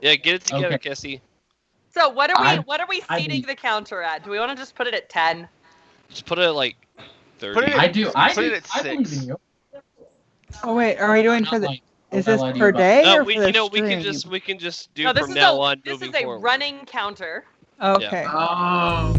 Yeah, get it together, Okay. Cassie. So what are we I seating do- the counter at? Do we want to just put it at 10? Just put it at like 30. Put it I do. I Put it at I believe 6. in you. Oh wait, are we doing Not for the? like, Is what this I lied to you per about. day No, or for the we can just do No, this from is now a on this moving is a forward. running counter. Okay. Oh.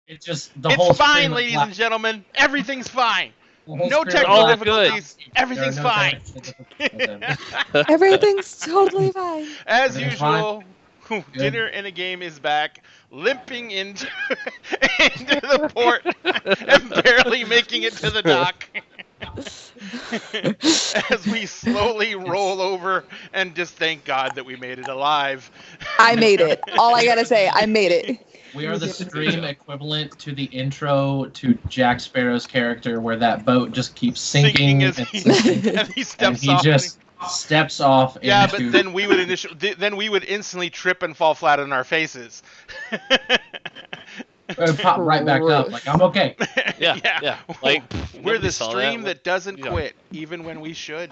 It's just the whole It's screen fine, went ladies black. and gentlemen. Everything's fine. The whole No screen technical went black. difficulties. There Everything's are no fine. technical difficulties. Everything's totally fine. As Everything's usual, Dinner in a Game is back, limping into the port and barely making it to the dock. As we slowly roll over and just thank God that we made it alive. I made it. All I gotta say, I made it. We are the stream equivalent to the intro to Jack Sparrow's character, where that boat just keeps sinking as and he, sinking, and he and steps he off. just steps off Yeah, into... but then we would instantly trip and fall flat on our faces. pop right back up. Like, I'm okay. Yeah. Like, we're nobody the saw stream that doesn't Yeah. quit, even when we should.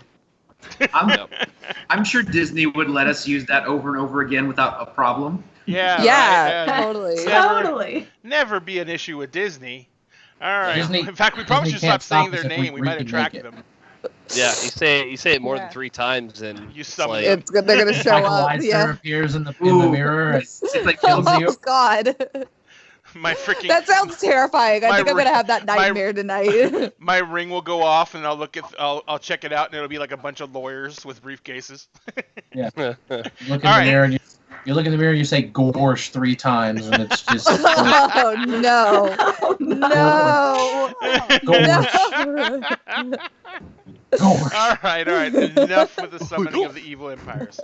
I'm sure Disney would let us use that over and over again without a problem. Yeah. Yeah, Right, totally. Totally. Never be an issue with Disney. All right. Disney- In fact, we probably Disney should stop saying can't stop their us if name. We might can attract make it. them. Yeah, you say it more Yeah. than 3 times, and You it's summon like, them. They're gonna show Michael up. Eisner Yeah. appears in the Ooh. mirror. And It's like kills Oh you. God, My freaking that sounds terrifying. I my think I'm ring- gonna have that my- nightmare tonight. my ring will go off, and I'll check it out, and it'll be like a bunch of lawyers with briefcases. look in All the right. mirror and you look in the mirror and you say "gorsh" 3 times, and it's just Oh no, no, no. gorsh. All right. Enough with the summoning of the evil empires.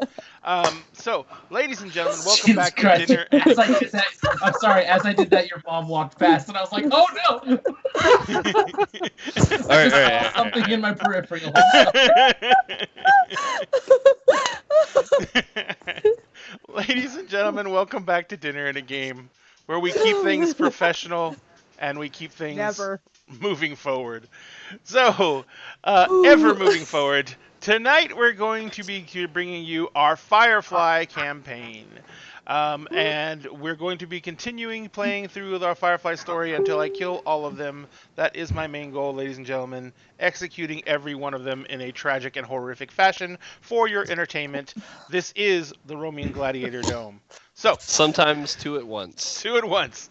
So, ladies and gentlemen, welcome Jesus back Christ. to dinner. As I did that, I'm sorry. As I did that, your mom walked past, and I was like, "Oh no!" all right, all right. Something in my periphery. Ladies and gentlemen, welcome back to Dinner and a Game, where we keep things professional and we keep things Never. moving forward. So, ever moving forward, tonight we're going to be bringing you our Firefly campaign. And we're going to be continuing playing through our Firefly story until I kill all of them. That is my main goal, ladies and gentlemen. Executing every one of them in a tragic and horrific fashion for your entertainment. This is the Roman Gladiator Dome. So, Sometimes 2 at once. 2 at once.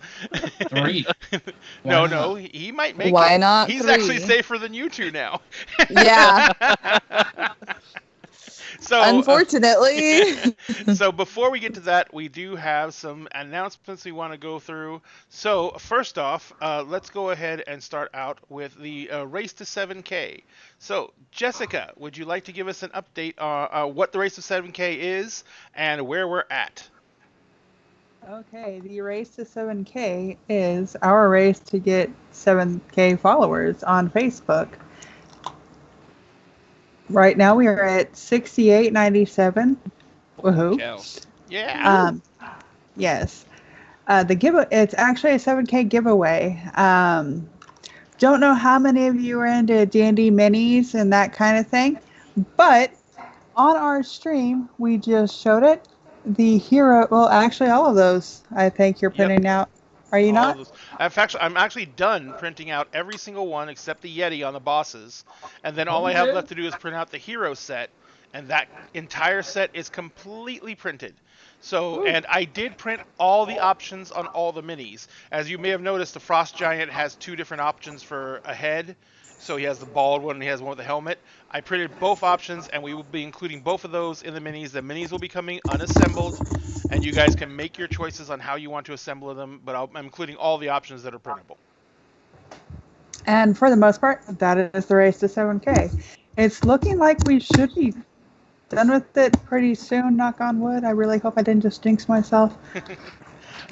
3. No, he might make it. Why not He's 3? actually safer than you 2 now. Yeah, So, unfortunately. so before we get to that, we do have some announcements we want to go through. So first off, let's go ahead and start out with the race to 7K. So Jessica, would you like to give us an update on what the race to 7K is and where we're at? Okay, the race to 7K is our race to get 7K followers on Facebook. Right now we are at 6897. Woohoo. Cow. Yeah. Yes. It's actually a 7K giveaway. Don't know how many of you are into D&D minis and that kind of thing, but on our stream we just showed it. The hero, well, actually all of those I think you're Yep. printing out. Are you All not? of those. I'm actually done printing out every single one except the Yeti on the bosses, and then all I have left to do is print out the hero set, and that entire set is completely printed. So, and I did print all the options on all the minis. As you may have noticed, the Frost Giant has 2 different options for a head. So he has the bald one and he has one with the helmet. I printed both options, and we will be including both of those in the minis. The minis will be coming unassembled, and you guys can make your choices on how you want to assemble them, but I'm including all the options that are printable. And for the most part, that is the race to 7K. It's looking like we should be done with it pretty soon, knock on wood. I really hope I didn't just jinx myself.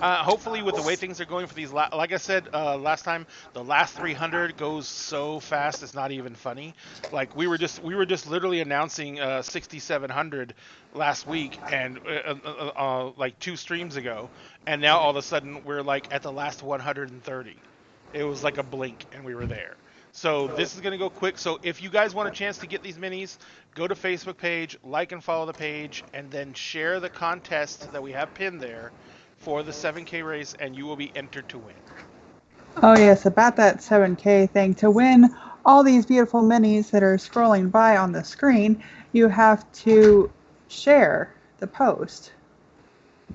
Hopefully, with the way things are going for these, like I said last time, the last 300 goes so fast it's not even funny. Like we were just literally announcing 6,700 last week, and like 2 streams ago, and now all of a sudden we're like at the last 130. It was like a blink, and we were there. So this is going to go quick. So if you guys want a chance to get these minis, go to Facebook page, like and follow the page, and then share the contest that we have pinned there for the 7K race, and you will be entered to win. Oh yes, about that 7K thing. To win all these beautiful minis that are scrolling by on the screen, you have to share the post,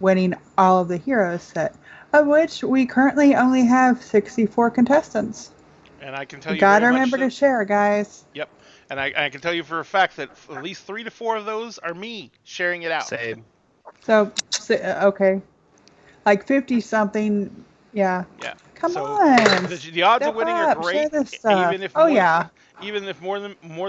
winning all of the heroes set, of which we currently only have 64 contestants. And I can tell you Gotta very remember much to share, guys. Yep. And I can tell you for a fact that at least 3 to 4 of those are me sharing it out. Same. So, okay. Like 50 something, yeah. Yeah. Come So on. the odds Step of winning up, are great. share this stuff. Even if Oh, more, yeah. Even if more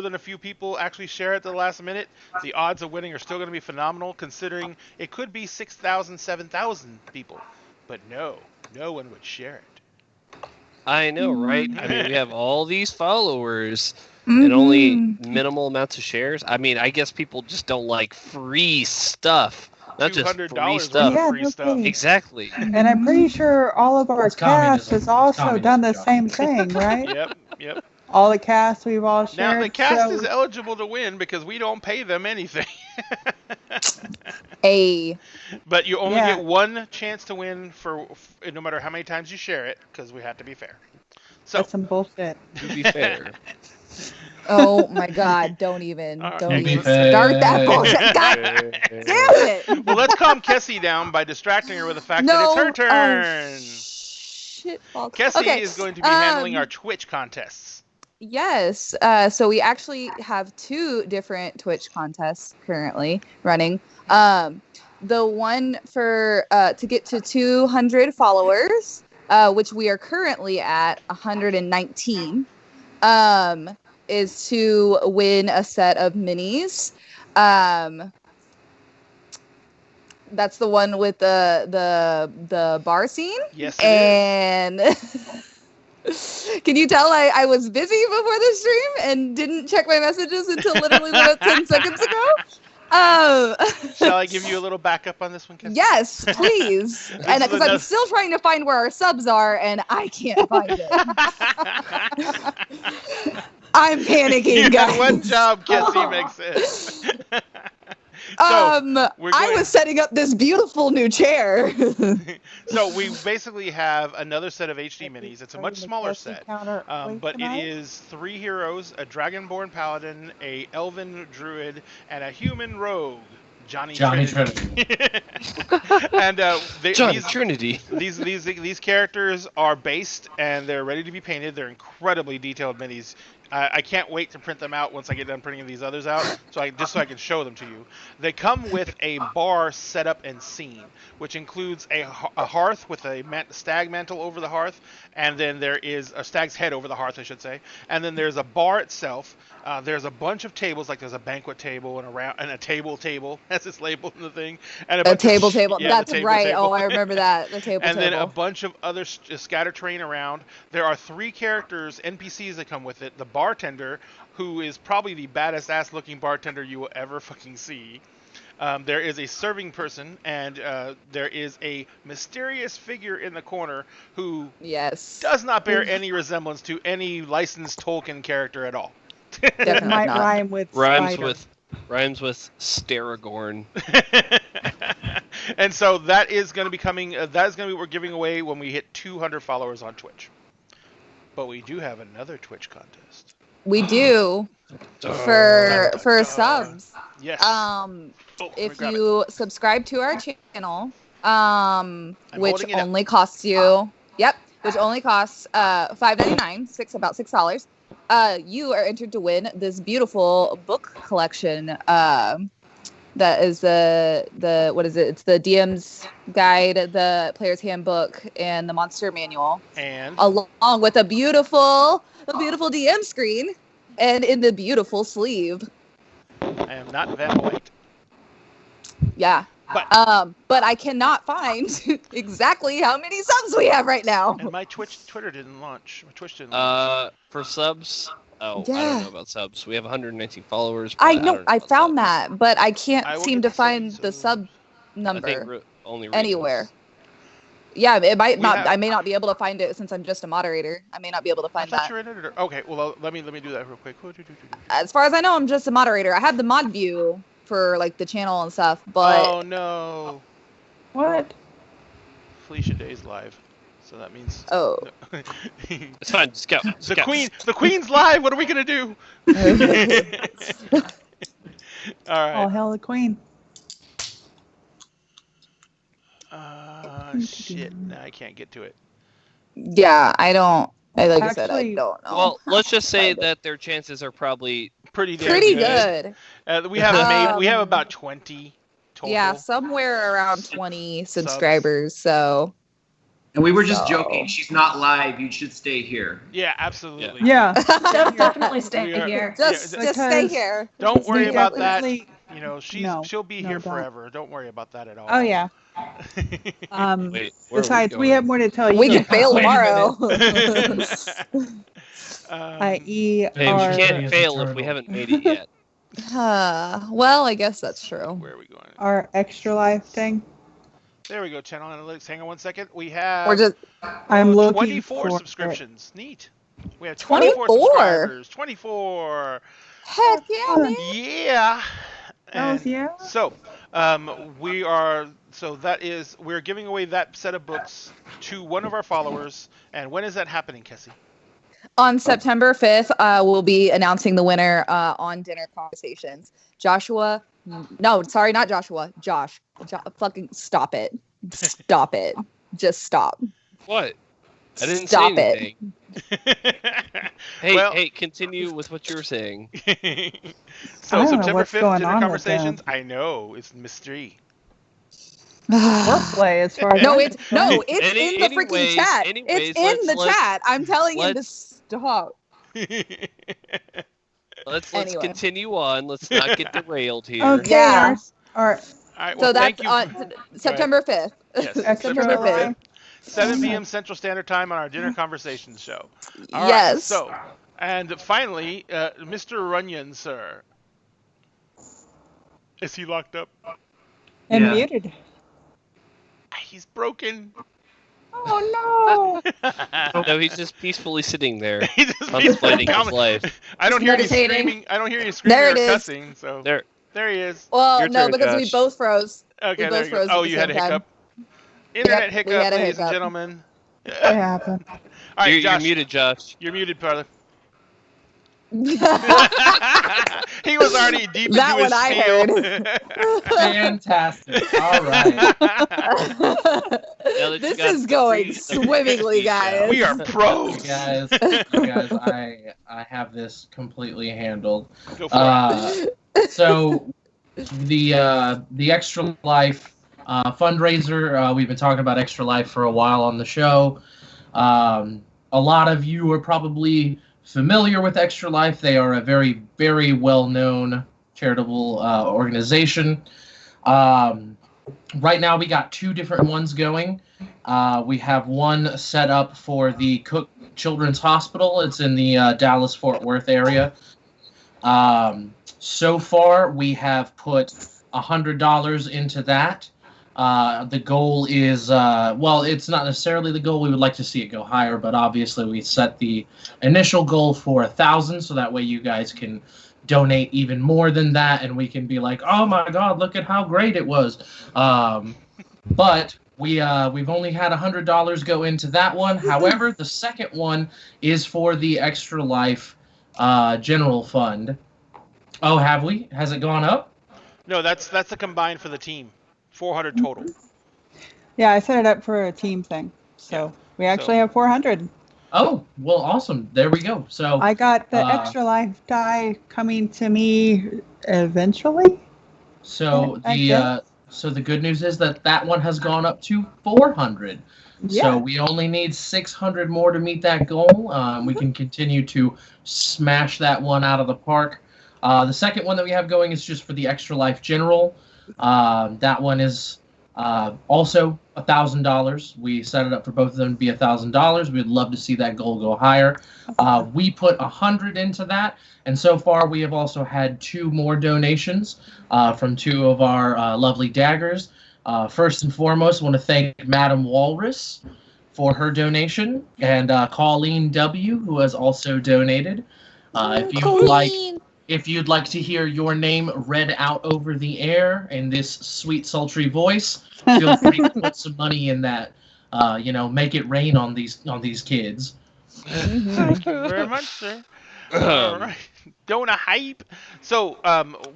than a few people actually share at the last minute, the odds of winning are still going to be phenomenal, considering it could be 6,000, 7,000 people. But no, no one would share it. I know, right? I mean, we have all these followers Mhm. and only minimal amounts of shares. I mean, I guess people just don't like free stuff. Not just free $200 stuff. Yeah, worth of free no stuff. kidding. Exactly. And I'm pretty sure all of our It's cast communism. has also Communism, done the Josh. same thing, right? Yep. All the cast we've all Now shared. the cast so- is eligible to win because we don't pay them anything. But you only Yeah. get one chance to win for no matter how many times you share it, because we have to be fair. So That's some bullshit. To be fair. Oh my God! Don't even Alright. don't To be even fair. start that bullshit. God damn it! well, let's calm Kessie down by distracting her with the fact No. that it's her Oh, turn. shit balls. Kessie Okay, is going to be handling um, our Twitch contests. Yes. So we actually have 2 different Twitch contests currently running. The one for to get to 200 followers, which we are currently at 119, is to win a set of minis. That's the one with the bar scene. Yes, it And can you tell I was busy before the stream and didn't check my messages until literally about 10 seconds ago? is. Shall I give you a little backup on this one, Kessie? Yes, please. And is because another- I'm still trying to find where our subs are and I can't find it. I'm panicking, You got guys. one job, Kessie makes it. we're I going- was setting up this beautiful new chair. So we basically have another set of HD minis. It's a much smaller set. But it is 3 heroes, a Dragonborn Paladin, a Elven Druid, and a human rogue, Johnny Trinity. And Johnny Trinity. these characters are based and they're ready to be painted. They're incredibly detailed minis. I can't wait to print them out once I get done printing these others out, so I can show them to you. They come with a bar setup and scene, which includes a hearth with a stag mantle over the hearth, and then there is a stag's head over the hearth, I should say, and then there's a bar itself. There's a bunch of tables, like there's a banquet table and a table, as it's labeled in the thing, and A table. yeah, That's the right. table. Oh, I remember that. The table. And then a bunch of other scatter terrain around. There are 3 characters, NPCs that come with it. The bartender, who is probably the baddest ass looking bartender you will ever fucking see. There is a serving person, and there is a mysterious figure in the corner who does not bear any resemblance to any licensed Tolkien character at all. Definitely Might not. rhyme with Rhymes spider. with Staragorn. And so that is going to be coming. That is going to be what we're giving away when we hit 200 followers on Twitch. But we do have another Twitch contest. We do for subs. Yes. If you subscribe to our channel, which holding it up. only costs you, which only costs $5.99, about $6. You are entered to win this beautiful book collection. That is the what is it? It's the DM's guide, the player's handbook, and the monster manual, and along with a beautiful DM screen, and in the beautiful sleeve. I am not Van White. Yeah. But I cannot find exactly how many subs we have right now. And my Twitter didn't launch. My Twitch didn't launch. For subs, I don't Yeah. know about subs. We have 119 followers. But I don't know, I about found subs. that, but I can't I will seem get to find subs, the so- sub I number think only anywhere. Ravens. Yeah, it might We not. have- I may not be able to find it since I'm just a moderator. I may not be able to I find thought that. you were an editor. Okay, well let me do that real quick. As far as I know, I'm just a moderator. I have the mod view for like the channel and stuff, but Oh no, What? Felicia Day's live, so that means oh, It's fine. Just go. Just the go. queen's live. What are we gonna do? All All right. hail the queen. Shit. No, I can't get to it. yeah, I don't. Like I said, I Actually, don't know. Well, let's just say Find it. that their chances are probably Pretty damn Pretty good. We have Um, about 20 total. Yeah, somewhere around 20 subscribers. So And we were just So- joking. She's not live. You should stay here. Yeah, absolutely. Yeah. Definitely stay We are- here. just Yeah, stay because- here. Don't worry We about that. definitely- You know, No, she'll be no, here don't. forever. Don't worry about that at all. Oh yeah. Wait, where Besides, are we have more to tell you. We can fail Wait a tomorrow. I.e. Hey, we our can't is fail if we eternal. haven't made it yet. Well, I guess that's true. Where are we going? our extra life thing. There we go. Channel analytics. Hang on 1 second. We have We're just I'm looking 24 for subscriptions. Neat. We have 24? 24 subscribers. 24. heck yeah, man. Yeah. Oh yeah. So, we're giving away that set of books to one of our followers. And when is that happening, Kessie? On September 5th, we'll be announcing the winner on Dinner Conversations. Joshua, no, sorry, not Joshua. Josh, fucking stop it. Stop it. Just stop. What? I didn't Stop say it. anything. Hey, Well- hey, continue with what you were saying. So I don't know September what's 5th, going Dinner on with Conversations. I know, it's mystery. Foreplay as far as No, I'm it's concerned. it's in the freaking chat. anyways, It's in the let's- chat. I'm telling him to let's- stop. Let's Anyway. continue on. Let's not get derailed here. Okay. Yeah. Our All right, So well, that's thank you. on September 5th. Yes, September September 5th. 5th, 7 p.m. Central Standard Time on our Dinner Conversations show. All right, Yes. so, and finally, Mr. Runyon, sir. Is he locked up? and Yeah. muted. He's broken. Oh no. No, he's just peacefully sitting there, He's just contemplating his calm- life. I don't hear any Meditating. screaming. I don't hear any screaming There or it is. cussing. So There. he is. Well, Your no, turn, because we Josh. both froze. Okay, We there both you go. froze Oh, at the you had a same time. hiccup. Internet Yep, we hiccup, had a ladies and hiccup. gentlemen. It happened. All right, You're Josh, muted, Josh. You're muted, brother. He was already deep into That his one I spiel. Fantastic. All right. Now that you This got is going free- swimmingly, guys. We are You pros. guys, I have this completely handled. Go for it. So the Extra Life fundraiser, we've been talking about Extra Life for a while on the show. A lot of you are probably familiar with Extra Life. They are a very, very well-known charitable organization. Right now, we got two different ones going. We have one set up for the Cook Children's Hospital. It's in the Dallas-Fort Worth area. So far, we have put $100 into that. The goal is, well, it's not necessarily the goal. We would like to see it go higher, but obviously we set the initial goal for 1,000, so that way you guys can donate even more than that, and we can be like, oh my God, look at how great it was. But we've only had $100 go into that one. However, the second one is for the Extra Life General Fund. Oh, have we? Has it gone up? No, that's the combined for the team. 400 total. Yeah, I set it up for a team thing. So we actually have 400. Oh, well, awesome. There we go. So I got the Extra Life die coming to me eventually. So I the guess. so the good news is that one has gone up to 400. Yeah. So we only need 600 more to meet that goal. We can continue to smash that one out of the park. The second one that we have going is just for the Extra Life General. That one is also $1,000. We set it up for both of them to be $1,000. We'd love to see that goal go higher. We put 100 into that, and so far we have also had 2 more donations from 2 of our lovely daggers. First and foremost, I want to thank Madam Walrus for her donation, and Colleen W, who has also donated. If you'd like to hear your name read out over the air in this sweet, sultry voice, feel free to put some money in that. Make it rain on these kids. Thank you very much, sir. All right. Don't hype. So,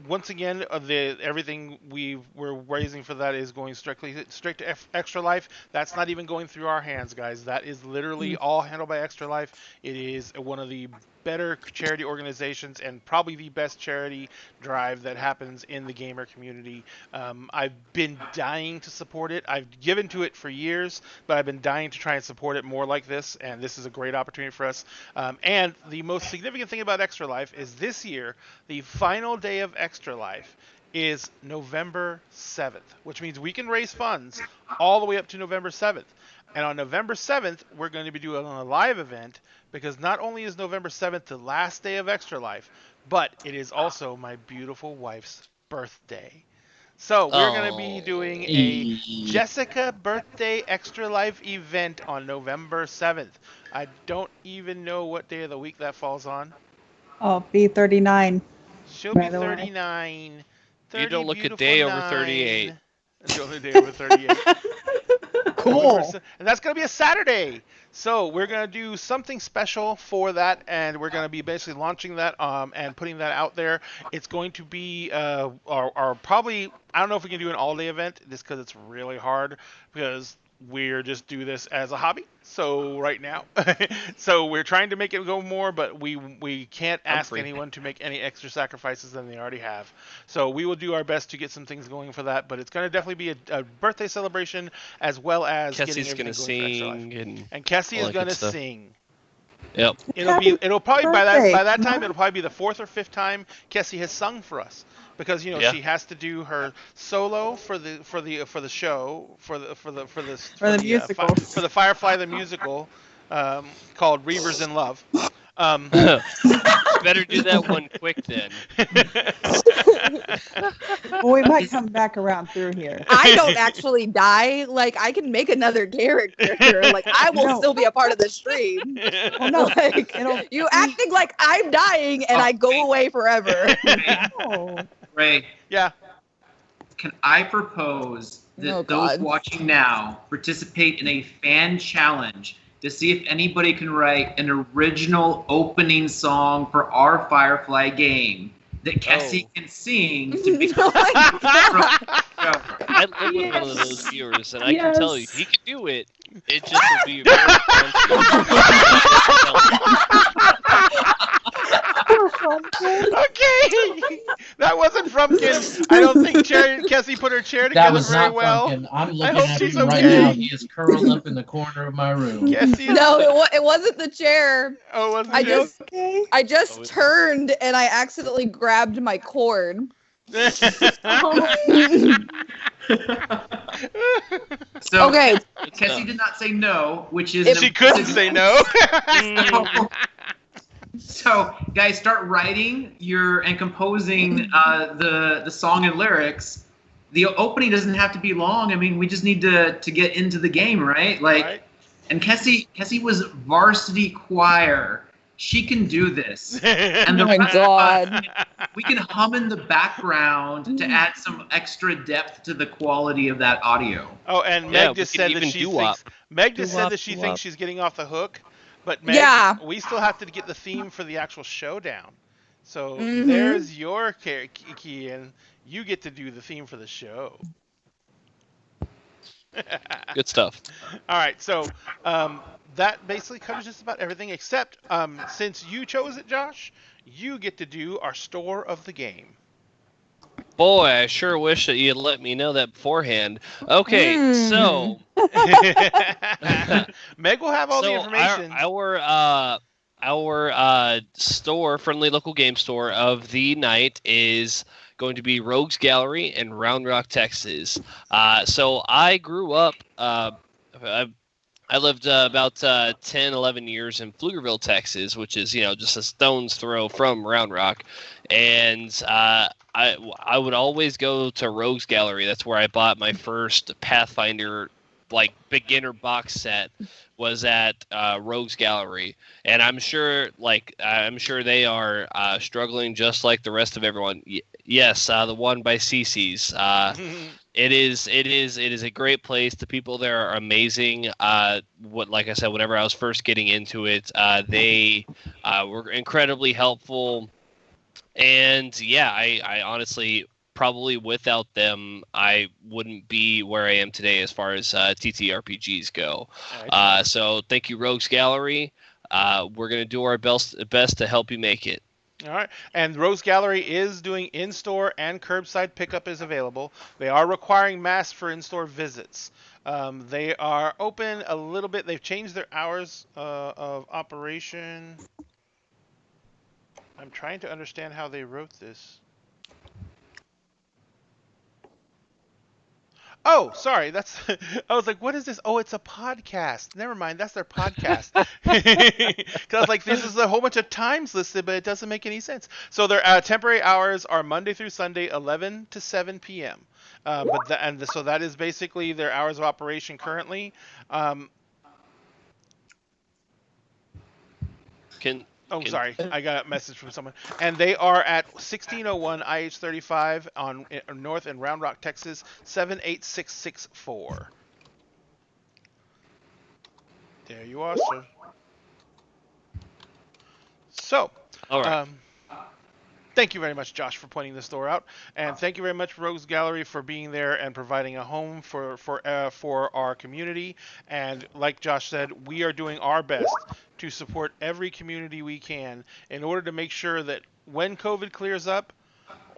once again, everything we're raising for that is going straight to Extra Life. That's not even going through our hands, guys. That is literally all handled by Extra Life. It is one of the better charity organizations and probably the best charity drive that happens in the gamer community. I've been dying to support it. I've given to it for years, but I've been dying to try and support it more like this, and this is a great opportunity for us. And the most significant thing about Extra Life is this year, the final day of Extra Life is November 7th, which means we can raise funds all the way up to November 7th. And on November 7th, we're going to be doing a live event because not only is November 7th the last day of Extra Life, but it is also my beautiful wife's birthday. So we're going to be doing a Jessica birthday Extra Life event on November 7th. I don't even know what day of the week that falls on. I'll be 39. She'll be 39. You don't look a day over 38. Don't look a day over 38. Cool. And that's going to be a Saturday. So we're going to do something special for that, and we're going to be basically launching that and putting that out there. It's going to be our probably, I don't know if we can do an all-day event just because it's really hard because we're just do this as a hobby. So right now, so we're trying to make it go more, but we can't ask anyone to make any extra sacrifices than they already have. So we will do our best to get some things going for that, but it's going to definitely be a birthday celebration as well as Kessie's getting everything going for Extra Life. And Kessie is going to stuff. sing. Yep. It'll probably by that time Mom. it'll probably be the 4th or 5th time Kessie has sung for us. Because she has to do her solo for the show for the musical for the Firefly the musical called Reavers in Love. Better do that one quick then. Well, we might come back around through here. I don't actually die. Like, I can make another character. Like, I will still be a part of the stream. Well, no, Like, you acting like I'm dying and I go away forever. Oh. Ray, Yeah. can I propose that Oh, those God. watching now participate in a fan challenge to see if anybody can write an original opening song for our Firefly game that Kessie can sing to be I live with one of those viewers, and I can tell you, he could do it. It just would be very Okay, that wasn't Frumpkin. I don't think Kessie put her chair together That was very not well. Frumpkin. I'm I looking hope at she's him right okay. now. He is curled up in the corner of my room. Kessie is- No, it wasn't the chair. Oh, wasn't I it? just Okay. I just turned and I accidentally grabbed my cord. So Okay. Kessie did not say no, which is She couldn't say no. So, guys, start writing and composing the song and lyrics. The opening doesn't have to be long. I mean, we just need to get into the game, right? Like, Right. And Kessie was varsity choir. She can do this. And the Oh my rest of God. us, we can hum in the background to add some extra depth to the quality of that audio. Oh, and Yeah, Meg just we could said that even she doo-wop. thinks Meg just said Doo-wop, that she doo-wop. thinks she's getting off the hook. But Meg, Yeah. we still have to get the theme for the actual showdown. So Mhm. there's your key, and you get to do the theme for the show. Good stuff. All right, so that basically covers just about everything, except since you chose it, Josh, you get to do our store of the game. Boy, I sure wish that you'd let me know that beforehand. Okay, so Meg will have all the information. Our store, friendly local game store of the night, is going to be Rogues Gallery in Round Rock, Texas. So I grew up. I lived about 10, 11 years in Pflugerville, Texas, which is just a stone's throw from Round Rock, and I would always go to Rogues Gallery. That's where I bought my first Pathfinder beginner box set. Was at Rogues Gallery, and I'm sure they are struggling just like the rest of everyone. Yes, the one by CC's. It is a great place. The people there are amazing. Like I said, whenever I was first getting into it, they were incredibly helpful. And yeah, I honestly, probably without them, I wouldn't be where I am today as far as TTRPGs go. Right. So thank you, Rogues Gallery. We're going to do our best to help you make it. All right. And Rose Gallery is doing in-store and curbside pickup is available. They are requiring masks for in-store visits. They are open a little bit. They've changed their hours of operation. I'm trying to understand how they wrote this. Oh, sorry. That's. I was like, what is this? Oh, it's a podcast. Never mind. That's their podcast. Because I was like, this is a whole bunch of times listed, but it doesn't make any sense. So their temporary hours are Monday through Sunday, 11 to 7 p.m. So that is basically their hours of operation currently. Can Oh, sorry. I got a message from someone. And they are at 1601 IH35 on North in Round Rock, Texas, 78664. There you are, sir. So, all right. thank you very much, Josh, for pointing the store out, and thank you very much, Rogues Gallery, for being there and providing a home for our community. And like Josh said, we are doing our best to support every community we can in order to make sure that when COVID clears up,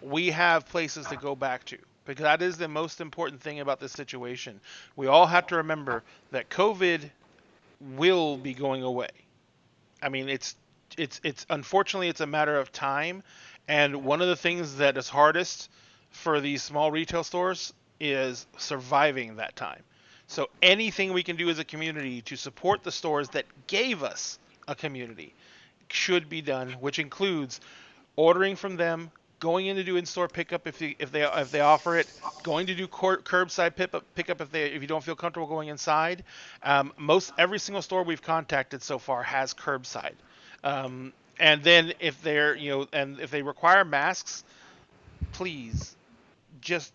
we have places to go back to. Because that is the most important thing about this situation. We all have to remember that COVID will be going away. I mean, it's unfortunately it's a matter of time. And one of the things that is hardest for these small retail stores is surviving that time. So anything we can do as a community to support the stores that gave us a community should be done, which includes ordering from them, going in to do in-store pickup if they offer it, going to do curbside pickup if you don't feel comfortable going inside. Most every single store we've contacted so far has curbside. And then if they require masks, please just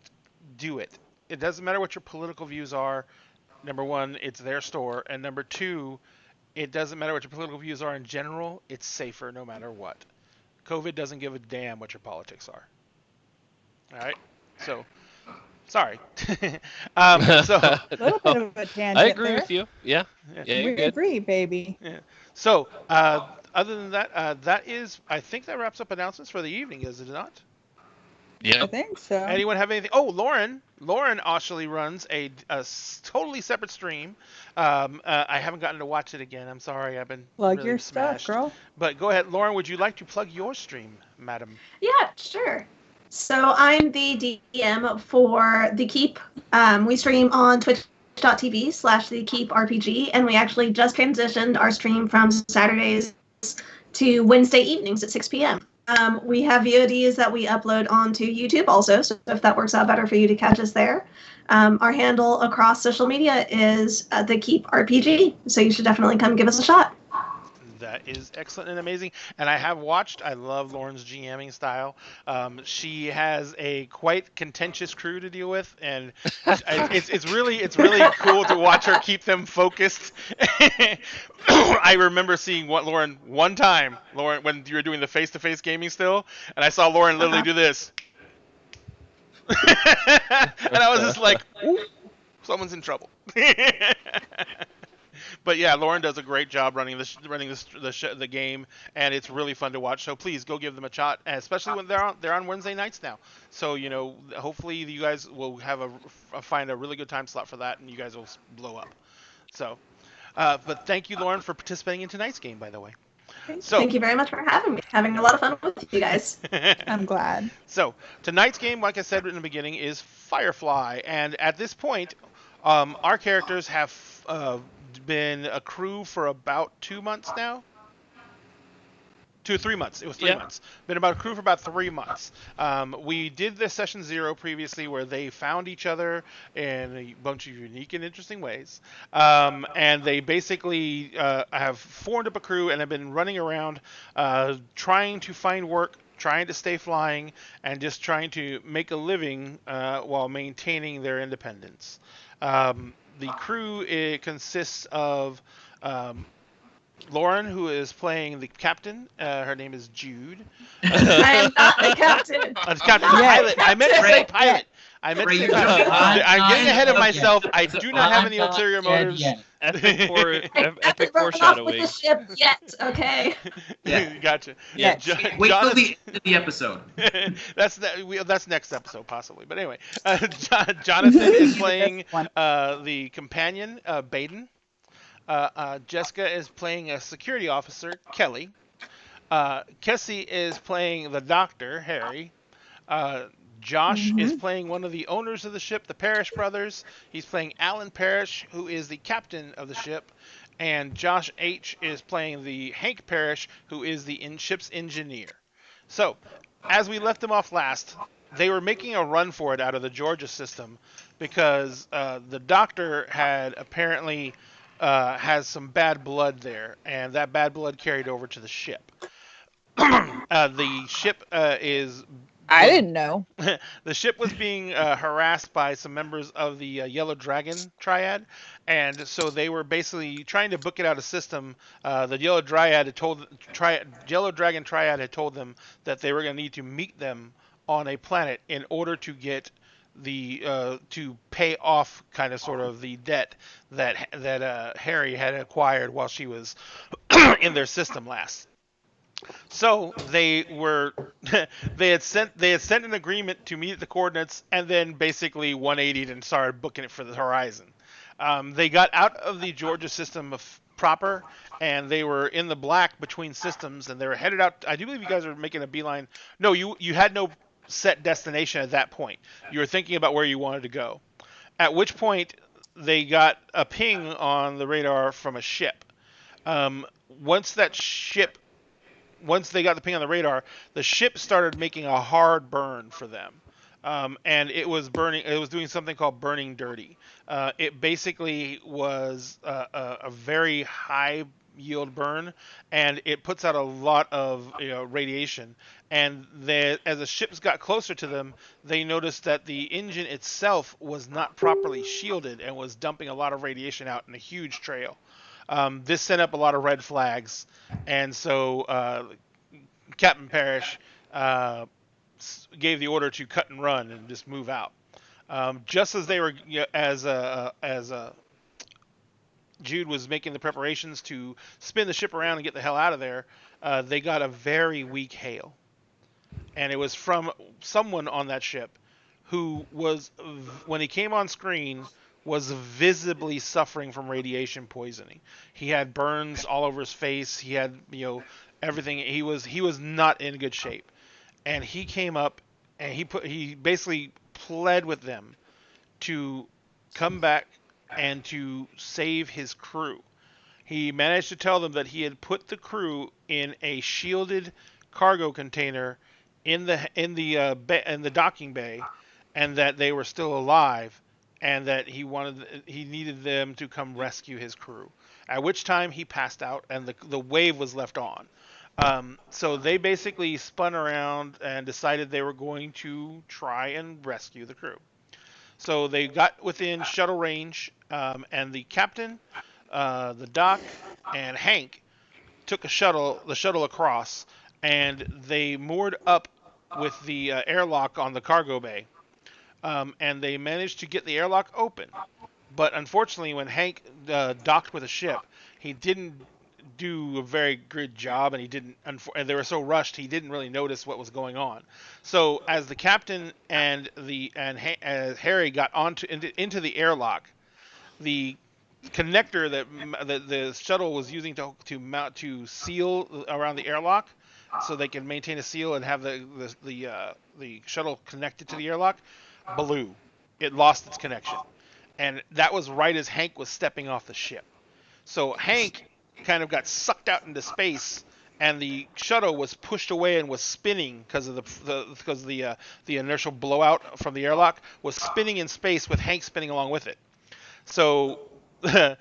do it. It doesn't matter what your political views are. Number one, it's their store, and number two, it doesn't matter what your political views are in general. It's safer no matter what. COVID doesn't give a damn what your politics are. All right, so sorry. So A little bit of a tangent. I agree there. with you. Yeah, We you're good. agree, baby. Yeah. So other than that, I think that wraps up announcements for the evening, is it not? I Yeah. think so. Anyone have anything? Oh, Lauren actually runs a totally separate stream. I haven't gotten to watch it again. I'm sorry, I've been Plug really your smashed. stuff, girl. But go ahead, Lauren. Would you like to plug your stream, madam? Yeah, sure. So I'm the DM for The Keep. We stream on twitch.tv/The Keep RPG, and we actually just transitioned our stream from Saturdays to Wednesday evenings at 6 p.m. We have VODs that we upload onto YouTube also, so if that works out better for you to catch us there. Our handle across social media is The Keep RPG, so you should definitely come give us a shot. That is excellent and amazing. And I have watched. I love Lauren's GMing style. She has a quite contentious crew to deal with, and it's really cool to watch her keep them focused. I remember seeing Lauren one time, when you were doing the face-to-face gaming still, and I saw Lauren literally do this, and I was just like, ooh, someone's in trouble. But yeah, Lauren does a great job running the game, and it's really fun to watch. So please go give them a shot, especially when they're on Wednesday nights now. So hopefully you guys will have find a really good time slot for that, and you guys will blow up. So, but thank you, Lauren, for participating in tonight's game, by the way. So thank you very much for having me. Having a lot of fun with you guys. I'm glad. So tonight's game, like I said in the beginning, is Firefly, and at this point, our characters have been a crew for about 2 months now. 3 months. It was 3 months. Been about a crew for about 3 months. We did the session 0 previously, where they found each other in a bunch of unique and interesting ways, and they basically have formed up a crew and have been running around, trying to find work, trying to stay flying, and just trying to make a living while maintaining their independence. The crew consists of Lauren, who is playing the captain. Her name is Jude. I am not the captain. Pilot. I meant to say pilot. I meant to say pilot. I'm getting ahead of myself. I do not have any ulterior motives. Epic With foreshadowing. the ship yet, okay? Yeah. Gotcha. Yeah. Wait till the end of the episode. That's next episode possibly. But anyway, Jonathan is playing the companion, Baden. Jessica is playing a security officer, Kelly. Kessie is playing the doctor, Harry. Josh is playing one of the owners of the ship, the Parrish brothers. He's playing Alan Parrish, who is the captain of the ship. And Josh H. is playing the Hank Parrish, who is the ship's engineer. So, as we left them off last, they were making a run for it out of the Georgia system because the doctor had apparently has some bad blood there, and that bad blood carried over to the ship. The ship I didn't know. the ship was being harassed by some members of the Yellow Dragon Triad, and so they were basically trying to book it out of system. The Yellow Dragon Triad had told them that they were going to need to meet them on a planet in order to get the to pay off kind of sort of the debt that Harry had acquired while she was in their system last. So they were they had sent an agreement to meet at the coordinates and then basically 180'd and started booking it for the horizon. They got out of the Georgia system proper and they were in the black between systems and they were headed out. I do believe you guys are making a beeline. No, you had no set destination at that point. You were thinking about where you wanted to go. At which point they got a ping on the radar from a ship. Once they got the ping on the radar, the ship started making a hard burn for them. And it was burning. It was doing something called burning dirty. It basically was a very high yield burn, and it puts out a lot of radiation. And as the ships got closer to them, they noticed that the engine itself was not properly shielded and was dumping a lot of radiation out in a huge trail. This sent up a lot of red flags, and so Captain Parrish gave the order to cut and run and just move out. Just as they were, as Jude was making the preparations to spin the ship around and get the hell out of there, they got a very weak hail, and it was from someone on that ship who was, when he came on screen, was visibly suffering from radiation poisoning. He had burns all over his face. He had, everything. He was not in good shape. And he came up and he basically pled with them to come back and to save his crew. He managed to tell them that he had put the crew in a shielded cargo container in the docking bay, and that they were still alive, and that he needed them to come rescue his crew. At which time he passed out, and the wave was left on. So they basically spun around and decided they were going to try and rescue the crew. So they got within shuttle range, and the captain, the doc, and Hank took the shuttle across, and they moored up with the airlock on the cargo bay. And they managed to get the airlock open. But unfortunately, when Hank docked with a ship, he didn't do a very good job, and they were so rushed, he didn't really notice what was going on. So as the captain and as Harry got into the airlock, the connector that the shuttle was using to seal around the airlock, so they can maintain a seal and have the shuttle connected to the airlock, blew. It lost its connection, and that was right as Hank was stepping off the ship. So Hank kind of got sucked out into space, and the shuttle was pushed away and was spinning because of the inertial blowout from the airlock, was spinning in space with Hank spinning along with it. So the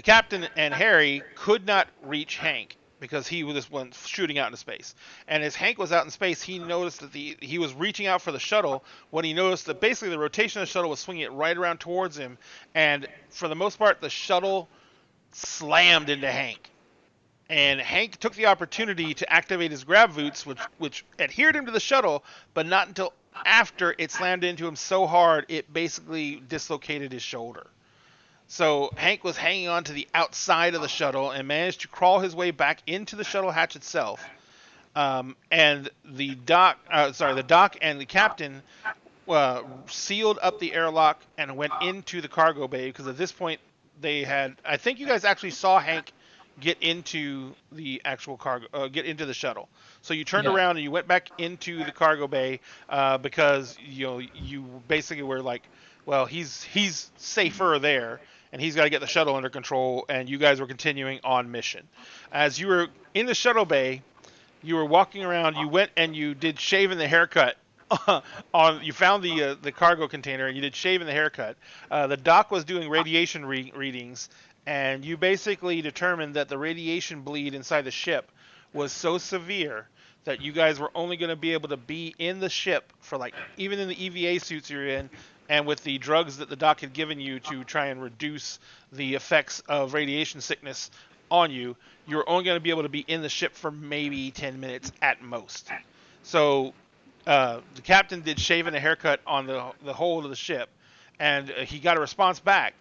captain and Harry could not reach Hank because he just went shooting out into space. And as Hank was out in space, he noticed that he was reaching out for the shuttle when he noticed that basically the rotation of the shuttle was swinging it right around towards him, and for the most part, the shuttle slammed into Hank. And Hank took the opportunity to activate his grab boots, which adhered him to the shuttle, but not until after it slammed into him so hard it basically dislocated his shoulder. So Hank was hanging on to the outside of the shuttle and managed to crawl his way back into the shuttle hatch itself. And the doc and the captain sealed up the airlock and went into the cargo bay, because at this point they had, I think you guys actually saw Hank get into the actual cargo, get into the shuttle. So you turned Yeah. around and you went back into the cargo bay because you basically were like, well, he's safer there, and he's got to get the shuttle under control, and you guys were continuing on mission. As you were in the shuttle bay, you were walking around. You went and you did shave and the haircut. You found the cargo container and you did shave and the haircut. The doc was doing radiation readings, and you basically determined that the radiation bleed inside the ship was so severe that you guys were only going to be able to be in the ship for like, even in the EVA suits you're in, and with the drugs that the doc had given you to try and reduce the effects of radiation sickness on you, you're only going to be able to be in the ship for maybe 10 minutes at most. So the captain did shave and a haircut on the whole of the ship, and he got a response back.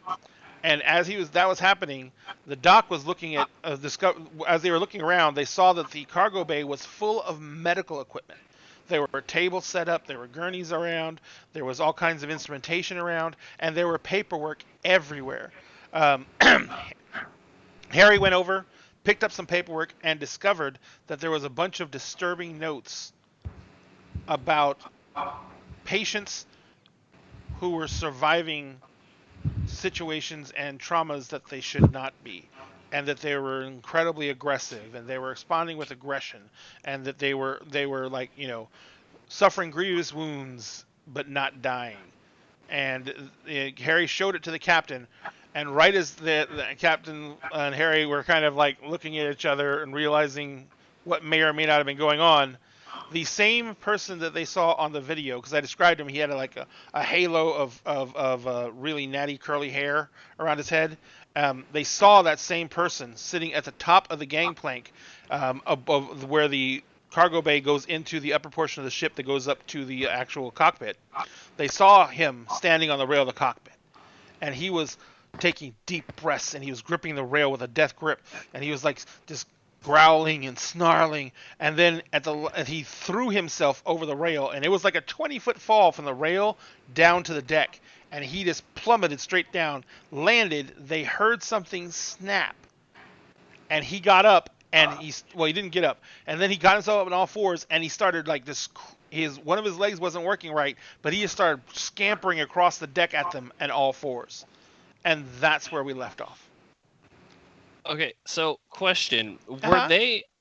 And as that was happening, the doc was looking at as they were looking around, they saw that the cargo bay was full of medical equipment. There were tables set up, there were gurneys around, there was all kinds of instrumentation around, and there were paperwork everywhere. Harry went over, picked up some paperwork, and discovered that there was a bunch of disturbing notes about patients who were surviving situations and traumas that they should not be, and that they were incredibly aggressive, and they were responding with aggression, and that they were like, suffering grievous wounds but not dying. And Harry showed it to the captain, and right as the captain and Harry were kind of like looking at each other and realizing what may or may not have been going on, the same person that they saw on the video, because I described him, he had a halo of really natty curly hair around his head. They saw that same person sitting at the top of the gangplank, above where the cargo bay goes into the upper portion of the ship that goes up to the actual cockpit. They saw him standing on the rail of the cockpit, and he was taking deep breaths, and he was gripping the rail with a death grip, and he was like just growling and snarling, and then he threw himself over the rail, and it was like a 20-foot fall from the rail down to the deck, and he just plummeted straight down, landed. They heard something snap, and he got up, and he didn't get up, and then he got himself up on all fours, and he started like this. One of his legs wasn't working right, but he just started scampering across the deck at them on all fours, and that's where we left off. Okay, so question: Uh-huh.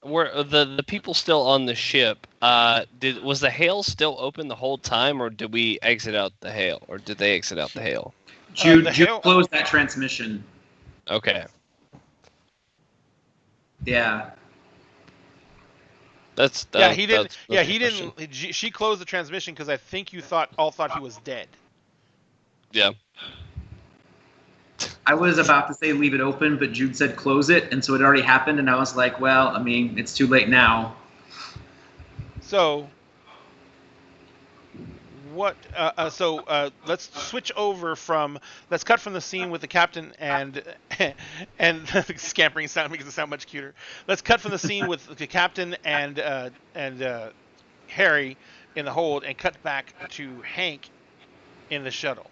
were the people still on the ship? Was the hail still open the whole time, or did we exit out the hail, or did they exit out the hail? Jude the hail- closed that transmission. Okay, Yeah. He didn't. Yeah, he didn't. She closed the transmission because I think you all thought he was dead. Yeah. I was about to say leave it open, but Jude said close it, and so it already happened, and I was like, well, I mean, it's too late now. So what? Let's switch over from. Let's cut from the scene with the captain and the scampering sound makes it sound much cuter. Let's cut from the scene with the captain and Harry in the hold, and cut back to Hank in the shuttle.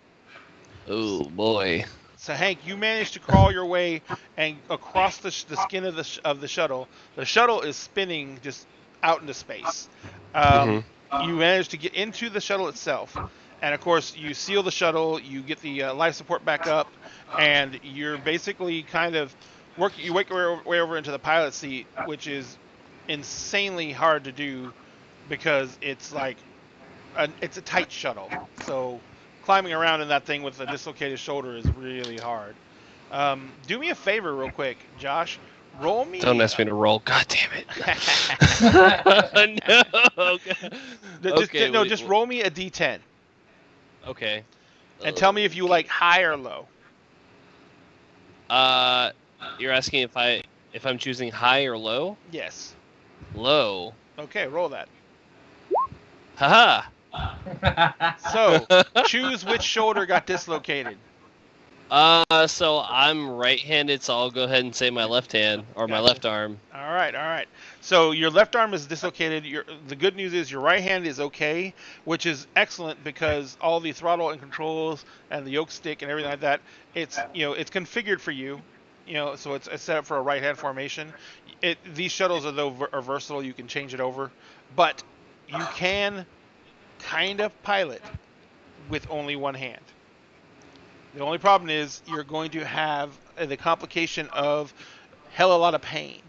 Oh boy. So Hank, you managed to crawl your way and across the skin of the shuttle. The shuttle is spinning just out into space. You managed to get into the shuttle itself, and of course you seal the shuttle. You get the life support back up, and you're basically kind of working. You work your way over into the pilot seat, which is insanely hard to do because it's like it's a tight shuttle. So climbing around in that thing with a dislocated shoulder is really hard. Do me a favor real quick, Josh. Roll me... Don't ask me to roll. God damn it. No. Just roll me a d10. Okay. And tell me if you like high or low. You're asking if I'm choosing high or low? Yes. Low. Okay, roll that. Haha. So, choose which shoulder got dislocated. So I'm right-handed, so I'll go ahead and say my left hand or my left arm. All right. So your left arm is dislocated. The good news is your right hand is okay, which is excellent because all the throttle and controls and the yoke stick and everything like that, it's configured for you. so it's set up for a right-hand formation. These shuttles are versatile. You can change it over, but you can kind of pilot with only one hand. The only problem is you're going to have the complication of hell a lot of pain,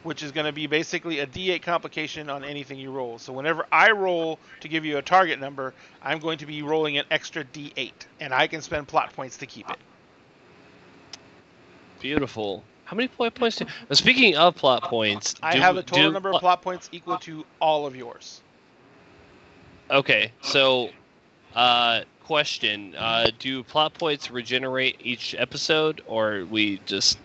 which is going to be basically a D8 complication on anything you roll. So whenever I roll to give you a target number, I'm going to be rolling an extra D8, and I can spend plot points to keep it. Beautiful. How many points do... Speaking of plot points... I have a total number of plot points equal to all of yours. Okay, so... question. Do plot points regenerate each episode, or we just...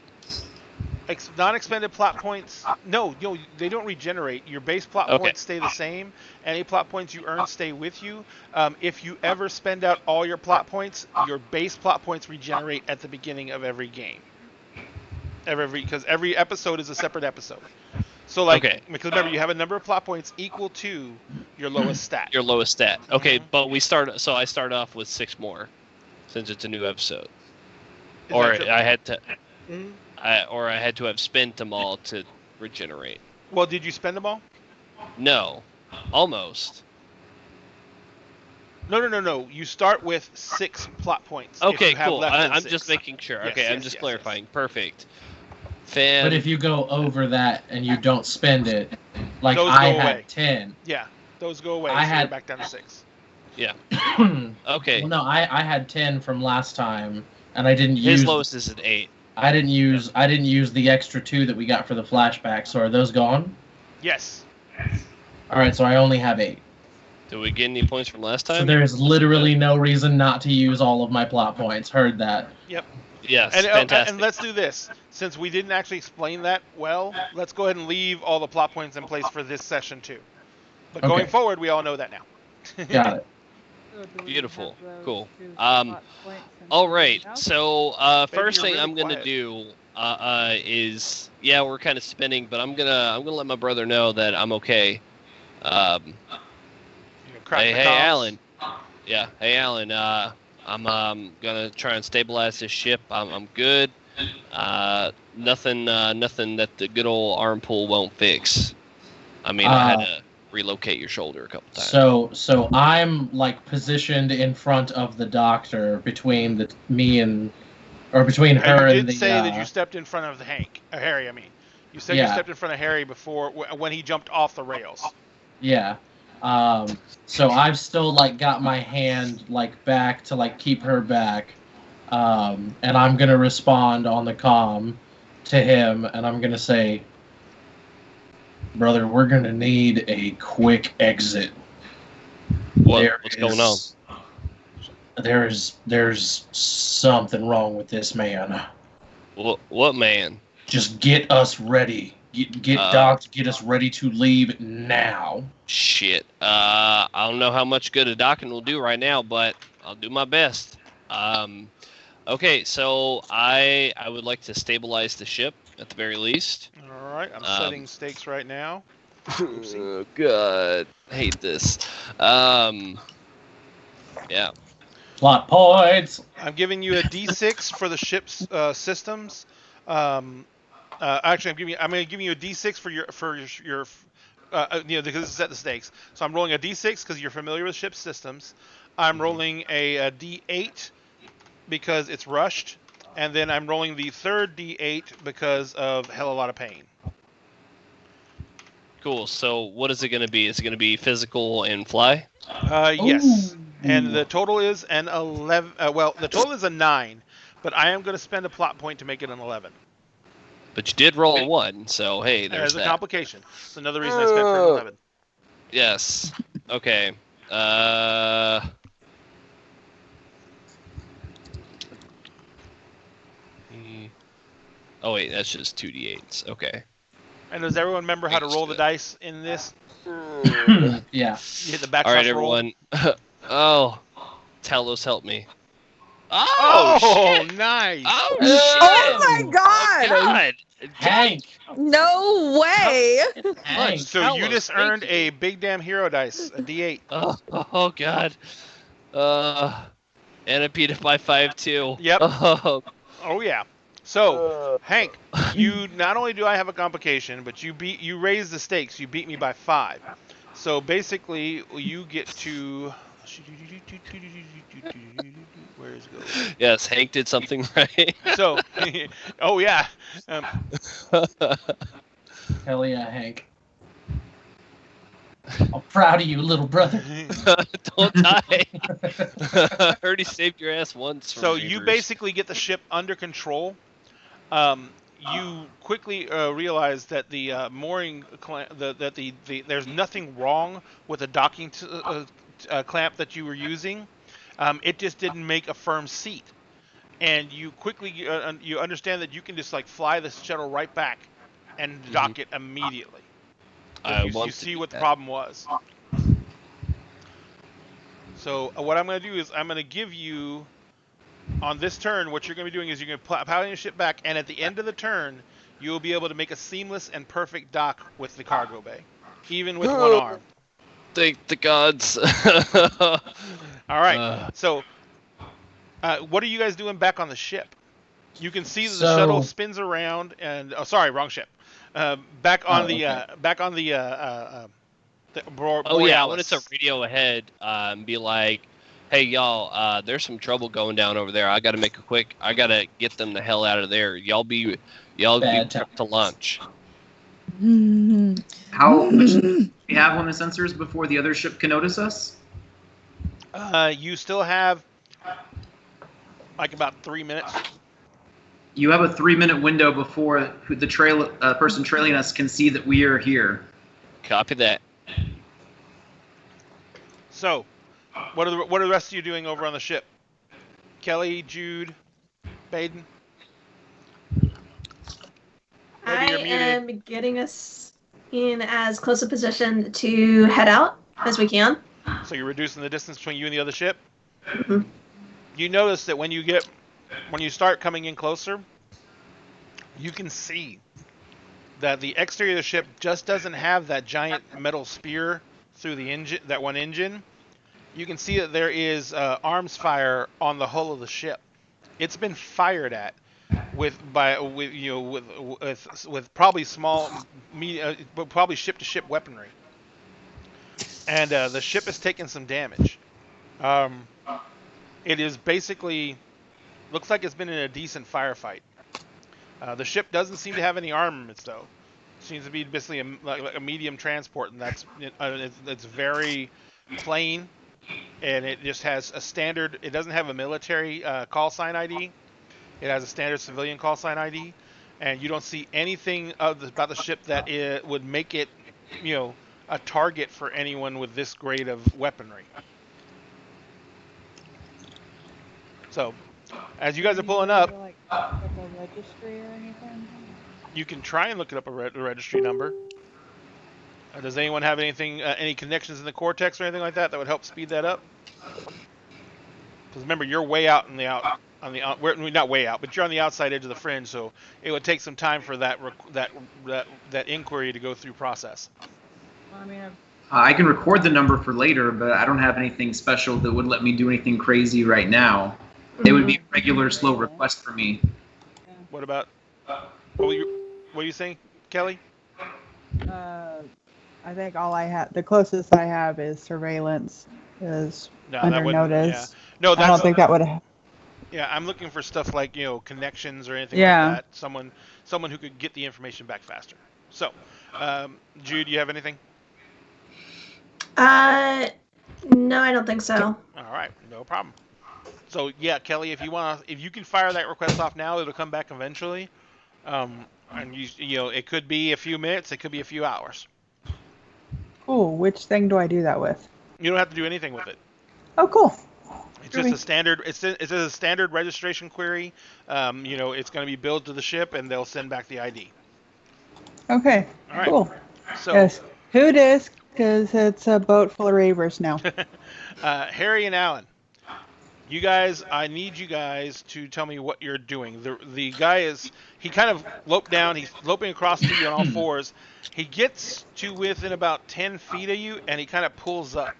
Non-expended plot points... No, they don't regenerate. Your base plot points stay the same. Any plot points you earn stay with you. If you ever spend out all your plot points, your base plot points regenerate at the beginning of every game. Because every episode is a separate episode. So, because remember, you have a number of plot points equal to your lowest stat. Your lowest stat. Okay, but I start off with 6 more, since it's a new episode. I had to have spent them all to regenerate. Well, did you spend them all? No, almost. No. You start with 6 plot points. Okay, cool. I'm just making sure. Yes, I'm just clarifying. Yes. Perfect. But if you go over that and you don't spend it, like I had 10. Yeah, those go away. You're back down to 6. Yeah. Okay. Well, no, I had 10 from last time, and I didn't use. His lowest is at 8. I didn't use the extra 2 that we got for the flashback. So are those gone? Yes. All right, so I only have 8. Did we get any points from last time? So there is literally no reason not to use all of my plot points. Heard that? Yep. Yes, fantastic. And let's do this. Since we didn't actually explain that well, let's go ahead and leave all the plot points in place for this session too. But going forward, we all know that now. Got it. Beautiful. Cool. All right. So first thing I'm gonna do is we're kind of spinning, but I'm gonna let my brother know that I'm okay. Hey, Alan. Yeah. Hey, Alan. I'm gonna try and stabilize this ship. I'm good. Nothing that the good old arm pull won't fix. I mean, I had to relocate your shoulder a couple times. So I'm like positioned in front of the doctor between her and the. You did say that you stepped in front of Harry. I mean, you said you stepped in front of Harry before when he jumped off the rails. Yeah. So I've still got my hand back to keep her back, and I'm gonna respond on the comm to him, and I'm gonna say, brother, we're gonna need a quick exit. What's going on? There's something wrong with this man. What man? Just get us ready. Get Doc to get us ready to leave now. Shit. I don't know how much good a docking will do right now, but I'll do my best. Okay, so I would like to stabilize the ship at the very least. All right, I'm setting stakes right now. Oh, God. I hate this. Yeah. Plot points. I'm giving you a D6 for the ship's systems. Actually, I'm going to give you a D6 for your because this set the stakes. So I'm rolling a D6 because you're familiar with ship systems. I'm rolling a D8 because it's rushed, and then I'm rolling the third D8 because of hell a lot of pain. Cool. So what is it going to be? Is it going to be physical and fly? Yes. And the total is an 11. The total is a 9, but I am going to spend a plot point to make it an 11. But you did roll a 1, so hey, there's a complication. It's another reason I spent for an 11. Yes. Okay. Oh wait, that's just 2d8s. Okay. And does everyone remember how to roll the dice in this? Yeah. You hit the back. All right, everyone. Oh, Talos, help me. Oh, shit. Nice. Oh, shit. Oh my God. Oh, God. Hank. No way. Hank. So Talos, you just earned a big damn hero dice, a D8. Oh God. And I beat it by 5 too. Yep. Oh, Oh yeah. So, Hank, you not only do I have a complication, but you raised the stakes. You beat me by 5. So basically, you get to. Where is it going? Yes, Hank did something right. So, oh yeah. Hell yeah, Hank. I'm proud of you, little brother. Don't die. I heard he saved your ass once. From So you reavers. basically get the ship under control. You quickly realize that the mooring there's nothing wrong with the docking clamp that you were using. It just didn't make a firm seat, and you quickly you understand that you can just like fly the shuttle right back and dock it immediately. You see what the problem was. So what I'm going to do is I'm going to give you, on this turn, what you're going to be doing is you're going to pilot your ship back, and at the end of the turn, you will be able to make a seamless and perfect dock with the cargo bay, even with one arm. Thank the gods. All right. So what are you guys doing back on the ship? You can see that the shuttle spins around, and sorry, wrong ship. Back on the Borealis. Oh yeah, I wanted to radio ahead and be like, "Hey y'all, there's some trouble going down over there. I gotta get them the hell out of there. Y'all be prepped to launch." How much do we have on the sensors before the other ship can notice us? You still have like about 3 minutes. You have a 3-minute window before the person trailing us can see that we are here. Copy that. So, what are the rest of you doing over on the ship? Kelly, Jude, Baden? I am getting us in as close a position to head out as we can. So you're reducing the distance between you and the other ship? Mm-hmm. You notice that when you start coming in closer, you can see that the exterior of the ship just doesn't have that giant metal spear through the engine, that one engine. You can see that there is arms fire on the hull of the ship. It's been fired at with probably probably ship-to-ship weaponry, and the ship has taken some damage. It is basically looks like it's been in a decent firefight. The ship doesn't seem to have any armaments though. It seems to be basically a medium transport, and it's very plain, and it just has a standard. It doesn't have a military call sign ID. It has a standard civilian call sign ID, and you don't see anything about the ship that would make it, a target for anyone with this grade of weaponry. So, as you guys are pulling up, Like a registry or anything? you can try and look it up a registry number. Does anyone have anything, any connections in the Cortex or anything like that would help speed that up? Because remember, you're way out not way out, but you're on the outside edge of the fringe, so it would take some time for that inquiry to go through process. I mean, I can record the number for later, but I don't have anything special that would let me do anything crazy right now. It would be a regular slow request for me. What about? What were you saying, Kelly? I think all I have, the closest I have is surveillance, is under notice. Yeah. No, I don't think that would have. Yeah, I'm looking for stuff like connections or anything like that. Someone who could get the information back faster. So, Jude, do you have anything? No, I don't think so. All right, no problem. So yeah, Kelly, if you can fire that request off now, it'll come back eventually. And it could be a few minutes, it could be a few hours. Cool. Which thing do I do that with? You don't have to do anything with it. Oh, cool. It's just a standard. It's a standard registration query. It's going to be billed to the ship, and they'll send back the ID. Okay. All right. Cool. So, yes. Who dis? Because it's a boat full of reavers now. Harry and Alan, you guys, I need you guys to tell me what you're doing. The guy he kind of loped down. He's loping across to you on all fours. He gets to within about 10 feet of you, and he kind of pulls up.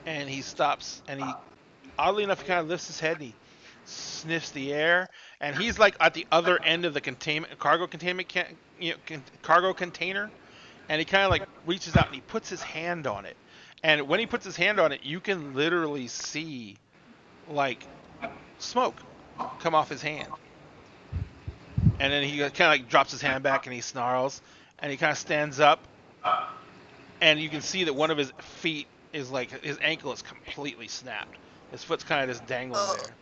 And he stops, and oddly enough, he kind of lifts his head, and sniffs the air, and he's like at the other end of the cargo container, and he kind of like reaches out and he puts his hand on it, and when he puts his hand on it, you can literally see like smoke come off his hand, and then he kind of like drops his hand back and he snarls, and he kind of stands up, and you can see that one of his feet is like his ankle is completely snapped. His foot's kind of just dangling there.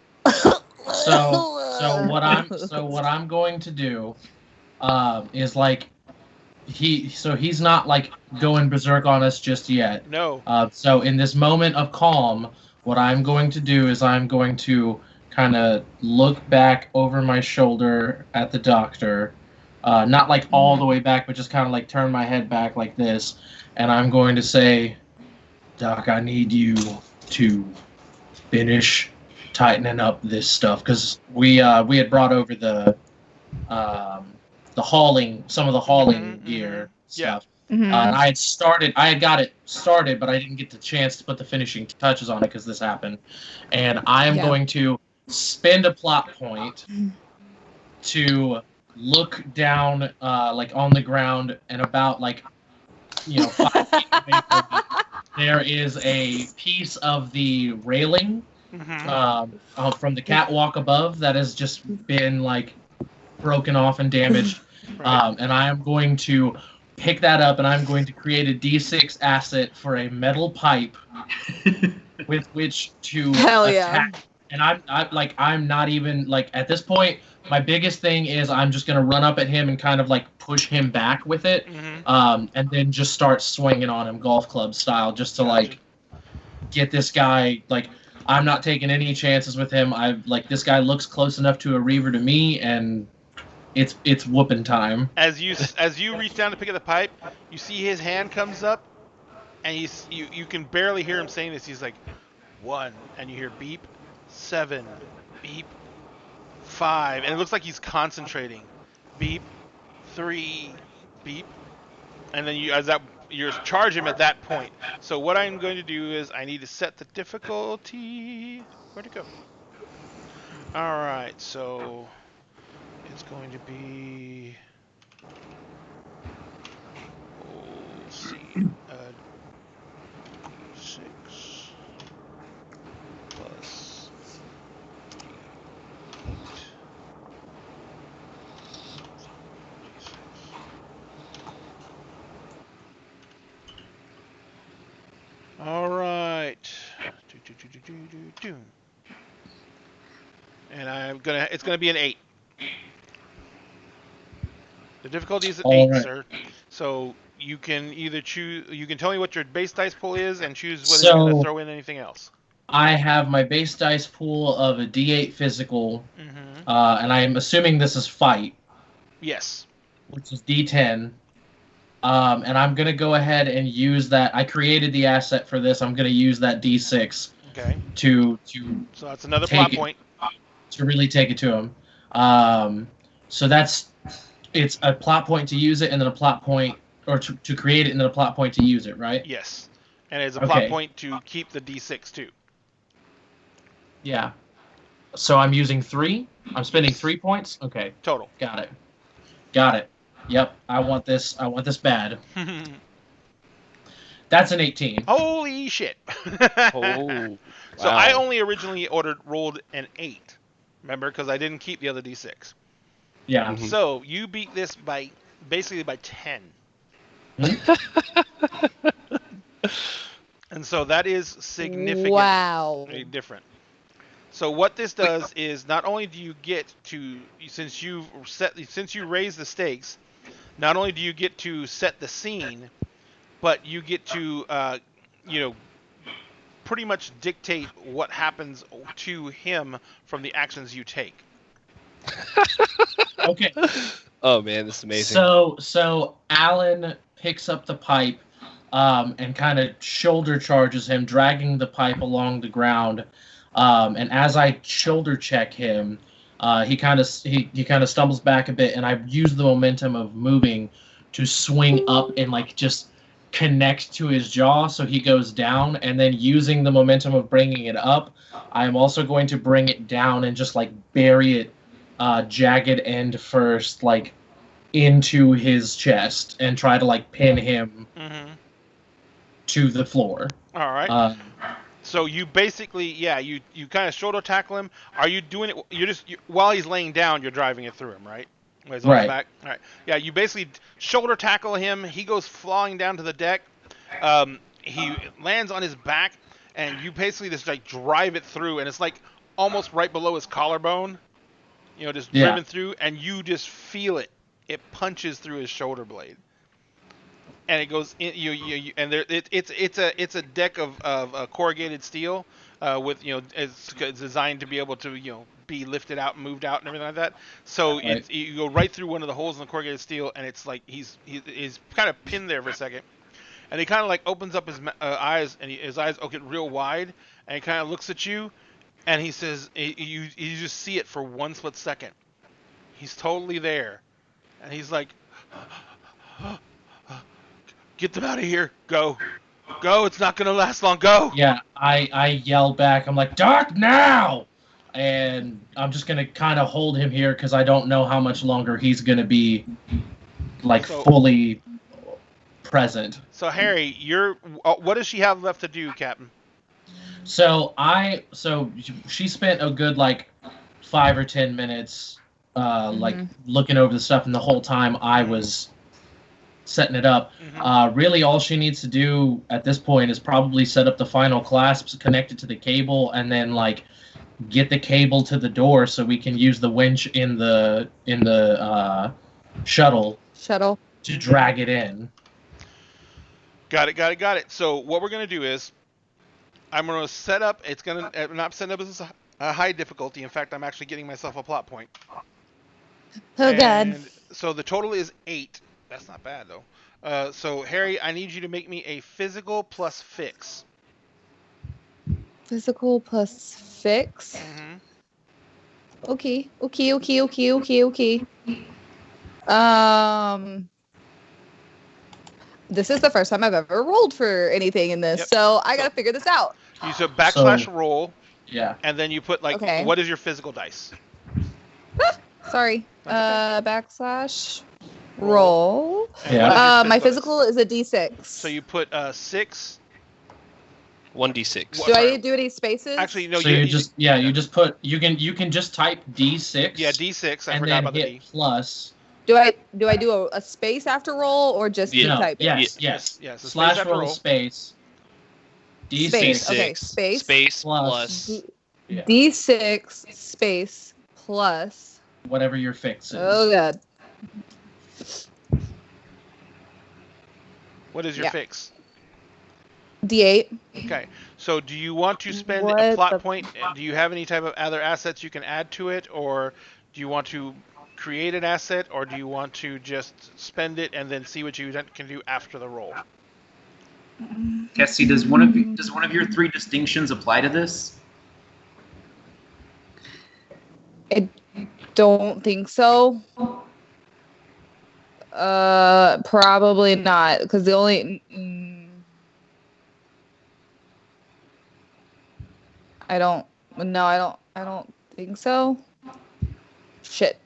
So what I'm going to do is like he's not like going berserk on us just yet. No. So in this moment of calm, what I'm going to do is I'm going to kind of look back over my shoulder at the doctor, not like all the way back, but just kind of like turn my head back like this, and I'm going to say, Doc, I need you to finish tightening up this stuff, because we had brought over the hauling, some of the hauling gear stuff. And I had got it started, but I didn't get the chance to put the finishing touches on it because this happened. And I am going to spend a plot point to look down, like on the ground, and about 5 feet away from me, there is a piece of the railing from the catwalk above that has just been like broken off and damaged. And I am going to pick that up, and I'm going to create a D6 asset for a metal pipe with which to attack. And I'm not even like, at this point, my biggest thing is I'm just gonna run up at him and kind of like push him back with it, and then just start swinging on him golf club style, just to like get this guy. Like, I'm not taking any chances with him. This guy looks close enough to a reaver to me, and it's whooping time. As you reach down to pick up the pipe, you see his hand comes up, and you can barely hear him saying this. He's like, 1, and you hear beep, 7, beep, 5, and it looks like he's concentrating. Beep, 3, beep, and then you charge him at that point. So what I'm going to do is I need to set the difficulty. Where'd it go? All right, so it's going to be. Let's see. 6 plus 8. All right. And it's gonna be an 8. The difficulty is at 8, right, sir. So you can either choose. You can tell me what your base dice pool is and choose whether you're gonna throw in anything else. I have my base dice pool of a D8 physical, and I'm assuming this is fight. Yes. Which is D10. And I'm going to go ahead and use that. I created the asset for this. I'm going to use that D6 to so that's another plot point. To really take it to him. So it's a plot point to use it, and then a plot point, or to create it, and then a plot point to use it, right? Yes. And it's a plot point to keep the D6 too. Yeah. So I'm using 3? I'm spending 3 points? Okay. Total. Got it. Yep, I want this bad. That's an 18. Holy shit. Wow. So I only originally rolled an 8. Remember, because I didn't keep the other D6. Yeah. So you beat this basically by 10. And so that is significantly different. So what this does is not only do you get to, since you raise the stakes, not only do you get to set the scene, but you get to pretty much dictate what happens to him from the actions you take. Okay. Oh man, this is amazing. So Alan picks up the pipe and kind of shoulder charges him, dragging the pipe along the ground. And as I shoulder check him, he kind of stumbles back a bit, and I use the momentum of moving to swing up and like just connect to his jaw, so he goes down, and then using the momentum of bringing it up, I am also going to bring it down and just like bury it jagged end first, like into his chest, and try to like pin him to the floor. All right. So you basically, you kind of shoulder tackle him. Are you doing it? While he's laying down, you're driving it through him, right? When he's on his back. All right. Yeah, you basically shoulder tackle him. He goes flying down to the deck. He lands on his back, and you basically just like drive it through, and it's like almost right below his collarbone. You know, just driven through, and you just feel it. It punches through his shoulder blade. And it goes in, it's a deck of corrugated steel with it's designed to be able to be lifted out and moved out and everything like that. So you go right through one of the holes in the corrugated steel, and it's like he's kind of pinned there for a second, and he kind of like opens up his eyes, and his eyes get real wide, and he kind of looks at you, and he says, you just see it for 1 split second. He's totally there, and he's like. Get them out of here. Go. It's not going to last long. Go. Yeah, I yell back. I'm like, Dark now! And I'm just going to kind of hold him here because I don't know how much longer he's going to be, like, fully present. So, Harry, what does she have left to do, Captain? So she spent a good, like, 5 or 10 minutes, like, looking over the stuff, and the whole time I was setting it up. Really all she needs to do at this point is probably set up the final clasps, connect it to the cable, and then like get the cable to the door so we can use the winch in the shuttle to drag it in. Got it. So what we're going to do is I'm going to set up, I'm not setting up as a high difficulty. In fact, I'm actually getting myself a plot point. Oh, God. So the total is 8. That's not bad, though. So, Harry, I need you to make me a physical plus fix. Physical plus fix? Okay. This is the first time I've ever rolled for anything in this, so I gotta figure this out. You said backslash roll. Yeah. And then you put, like, what is your physical dice? Sorry. Backslash roll. Yeah. My physical is a D6. So you put 6. 1d6. Do I do any spaces? Actually, no. So you can just type D6. Yeah, D6. I and forgot then about the hit D. plus. Do I do a space after roll or just type it? Yes. So slash roll space. D6. Space. Okay, space plus D6 space plus whatever your fix is. Oh, God. What is your fix? D8. Okay. So do you want to spend a plot point? Do you have any type of other assets you can add to it? Or do you want to create an asset? Or do you want to just spend it and then see what you can do after the roll? Cassie, does one of your 3 distinctions apply to this? I don't think so. Probably not, because the only I don't think so. Shit.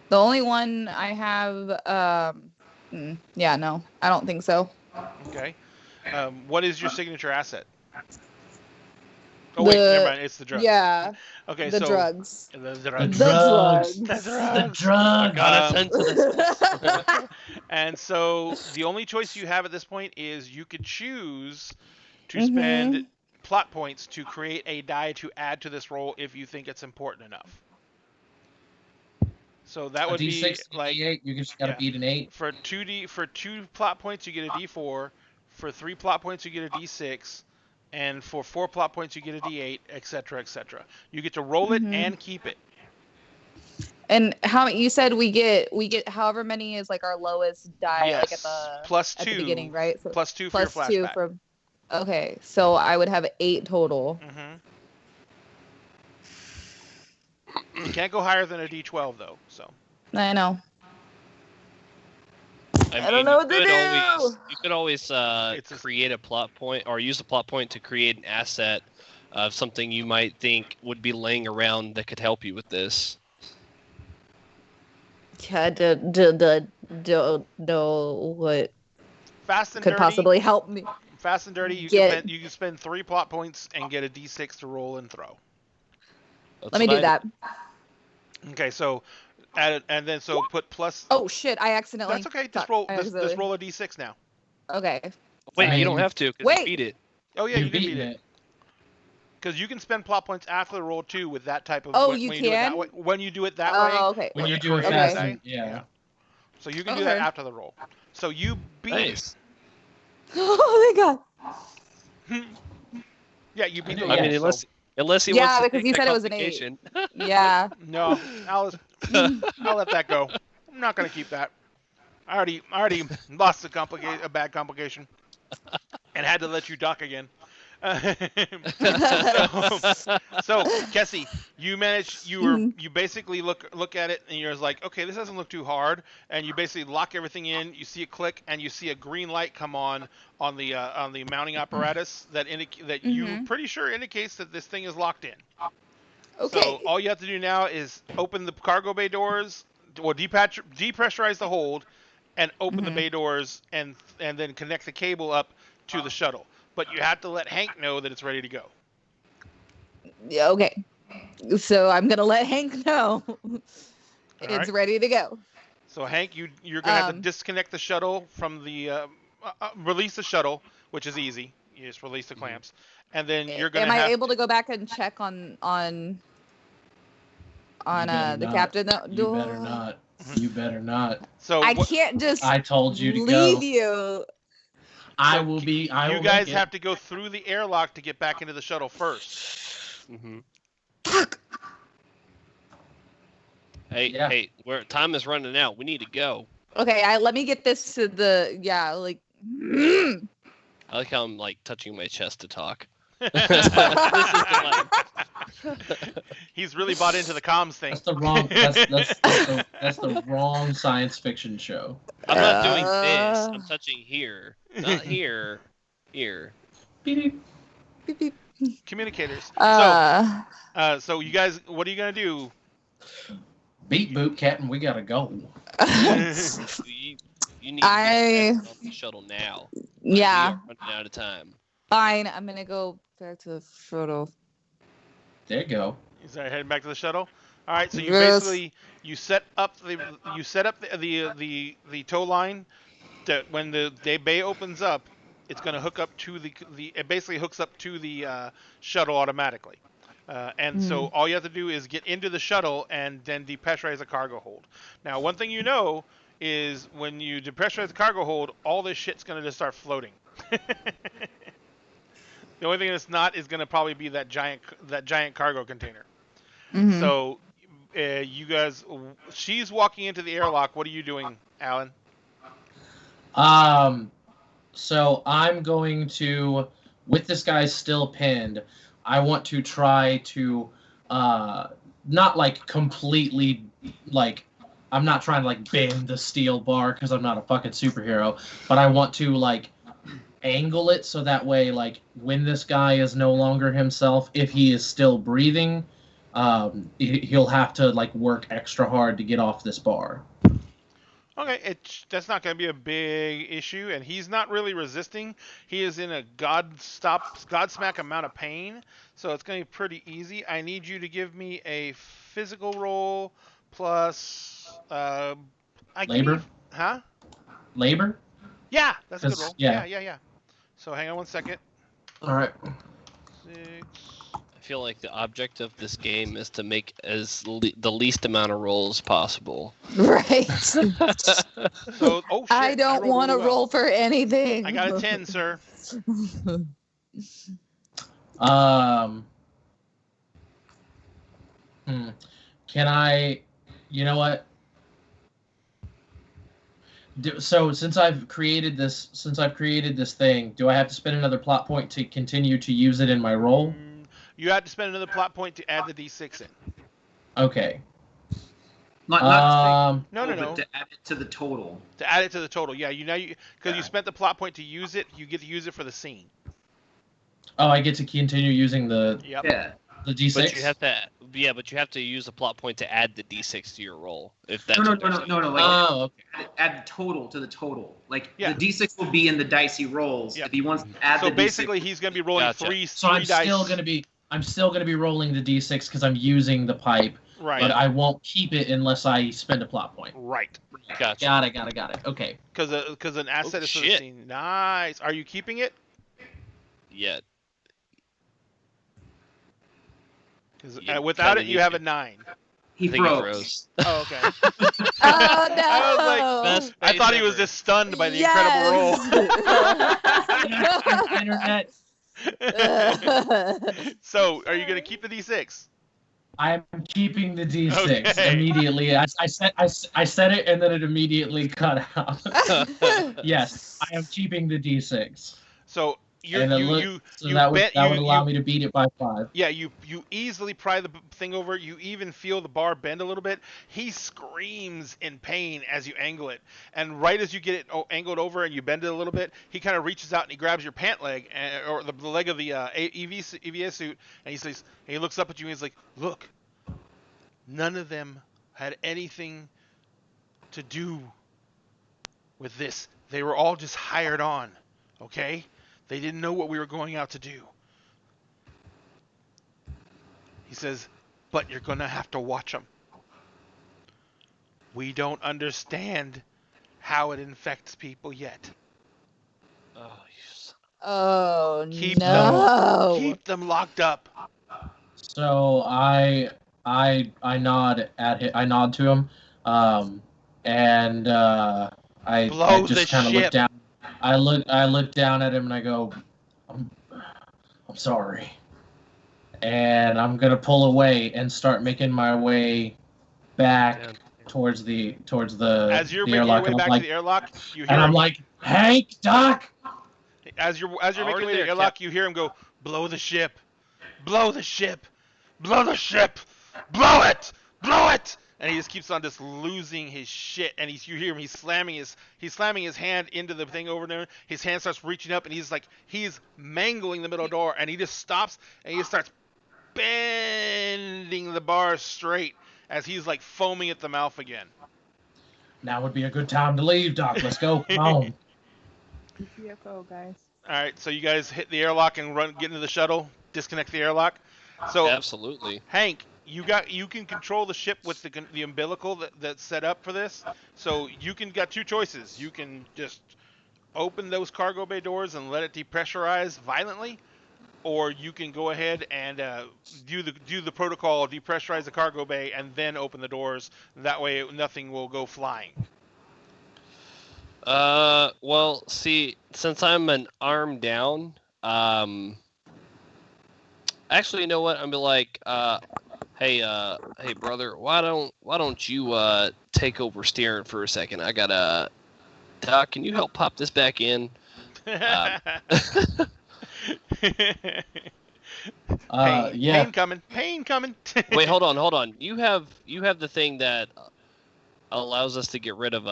The only one I have no, I don't think so. Okay. What is your signature asset? Oh wait, never mind. It's the drugs. Yeah. Okay. The drugs. The drugs. I got a sense of this. And so the only choice you have at this point is you could choose to spend plot points to create a die to add to this roll if you think it's important enough. So that would be like D8, you just gotta beat an 8. For 2 plot points you get a D4. For 3 plot points you get a D6. And for 4 plot points, you get a D8, etc., etc. You get to roll it and keep it. And how you said we get however many is like our lowest die like at the plus 2 at the beginning, right? So plus 2 for your flashback. 2 from. Okay, so I would have 8 total. You can't go higher than a D12 though. So. I know. I don't know what to do. You could always create a plot point or use a plot point to create an asset of something you might think would be laying around that could help you with this. I don't know what Fast and could dirty. possibly help me. Fast and dirty. You can spend 3 plot points and get a d6 to roll and throw. Let me do that. Okay, so add it, and then so put plus. Oh shit! I accidentally. That's okay. Just roll. Just roll a d6 now. Okay. Wait, you don't have to. Because you beat it. Oh yeah, you did beat it. Because you can spend plot points after the roll too with that type of. You can. When you do it that way. Oh, okay. When you do it fast, yeah. So you can do that after the roll. So you beat it. Oh my god. Yeah, you beat it. I mean, unless he wants to because he said it was an 8. Yeah. No, I'll let that go. I'm not gonna keep that. I already lost a bad complication, and had to let you duck again. So Kessie, you managed. You basically look at it and you're like, okay, this doesn't look too hard, and you basically lock everything in. You see a click, and you see a green light come on the mounting apparatus that you're pretty sure indicates that this thing is locked in. Okay. So all you have to do now is open the cargo bay doors, or depressurize the hold, and open the bay doors, and then connect the cable up to the shuttle. But you have to let Hank know that it's ready to go. Yeah, okay. So I'm going to let Hank know it's ready to go. So Hank, you're going to have to disconnect the shuttle from the... release the shuttle, which is easy. You just release the clamps. And then you're going to Am I able to go back and check on the captain? You better not. You better not. So I can't just... I told you to leave go. you. I will be. You guys have to go through the airlock to get back into the shuttle first. Fuck. Hey, time is running out. We need to go. Okay, let me get this to the I like how I'm touching my chest to talk. He's really bought into the comms thing. That's the wrong. That's the wrong science fiction show. I'm not doing this. I'm touching here, not here. Here. Beep, beep, beep. Communicators. So you guys, what are you gonna do? Beat boot, Captain. We gotta go. You need to get off the shuttle now. Yeah. We are running out of time. Fine. I'm gonna go back to the photo. There you go. Is that heading back to the shuttle? All right. So you basically set up the tow line that when the bay opens up, it's going to hook up to it basically hooks up to the shuttle automatically. So all you have to do is get into the shuttle and then depressurize the cargo hold. Now, one thing you know is when you depressurize the cargo hold, all this shit's going to just start floating. The only thing that's not is going to probably be that giant cargo container. So you guys, she's walking into the airlock. What are you doing, Alan? So I'm going to, with this guy still pinned, I want to try to, not completely, I'm not trying to bend the steel bar because I'm not a fucking superhero, but I want to angle it so that way when this guy is no longer himself, if he is still breathing, he'll have to work extra hard to get off this bar. Okay, that's not going to be a big issue, and he's not really resisting. He is in a godsmack amount of pain, so it's going to be pretty easy. I need you to give me a physical roll plus labor. Huh? Labor? Yeah, that's a good roll. Yeah. Yeah. So hang on one second. All right. 6. I feel like the object of this game is to make the least amount of rolls possible. Right. So, shit, I don't want to roll for anything. I got a 10, sir. Can I? You know what? So since I've created this thing, do I have to spend another plot point to continue to use it in my roll? You have to spend another plot point to add the D6 in. Okay. Not No. but to add it to the total. To add it to the total, yeah. Because you spent the plot point to use it, you get to use it for the scene. Oh, I get to continue using the Yep. Yeah. the D6. But you have to use a plot point to add the D6 to your roll. If that's No. what they're saying. Like, Oh, okay. add the total to the total. Like Yeah. the D6 will be in the dicey rolls. Yeah. If he wants to add So the basically, D6. he's going to be rolling Gotcha. three So I'm dice. still gonna be rolling the D6 because I'm using the pipe, Right. but I won't keep it unless I spend a plot point. Right. Gotcha. Got it. Okay. Because an asset is for the shit. scene. Nice. Are you keeping it? Yeah. Because You without kinda it, you need have to. a 9. He I think he froze. froze. Oh, okay. Oh no! I was like, Best I thought he was ever. just stunned by the incredible roll. Internet. So, are you going to keep the D6? I'm keeping the D6 Okay. immediately. I said it and then it immediately cut out. Yes, I am keeping the D6. So, you And it you look- you So you that would bet that would you allow you me to beat it by 5. yeah you easily pry the thing over. You even feel the bar bend a little bit. He screams in pain as you angle it, and right as you get it angled over and you bend it a little bit, he kind of reaches out and he grabs your pant leg or the leg of the EVS suit, and he says, and he looks up at you and he's like, "Look, none of them had anything to do with this. They were all just hired on, okay? They didn't know what we were going out to do." He says, "But you're going to have to watch them. We don't understand how it infects people yet. Oh, you son Oh Keep no! Keep them locked up." So I nod at him. I nod to him, and I Blow just the kind of ship. look down. I look down at him and I go, I'm sorry, and I'm gonna pull away and start making my way back Damn. towards the As you're the making your airlock, way and I'm back like, to the airlock, you hear and I'm him, like, Hank, Doc. as you're making Already your way to there, the airlock, you hear him go, "Blow the ship. Blow the ship. Blow the ship. Blow it. Blow it." And he just keeps on just losing his shit. And you hear him. He's slamming his hand into the thing over there. His hand starts reaching up, and he's mangling the middle door. And he just stops and he just starts bending the bar straight as he's like foaming at the mouth again. Now would be a good time to leave, Doc. Let's go. Come on. UFO guys. All right, so you guys hit the airlock and get into the shuttle, disconnect the airlock. So Absolutely. Hank, you can control the ship with the umbilical that's set up for this. So you got two choices. You can just open those cargo bay doors and let it depressurize violently, or you can go ahead and do the protocol, depressurize the cargo bay, and then open the doors. That way, nothing will go flying. Well, see, since I'm an arm down, actually, you know what? I'm be like, hey, brother, why don't you take over steering for a second? I got Doc, can you help pop this back in? Yeah. Pain coming. Wait, hold on. You have the thing that allows us to get rid of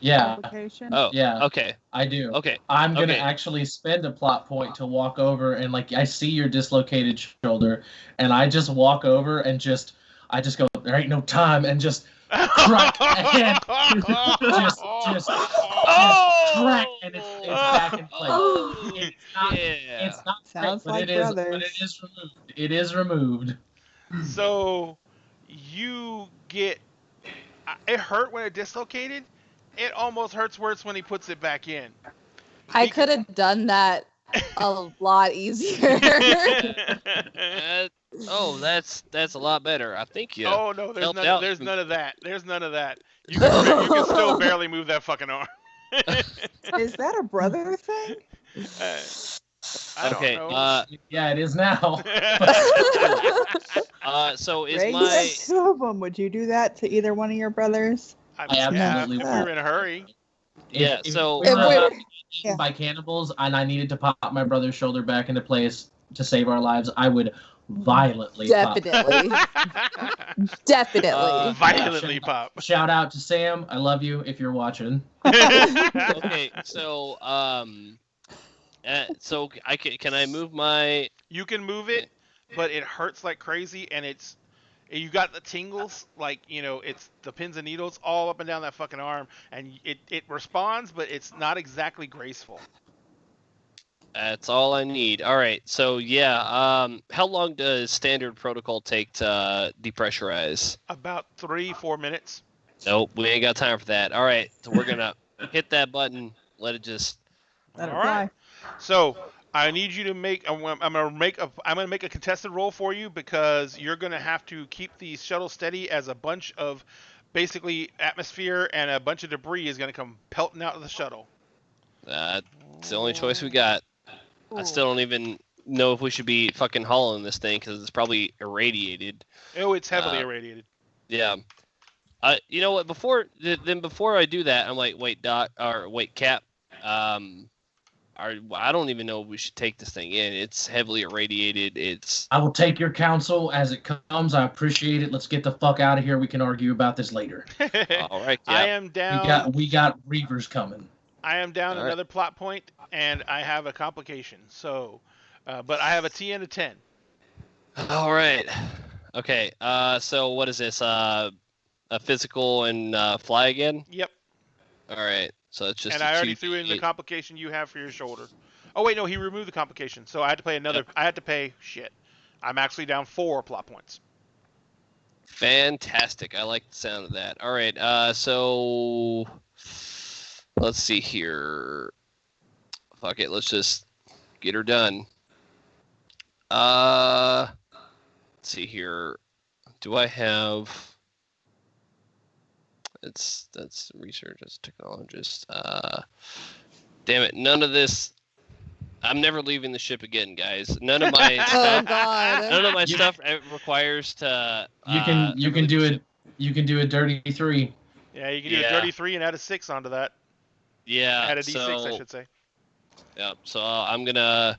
Yeah. Application. Oh, Yeah. okay, I do. okay. I'm gonna Okay. actually spend a plot point to walk over and I see your dislocated shoulder, and I just walk over and I just go, there ain't no time, and just crack and just crack, and it's back in place. It's not, Yeah. it's not Sounds great, like but it is brothers. removed. It is removed. So you get it hurt when it dislocated. It almost hurts worse when he puts it back in. I could have done that a lot easier. That's a lot better. I think you. Oh no, there's helped out. none of that. There's none of that. You can still barely move that fucking arm. Is that a brother thing? I don't Okay. know. Yeah, it is now. So is Ray, you my have two of them. Would you do that to either one of your brothers? I I absolutely if we were in a hurry. Yeah, so- we were If we're- eaten by cannibals and I needed to pop my brother's shoulder back into place to save our lives, I would violently pop. Definitely. Definitely. Violently pop. Shout out to Sam. I love you if you're watching. Okay, so so can I move my? You can move it, but it hurts like crazy, and you got the tingles, like, it's the pins and needles all up and down that fucking arm, and it responds, but it's not exactly graceful. That's all I need. All right, so yeah, how long does standard protocol take to depressurize? About 3-4 minutes. Nope, we ain't got time for that. All right, so we're gonna hit that button. Let it just. Let it All fly. right. So I need you to make. I'm gonna make a contested roll for you, because you're gonna have to keep the shuttle steady as a bunch of basically atmosphere and a bunch of debris is gonna come pelting out of the shuttle. It's the only choice we got. I still don't even know if we should be fucking hauling this thing because it's probably irradiated. Oh, it's heavily irradiated. Yeah. You know what? Before I do that, I'm like, wait, Doc, or wait, Cap. I don't even know if we should take this thing in. It's heavily irradiated. I will take your counsel as it comes. I appreciate it. Let's get the fuck out of here. We can argue about this later. All right, Cap. I am down. We got reavers coming. I am down All another plot point, and I have a complication. So, but I have a T and a 10. All right. Okay. So what is this? A physical and fly again? Yep. All right. So it's just. And I already threw in the complication you have for your shoulder. Oh wait, no, he removed the complication, so I had to pay another. Yep. I had to pay shit. I'm actually down 4 plot points. Fantastic. I like the sound of that. All right. So let's see here. Fuck it. Let's just get her done. Let's see here. Do I have? That's research as a technologist. Damn it! None of this. I'm never leaving the ship again, guys. None of my stuff. God. None of my stuff requires to. You can do it. You can do a dirty 3. Yeah, you can do a dirty 3 and add a 6 onto that. Yeah. Add a D6, I should say. Yeah. So I'm gonna.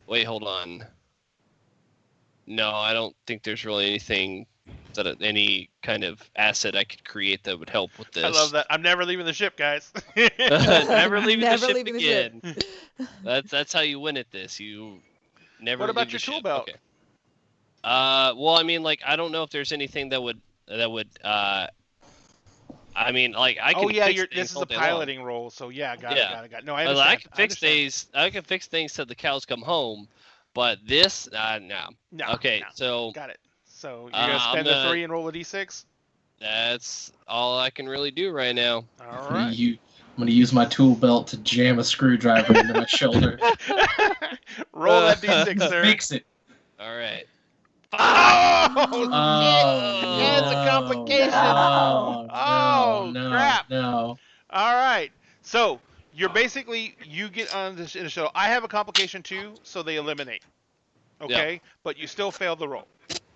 Wait, hold on. No, I don't think there's really anything any kind of asset I could create that would help with this. I love that. I'm never leaving the ship, guys. Never leaving the ship leaving again. The ship. That's how you win at this. You never. What about leave your the tool ship. belt? Okay. Well, I mean, like, I don't know if there's anything that would. I mean, like, I can. Oh yeah, fix this is a piloting role, so yeah, got it. No, I understand. I can fix things. I can fix things till the cows come home, but this, no. Okay, so got it. So you're gonna spend the 3 and roll a D6. That's all I can really do right now. All right. I'm gonna use my tool belt to jam a screwdriver into my shoulder. Roll that D6, sir. Fix it. All right. Oh, yeah, it's a complication. No, crap. No. All right. So you're basically, you get on this in the shuttle. I have a complication too, so they eliminate. Okay, but you still fail the roll.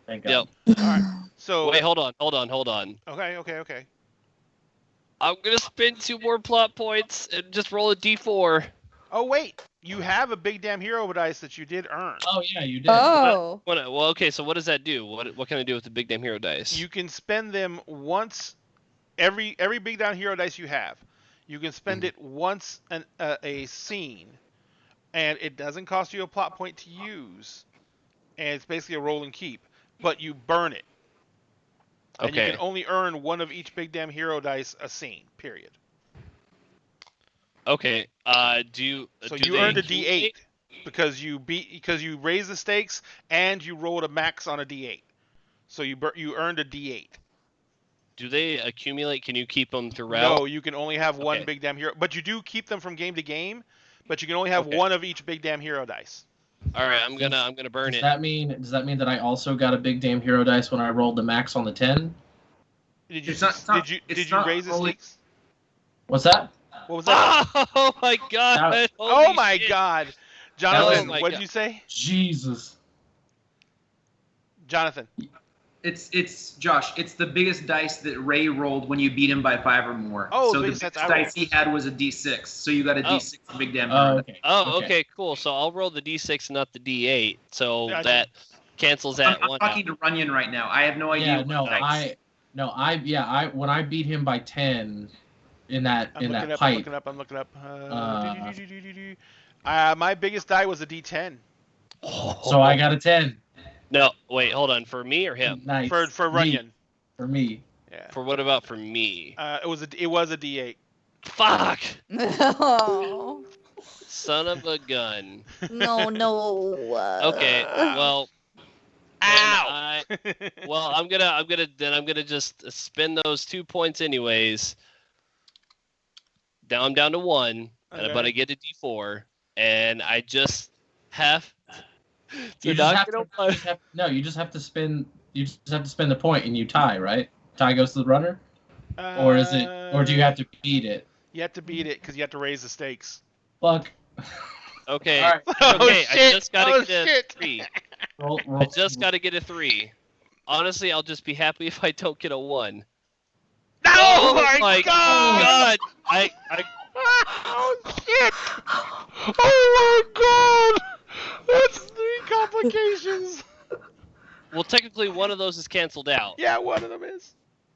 Thank God. Yep. All right. So wait, hold on. Okay. I'm gonna spend 2 more plot points and just roll a D4. Oh wait, you have a big damn hero dice that you did earn. Oh yeah, you did. Oh. Well, okay. So what does that do? What can I do with the big damn hero dice? You can spend them once. Every big damn hero dice you have, you can spend it once a scene, and it doesn't cost you a plot point to use, and it's basically a roll and keep. But you burn it. And okay. You can only earn 1 of each big damn hero dice a scene. Period. Okay. You earned a D8 because you raised the stakes and you rolled a max on a D8. So you earned a D8. Do they accumulate? Can you keep them throughout? No, you can only have 1 big damn hero. But you do keep them from game to game. But you can only have 1 of each big damn hero dice. All right, I'm gonna burn does it. Does that mean that I also got a big damn hero dice when I rolled the max on the 10? Did you raise the stakes? What's that? What was that? Oh my God! Oh my God! Jonathan, Oh my what did God. you say? Jesus. Jonathan. It's Josh. It's the biggest dice that Ray rolled when you beat him by 5 or more. Oh, so the the biggest biggest dice dice he had was a D6. So you got a Oh. D6 for big damn Oh, hero. okay. Oh, okay, cool. So I'll roll the D6 and not the D8. So Gotcha. that cancels at I'm one. talking to Runyon right now. I have no idea. Yeah, when I beat him by 10 in that pipe. I'm looking up. My biggest die was a D10. So I got a 10. No, wait, hold on. For me or him? Nice. For Runyon. For me. Yeah. For what about for me? It was a D8. Fuck! No. Son of a gun. No. Okay, well. Ow! I'm gonna just spend those 2 points anyways. Now I'm down to 1, but I get a D4, and I just have to You just have to spend the point and you tie, right? Tie goes to the runner? Or do you have to beat it? You have to beat it because you have to raise the stakes. Fuck. Okay. All right. Okay, I shit. just gotta get a Shit. 3. Roll, I just gotta get a 3. Honestly, I'll just be happy if I don't get a 1. Oh my god! I Oh shit! Oh my god! That's 3 complications. well, technically one of those is canceled out. Yeah, one of them is.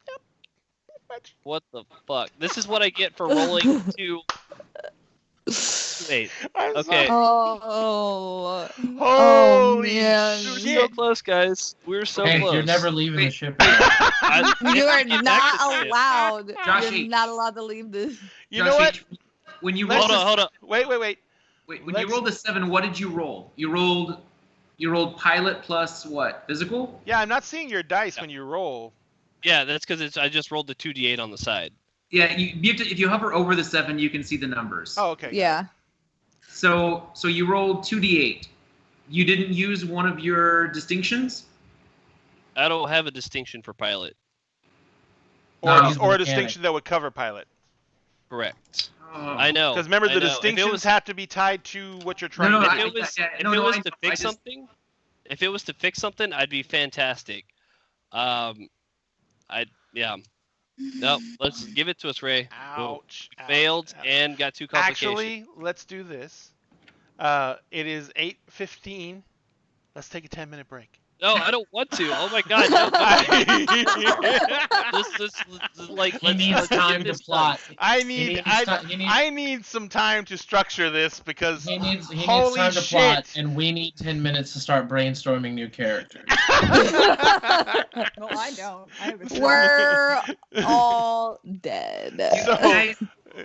Yep. Much. What the fuck? This is what I get for rolling 2. Wait. I'm Okay. sorry. Oh. Holy man. We were shit! so close, guys. We were so Hey, close. you're never leaving the ship. You I are get back not to the ship. allowed. Joshy. You're not allowed to leave this. You know what? When you Let's rolled Hold on. Wait. when you rolled a 7, what did you roll? You rolled pilot plus what? Physical? Yeah, I'm not seeing your dice when you roll. Yeah, that's because I just rolled the 2d8 on the side. Yeah, you have to, if you hover over the 7, you can see the numbers. Oh, okay. Yeah. So you rolled 2d8. You didn't use one of your distinctions? I don't have a distinction for pilot. Or No, a he's the distinction that would cover pilot. Correct. Oh. I know. Because remember, I the know. distinctions have to be tied to what you're trying No, to no, do. If it was, I if know, it no, was I to know, fix I just- something, if it was to fix something, I'd be fantastic. Yeah. No, let's give it to us, Ray. Ouch. We ouch, failed ouch. and got 2 complications. Actually, let's do this. It is 8:15. Let's take a 10-minute break. No, I don't want to. Oh my god. No, this like He let's needs get time to this plot. I He need needs I need some time to structure this because He needs holy time to shit. plot, and we need 10 minutes to start brainstorming new characters. No, I don't. I have a We're all dead. So,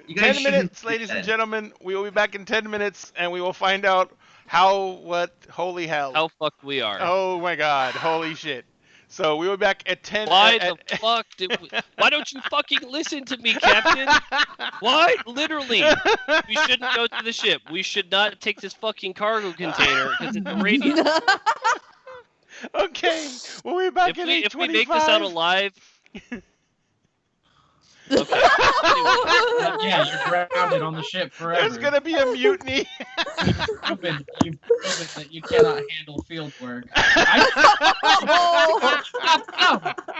You guys 10 minutes, shouldn't ladies do and that. gentlemen. We will be back in 10 minutes, and we will find out holy hell. how fucked we are. Oh my god, holy shit. So we will be back at 10. Why the fuck why don't you fucking listen to me, Captain? Why? Literally. We shouldn't go to the ship. We should not take this fucking cargo container because it's a radio. Okay, we'll be back at 8:25. If we make this out alive. Okay. Yeah, you're grounded on the ship forever. There's gonna be a mutiny. You've proven that you cannot handle field work.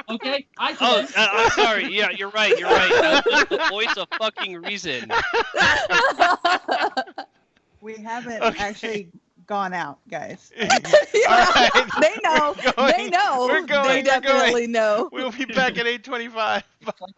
Okay, I Oh, can. I'm sorry. Yeah, you're right. I'm just the voice of fucking reason. We haven't Okay. actually gone out, guys. All right. They know. We're going. They know. We're going. They We're definitely going. know. We'll be back at 8:25. Brothers.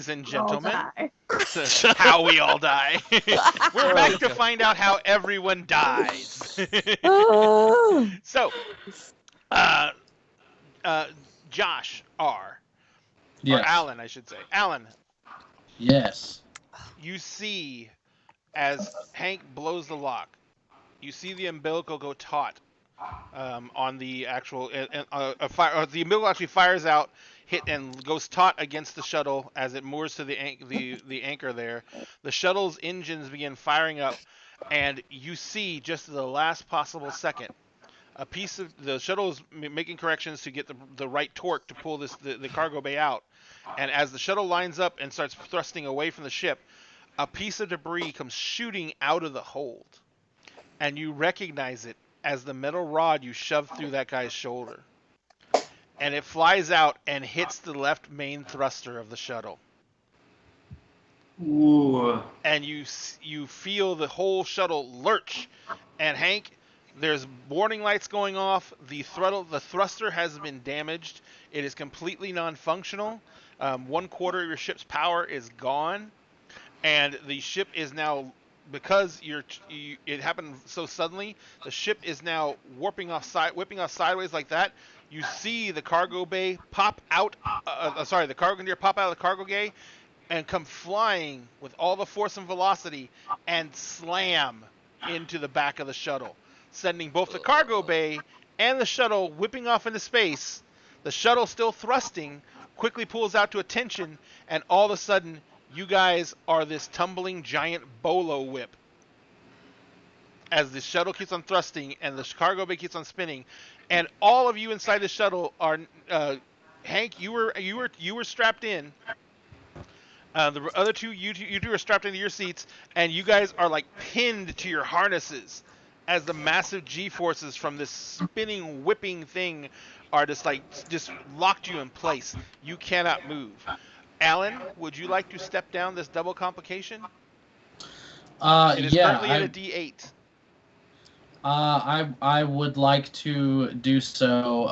ladies and All gentlemen, die. to how we all die. We're back to find out how everyone dies. Oh. So, Josh R. Yes. Or Alan, I should say. Alan, Yes. you see as Hank blows the lock, you see the umbilical go taut on the actual fire. The umbilical actually fires out, hit and goes taut against the shuttle as it moors to the anchor there. The shuttle's engines begin firing up, and you see just at the last possible second, a piece of the shuttle is making corrections to get the right torque to pull the cargo bay out. And as the shuttle lines up and starts thrusting away from the ship, a piece of debris comes shooting out of the hold. And you recognize it as the metal rod you shoved through that guy's shoulder. And it flies out and hits the left main thruster of the shuttle. Ooh. And you feel the whole shuttle lurch. And Hank, there's warning lights going off. The thruster has been damaged. It is completely non-functional. 1/4 of your ship's power is gone, and the ship is now, because it happened so suddenly, the ship is now whipping off sideways like that. You see the cargo bay pop out. The cargo engineer pop out of the cargo bay and come flying with all the force and velocity and slam into the back of the shuttle, sending both the cargo bay and the shuttle whipping off into space. The shuttle, still thrusting, quickly pulls out to attention, and all of a sudden, you guys are this tumbling giant bolo whip. As the shuttle keeps on thrusting and the cargo bay keeps on spinning, and all of you inside the shuttle are, Hank, you were strapped in. The other two, you two are strapped into your seats, and you guys are like pinned to your harnesses as the massive G-forces from this spinning, whipping thing are just locked you in place. You cannot move. Alan, would you like to step down this double complication? It is currently at a D8. I would like to do so.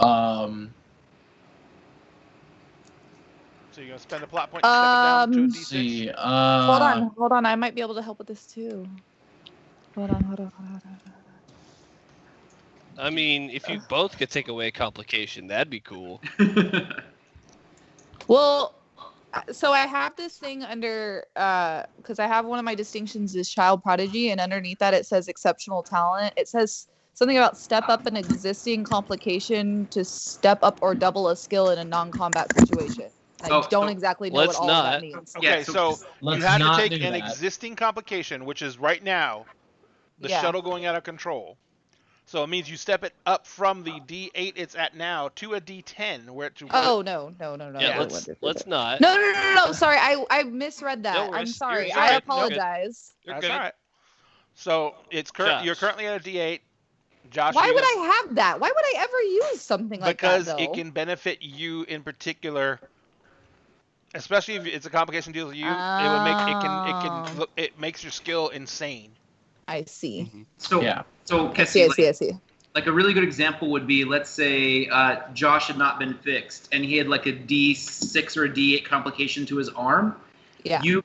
So you're gonna spend a plot point to step it down to a D6. See. Hold on. I might be able to help with this too. Hold on. I mean, if you both could take away complication, that'd be cool. Well, so I have this thing under, because I have one of my distinctions is child prodigy, and underneath that it says exceptional talent. It says something about step up an existing complication to step up or double a skill in a non-combat situation. I don't exactly know what all of that means. Okay, so you have to take an existing complication, which is right now the shuttle going out of control. So it means you step it up from the D8 it's at now to a D10. Oh, no. Yeah, let's not. No. Sorry, I misread that. I'm sorry. I apologize. That's all right. So you're currently at a D8. Josh, why would I have that? Why would I ever use something like that, Because it can benefit you in particular, especially if it's a complication deals with you. It makes your skill insane. I see. Mm-hmm. So I see. Like a really good example would be, let's say Josh had not been fixed and he had like a D6 or a D8 complication to his arm. Yeah. You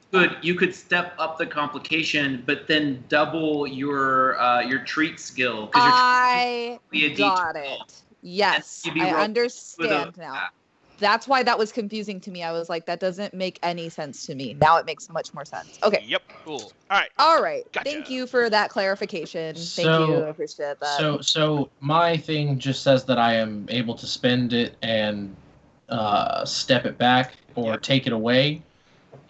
could step up the complication, but then double your treat skill. I got it. Yes, I understand now. That's why that was confusing to me. I was like, that doesn't make any sense to me. Now it makes much more sense. Okay. Yep. Cool. All right. Gotcha. Thank you for that clarification. Thank you. I appreciate that. So my thing just says that I am able to spend it and step it back or take it away.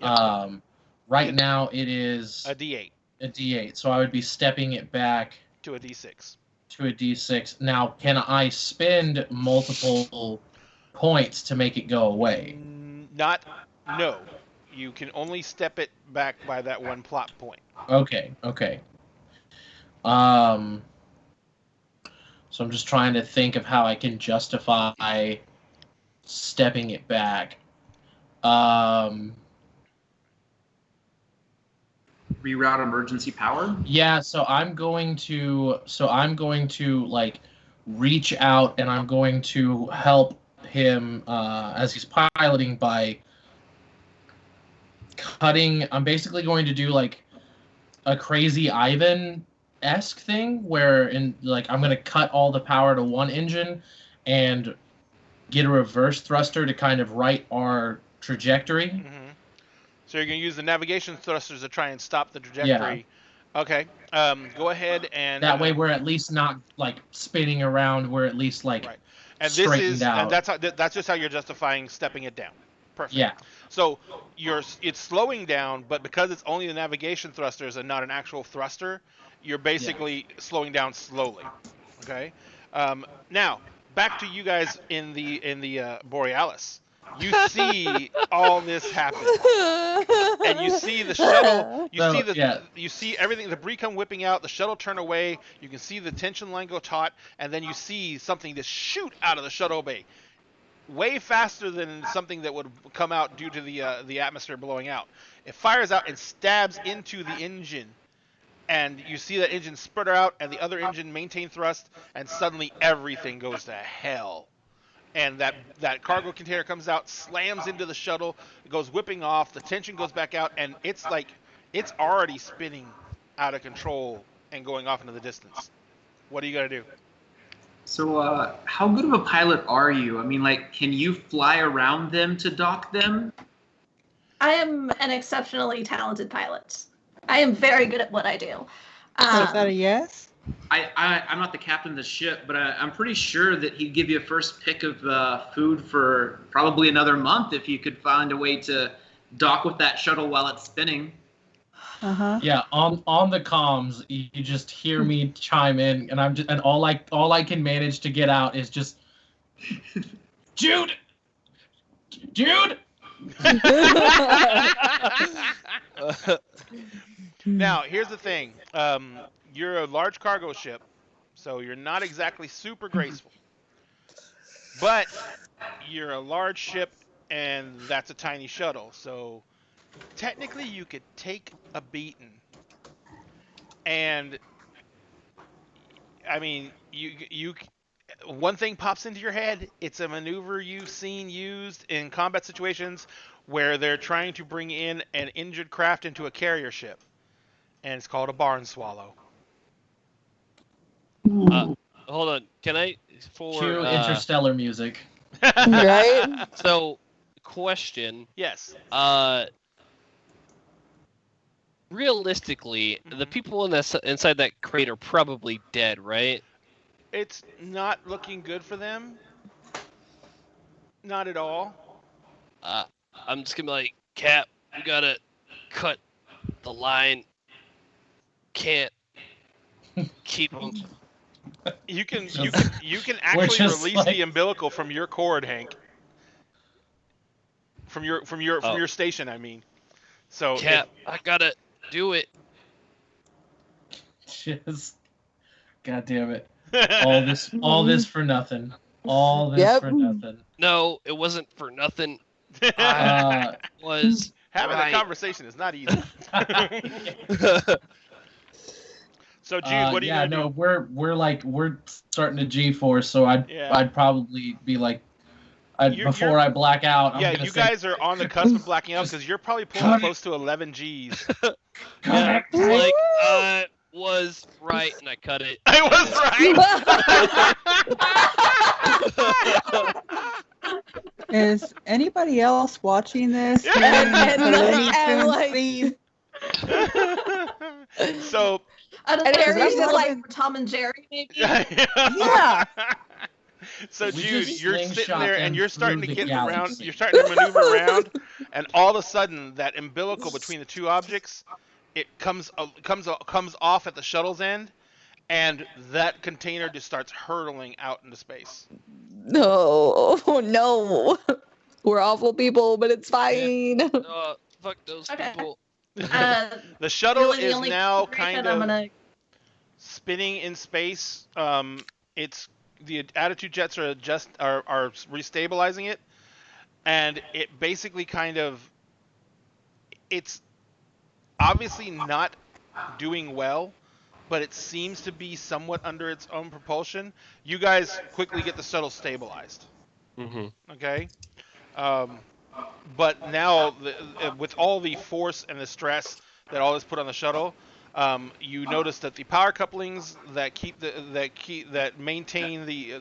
Yep. Right now it is a D8. A D8. So I would be stepping it back to a D6. To a D6. Now, can I spend multiple points to make it go away? No. You can only step it back by that one plot point. Okay. So I'm just trying to think of how I can justify stepping it back. Reroute emergency power? Yeah, so I'm going to like reach out and I'm going to help him as he's piloting by cutting. I'm basically going to do like a Crazy Ivan-esque thing where I'm gonna cut all the power to one engine and get a reverse thruster to kind of right our trajectory. Mm-hmm. So you're going to use the navigation thrusters to try and stop the trajectory. Yeah. Okay. Go ahead and... That way we're at least not, like, spinning around. We're at least, like, right. And straightened out. And that's just how you're justifying stepping it down. Perfect. Yeah. So it's slowing down, but because it's only the navigation thrusters and not an actual thruster, you're basically slowing down slowly. Okay. Now back to you guys in the Borealis. You see all this happen, and you see the shuttle. You see everything. The debris come whipping out. The shuttle turn away. You can see the tension line go taut, and then you see something just shoot out of the shuttle bay, way faster than something that would come out due to the atmosphere blowing out. It fires out and stabs into the engine, and you see that engine sputter out, and the other engine maintain thrust, and suddenly everything goes to hell. And that cargo container comes out, slams into the shuttle, it goes whipping off, the tension goes back out, and it's already spinning out of control and going off into the distance. What are you going to do? So, how good of a pilot are you? I mean, like, can you fly around them to dock them? I am an exceptionally talented pilot. I am very good at what I do. So is that a yes? I'm not the captain of the ship, but I'm pretty sure that he'd give you a first pick of food for probably another month if you could find a way to dock with that shuttle while it's spinning. Uh-huh. Yeah, on the comms, you just hear me chime in, and all I can manage to get out is just, Jude. Now, here's the thing. You're a large cargo ship, so you're not exactly super graceful. But you're a large ship, and that's a tiny shuttle, so technically you could take a beating. And, I mean, you one thing pops into your head. It's a maneuver you've seen used in combat situations where they're trying to bring in an injured craft into a carrier ship. And it's called a barn swallow. Hold on. Can I Cue interstellar music. Right? So, question. Yes. Realistically, the people inside that crate are probably dead, right? It's not looking good for them. Not at all. I'm just gonna be like, Cap, we gotta cut the line. Can't keep them. You can actually release the umbilical from your cord, Hank. From your station, I mean. So Cap, I gotta do it. Just, God damn it! All this for nothing. All this for nothing. No, it wasn't for nothing. I was having a conversation is not easy. So Jude, what do you gonna do? We're starting to G-force, so I'd probably be like, before I black out. You guys are on the cusp of blacking out because you're probably pulling close to 11 Gs. Like I was right, and I cut it. I was right. Is anybody else watching this? So. And Harry's just like Tom and Jerry, maybe. Yeah. So Jude, you're sitting there and you're starting to get around. You're starting to maneuver around, and all of a sudden, that umbilical between the two objects, it comes off at the shuttle's end, and that container just starts hurtling out into space. No, we're awful people, but it's fine. Fuck those people. The shuttle is now kind of spinning in space. It's the attitude jets are restabilizing it, and it basically it's obviously not doing well, but it seems to be somewhat under its own propulsion. You guys quickly get the shuttle stabilized. Mm-hmm. Okay. but now with all the force and the stress that all is put on the shuttle, you notice that the power couplings that maintain the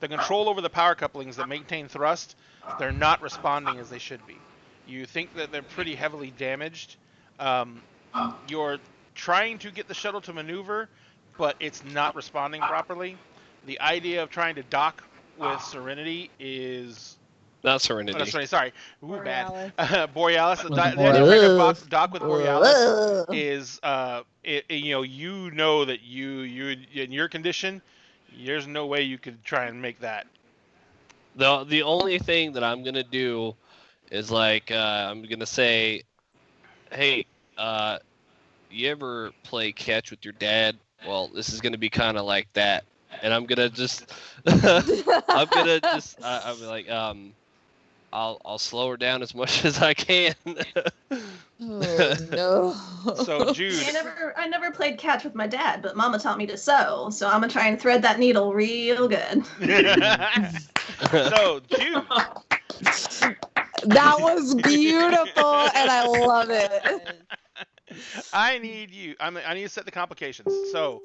control over the power couplings that maintain thrust, they're not responding as they should be. You think that they're pretty heavily damaged. You're trying to get the shuttle to maneuver, but it's not responding properly. The idea of trying to dock with Serenity is Not Serenity. sorry. Ooh, Borealis. bad. Borealis. The With idea of Borealis. trying to dock with Borealis Ugh. is, you know that you in your condition, there's no way you could try and make that. The only thing that I'm gonna do is like I'm gonna say, hey, you ever play catch with your dad? Well, this is gonna be kind of like that, and I'm gonna just I'm like I'll slow her down as much as I can. Oh, no. So Jude, I never played catch with my dad, but Mama taught me to sew, so I'm gonna try and thread that needle real good. so Jude, That was beautiful, and I love it. I need you. I need to set the complications. So,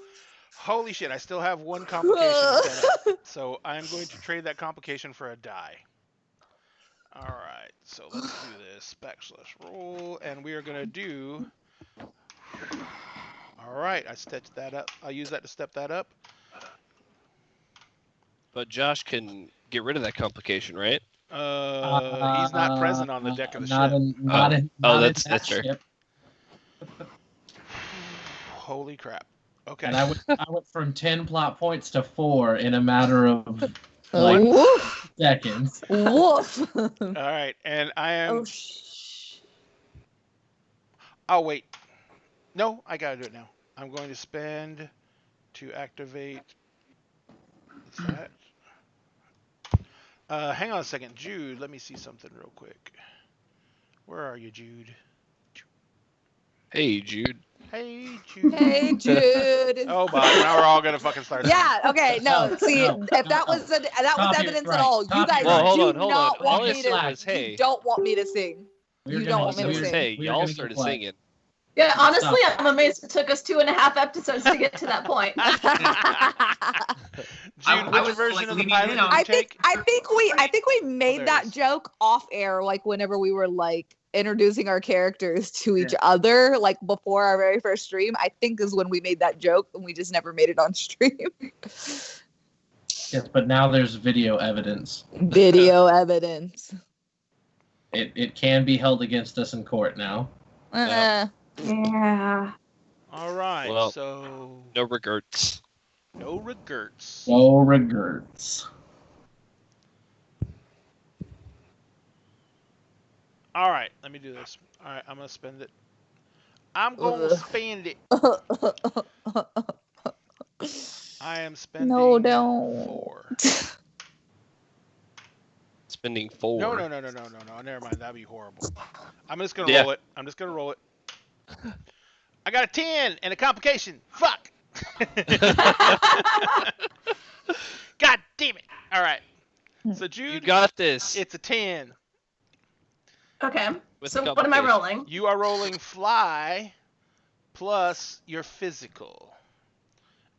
holy shit, I still have one complication set up. So I'm going to trade that complication for a die. All right. So let's do this /roll, and we are gonna do. All right. I stitched that up. I'll use that to step that up. But Josh can get rid of that complication, right? He's not present on the deck of the ship. That's true. Ship. Holy crap. Okay. And I went from 10 plot points to 4 in a matter of Woof. seconds. Woof. All right, and I am. Oh, Oh wait. No, I gotta do it now. I'm going to spend to activate that. Hang on a second, Jude. Let me see something real quick. Where are you, Jude? Hey, Jude. Hey, Jude. Hey, Jude. Oh, my! Now we're all gonna fucking start. Yeah. Okay. No. See, No, if that was evidence at all, you guys Well, hold do on, hold not on. want All I me said to. was, hey. You don't want me to sing. You don't want me to sing. Hey, We're y'all gonna get started quiet. singing. Yeah, honestly, I'm amazed it took us 2.5 episodes to get to that point. Jude, I which was, version like, of the leaning pilot in did on- you take? I think we made there it that is. joke off air, like whenever we were like introducing our characters to each Yeah. other, like before our very first stream. I think is when we made that joke, and we just never made it on stream. Yes, but now there's video evidence. Video evidence. It can be held against us in court now. Yeah. Yeah. All right. Well, so No regrets. no regrets. No regrets. All right. Let me do this. All right. I'm gonna spend it. I'm gonna Ugh. spend it. I am spending. No, don't. 4. Spending 4. No. Never mind. That'd be horrible. I'm just gonna Yeah. roll it. I got a 10 and a complication. Fuck. God damn it. All right. So Jude, You got this. it's a 10. Okay. With So the what am I complication. rolling? You are rolling fly plus your physical.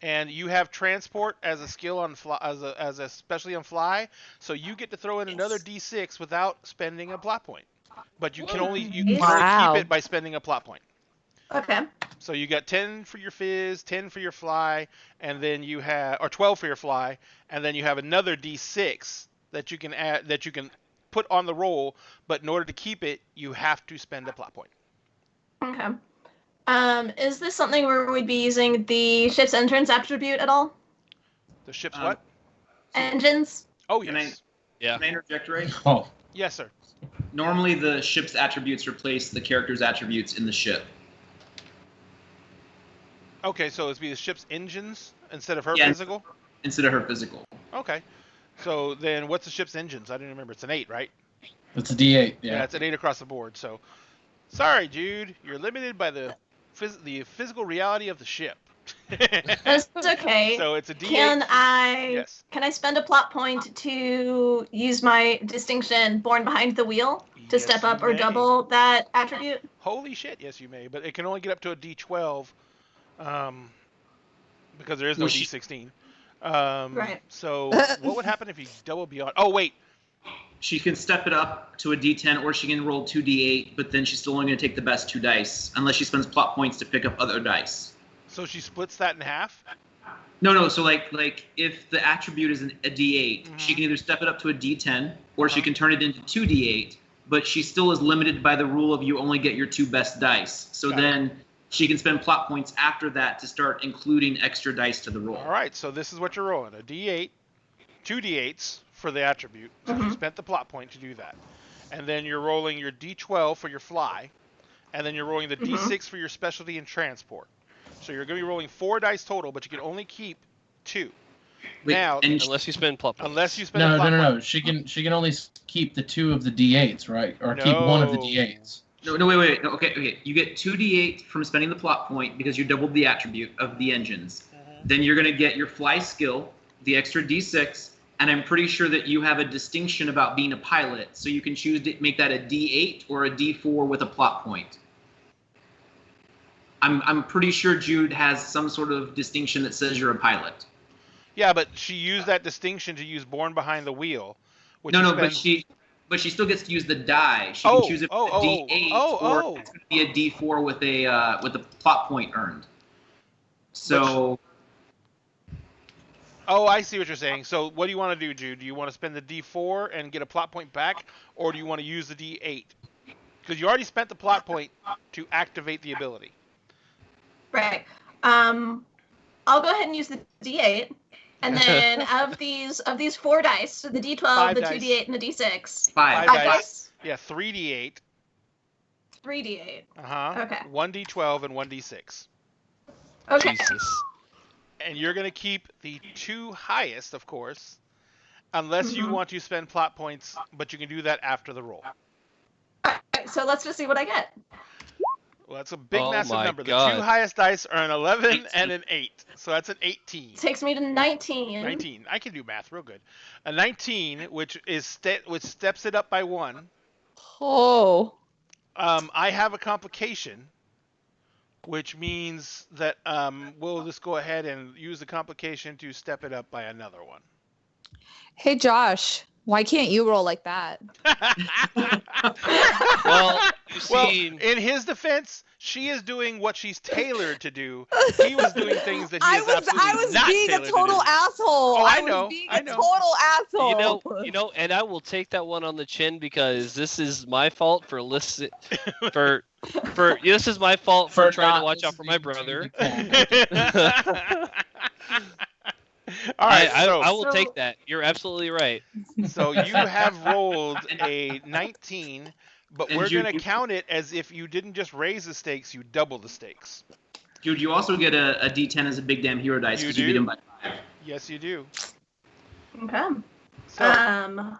And you have transport as a skill on fly, especially on fly, so you get to throw in another D6 without spending a plot point. But you can only Wow. keep it by spending a plot point. Okay. So you got 10 for your fizz, 10 for your fly, and then you have, or 12 for your fly, and then you have another D6 that you can add, that you can put on the roll. But in order to keep it, you have to spend a plot point. Okay. Is this something where we'd be using the ship's entrance attribute at all? The ship's Um, what? Engines? Oh Can I- yes, Yeah. Can I interject, Ray? Oh, yes sir. Normally, the ship's attributes replace the character's attributes in the ship. Okay, so it's be the ship's engines instead of her Yeah. physical. Instead of her physical. Okay, so then what's the ship's engines? I didn't remember. It's an 8, right? it's a D8. Yeah, Yeah. it's an 8 across the board. So, sorry, Jude, you're limited by the physical reality of the ship. That's okay. So it's a D8. Can I Yes. can I spend a plot point to use my distinction born behind the wheel to Yes, step you up or may. double that attribute? Holy shit, yes you may, but it can only get up to a D12, because there is no Well, she- D16. Right. So what would happen if you double beyond? Oh wait, She can step it up to a D10, or she can roll 2D8, but then she's still only going to take the best 2 dice, unless she spends plot points to pick up other dice. so she splits that in half. No. So like if the attribute is a D8, she can either step it up to a D10, or she can turn it into 2D8. But she still is limited by the rule of you only get your 2 best dice. So Got it. then she can spend plot points after that to start including extra dice to the roll. All right, so this is what you're rolling: a D8, 2 D8s for the attribute. So you spent the plot point to do that, and then you're rolling your D12 for your fly, and then you're rolling the D6 for your specialty and transport. So you're going to be rolling 4 dice total, but you can only keep 2. Wait, Now, and Unless you spend plot points. unless you spend a No, plot no, no, point. no. She can only keep the 2 of the D8s, right? Or keep one of the No. D8s. no, wait. No, okay. You get 2d8 from spending the plot point because you doubled the attribute of the engines. Then you're going to get your fly skill, the extra d6, and I'm pretty sure that you have a distinction about being a pilot, so you can choose to make that a d8 or a d4 with a plot point. I'm pretty sure Jude has some sort of distinction that says you're a pilot. Yeah, but she used that distinction to use Born Behind the Wheel. Which No, you no, spend... but she still gets to use the die. She can choose it with a d8 or it's going to be a d4 with a plot point earned. So. Oh, I see what you're saying. So what do you want to do, Jude? Do you want to spend the D4 and get a plot point back, or do you want to use the D8? Because you already spent the plot point to activate the ability. Right. I'll go ahead and use the D8, and then of these 4 dice, so the D12, 5 the dice. 2D8, and the D6. 5 dice. dice. Yeah, 3D8. 3D8. Okay. 1D12 and 1D6. Okay. Jesus. And you're going to keep the 2 highest, of course, unless you want to spend plot points, but you can do that after the roll. All right, so let's just see what I get. Well, that's a big, Oh massive my number. God. The 2 highest dice are an 11 and an 8. So that's an 18. Takes me to 19. 19. I can do math real good. A 19, which steps it up by 1. Oh. I have a complication, which means that we'll just go ahead and use the complication to step it up by another 1. Hey, Josh, why can't you roll like that? Well, you Well, see, in his defense, she is doing what she's tailored to do. He was doing things that he I is was absolutely not being a tailored to total do. asshole. Oh, I was know, being I a know. total asshole. you know, and I will take that one on the chin because this is my fault for this is my fault for trying to not watch out for my listening to brother. the All right, I will So- take that. You're absolutely right. so you have rolled a 19, but And we're Jude, going to count it as if you didn't just raise the stakes, you double the stakes. Dude, you also get a D10 as a big damn hero dice You because you beat do? him by 5. Yes, you do. Okay. So,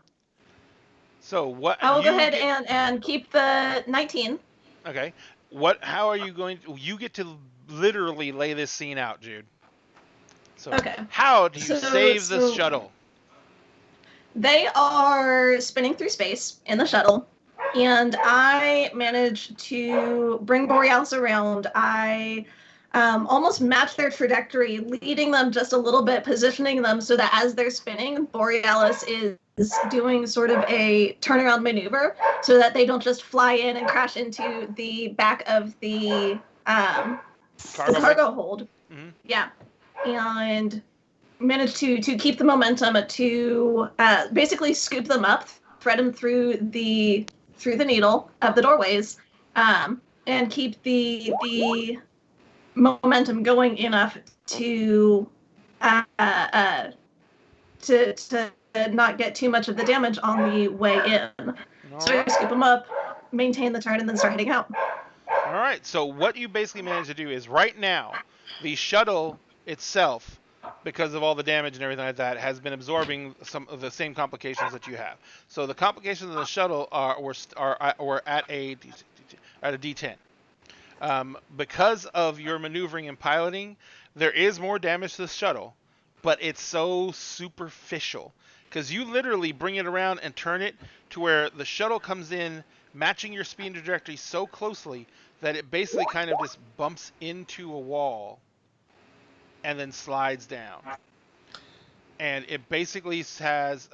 so what? I will you go ahead get- and keep the 19. Okay. How are you going to? You get to literally lay this scene out, Jude. So Okay. how do you So- save the so- shuttle? They are spinning through space in the shuttle, and I managed to bring Borealis around. I almost matched their trajectory, leading them just a little bit, positioning them so that as they're spinning, Borealis is doing sort of a turnaround maneuver so that they don't just fly in and crash into the back of the cargo hold. Mhm. Yeah. And managed to keep the momentum to basically scoop them up, thread them through the needle of the doorways, and keep the momentum going enough to not get too much of the damage on the way in. So I scoop them up, maintain the turn, and then start heading out. All right. So what you basically managed to do is right now, the shuttle itself, because of all the damage and everything like that, has been absorbing some of the same complications that you have. So the complications of the shuttle were at a D10. Because of your maneuvering and piloting, there is more damage to the shuttle, but it's so superficial. Because you literally bring it around and turn it to where the shuttle comes in, matching your speed and trajectory so closely that it basically kind of just bumps into a wall and then slides down. And it basically has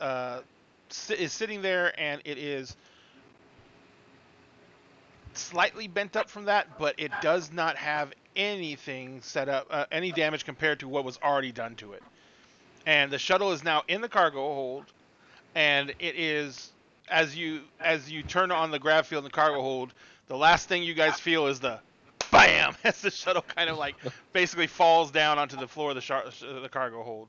is sitting there, and it is slightly bent up from that, but it does not have anything set up, any damage compared to what was already done to it. And the shuttle is now in the cargo hold, and it is, as you turn on the grav field in the cargo hold, the last thing you guys feel is the BAM! As the shuttle kind of like basically falls down onto the floor of the cargo hold.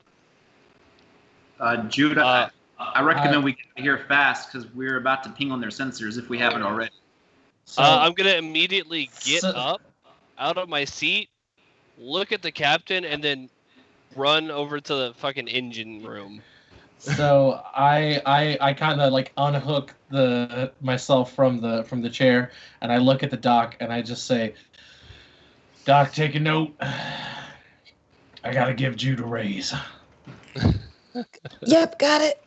Judah, I recommend we get here fast because we're about to ping on their sensors if we haven't already. So, I'm gonna immediately get up out of my seat, look at the captain, and then run over to the fucking engine room. So I kind of like unhook myself from the chair, and I look at the doc, and I just say, "Doc, take a note. I gotta give Jude a raise." Yep, got it.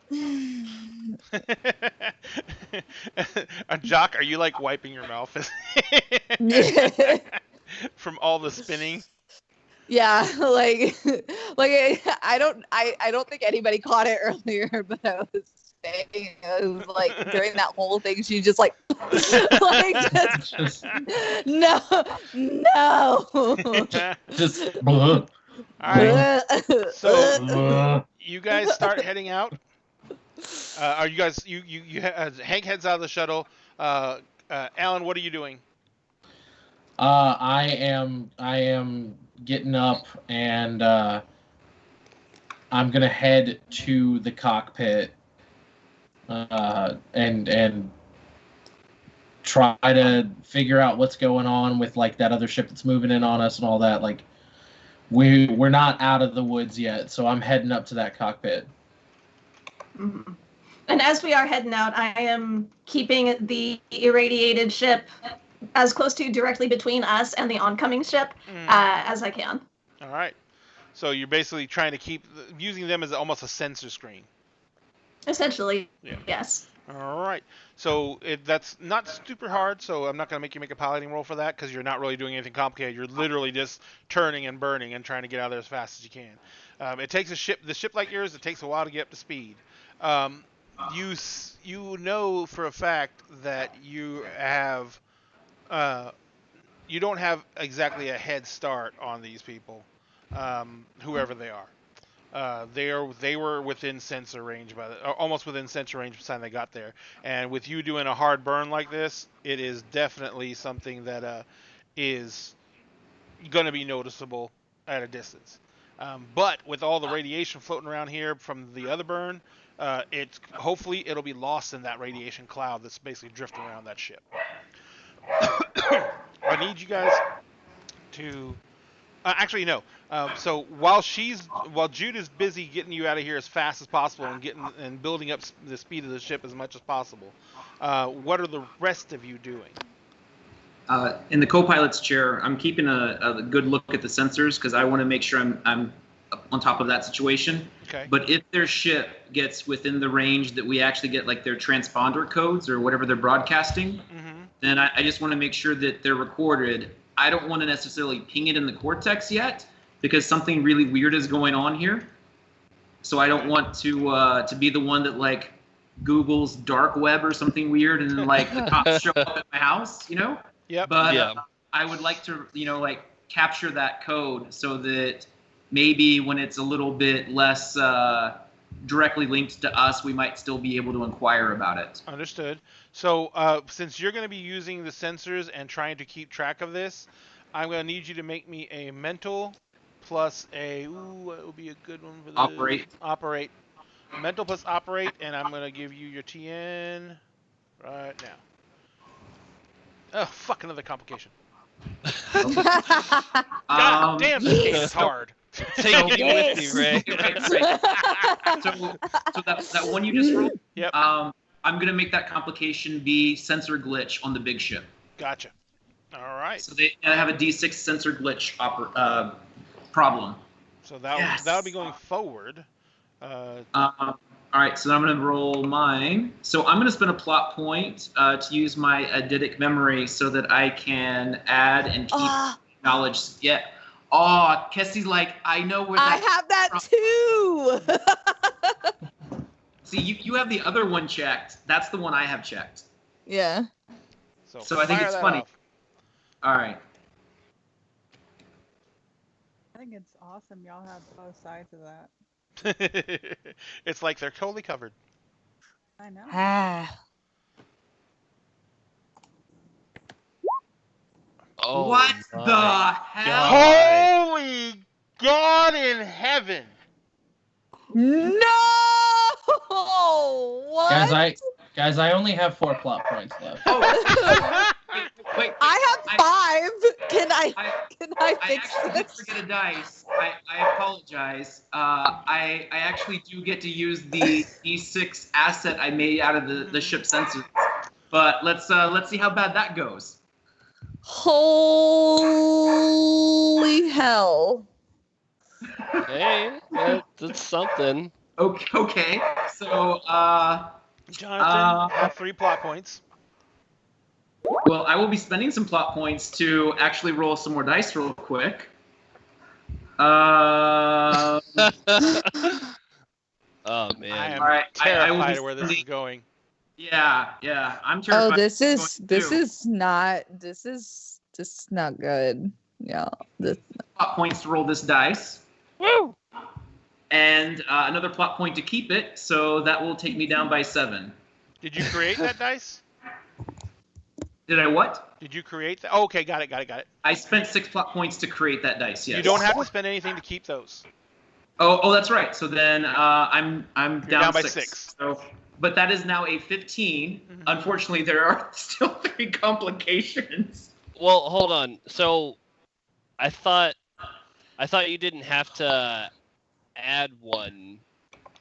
Jock, are you like wiping your mouth from all the spinning? Yeah, like I don't think anybody caught it earlier, but I was saying it was like during that whole thing, she just like just no. Just blah. All right. So Blah. you guys start heading out. Are you guys? Hank heads out of the shuttle. Alan, what are you doing? I am getting up, and I'm gonna head to the cockpit, and try to figure out what's going on with like that other ship that's moving in on us and all that. Like we're not out of the woods yet, so I'm heading up to that cockpit. Mhm. And as we are heading out, I am keeping the irradiated ship as close to directly between us and the oncoming ship as I can. All right. So you're basically trying to keep using them as almost a sensor screen. Essentially, Yeah. yes. All right. So that's not super hard, so I'm not going to make you make a piloting roll for that because you're not really doing anything complicated. You're literally just turning and burning and trying to get out of there as fast as you can. It takes the ship like yours, it takes a while to get up to speed. You know for a fact that you have you don't have exactly a head start on these people, whoever they are. They were within sensor range almost within sensor range by the time they got there. And with you doing a hard burn like this, it is definitely something that is going to be noticeable at a distance. But with all the radiation floating around here from the other burn, hopefully it'll be lost in that radiation cloud that's basically drifting around that ship. I need you guys to actually no. So while Jude is busy getting you out of here as fast as possible and building up the speed of the ship as much as possible, what are the rest of you doing? In the co-pilot's chair, I'm keeping a good look at the sensors because I want to make sure I'm on top of that situation. Okay. But if their ship gets within the range that we actually get like their transponder codes or whatever they're broadcasting, then I just want to make sure that they're recorded. I don't want to necessarily ping it in the Cortex yet because something really weird is going on here. So I don't want to be the one that like Google's dark web or something weird and then like the cops show up at my house, you know? Yep. But I would like to, like capture that code so that maybe when it's a little bit less directly linked to us, we might still be able to inquire about it. Understood. So since you're going to be using the sensors and trying to keep track of this, I'm going to need you to make me a mental plus what would be a good one for this? Operate. Mental plus operate, and I'm going to give you your TN right now. Oh, fuck, another complication. God damn, this game is hard. Take it with me, Ray. So that one you just rolled, Yep. I'm going to make that complication be sensor glitch on the big ship. Gotcha. All right. So they have a D6 sensor glitch problem. So that'll Yes. be going forward. All right, so I'm going to roll mine. So I'm going to spend a plot point to use my eidetic memory so that I can add and keep knowledge. Yeah. Oh, Kessie's like, I know where I that have that too. See, you have the other one checked. That's the one I have checked. Yeah. So I think fire it's that funny. off. All right. I think it's awesome y'all have both sides of that. It's like they're totally covered. I know. Oh, What my the hell? Holy God in heaven! No! What? Guys, I only have 4 plot points left. Wait, I have 5. Can I I fix actually did this? forget a dice. I apologize. I actually do get to use the D6 asset I made out of the ship sensors. But let's see how bad that goes. Holy hell. Hey, that's something. Okay. So Jonathan, have 3 plot points. well, I will be spending some plot points to actually roll some more dice real quick. Oh I man. am All right, I will terrified be of where this is going. Yeah, I'm terrified. Oh, this of is what's going this to do. is not good. Yeah. This Plot points to roll this dice. Woo! And another plot point to keep it, so that will take me down by 7. Did you create that dice? Did I what? Did you create that? Oh, okay, got it. I spent 6 plot points to create that dice. Yes. You don't have to spend anything to keep those. Oh, that's right. So then I'm down by 6. 6. So, but that is now a 15. Unfortunately, there are still 3 complications. Well, hold on. So, I thought you didn't have to add one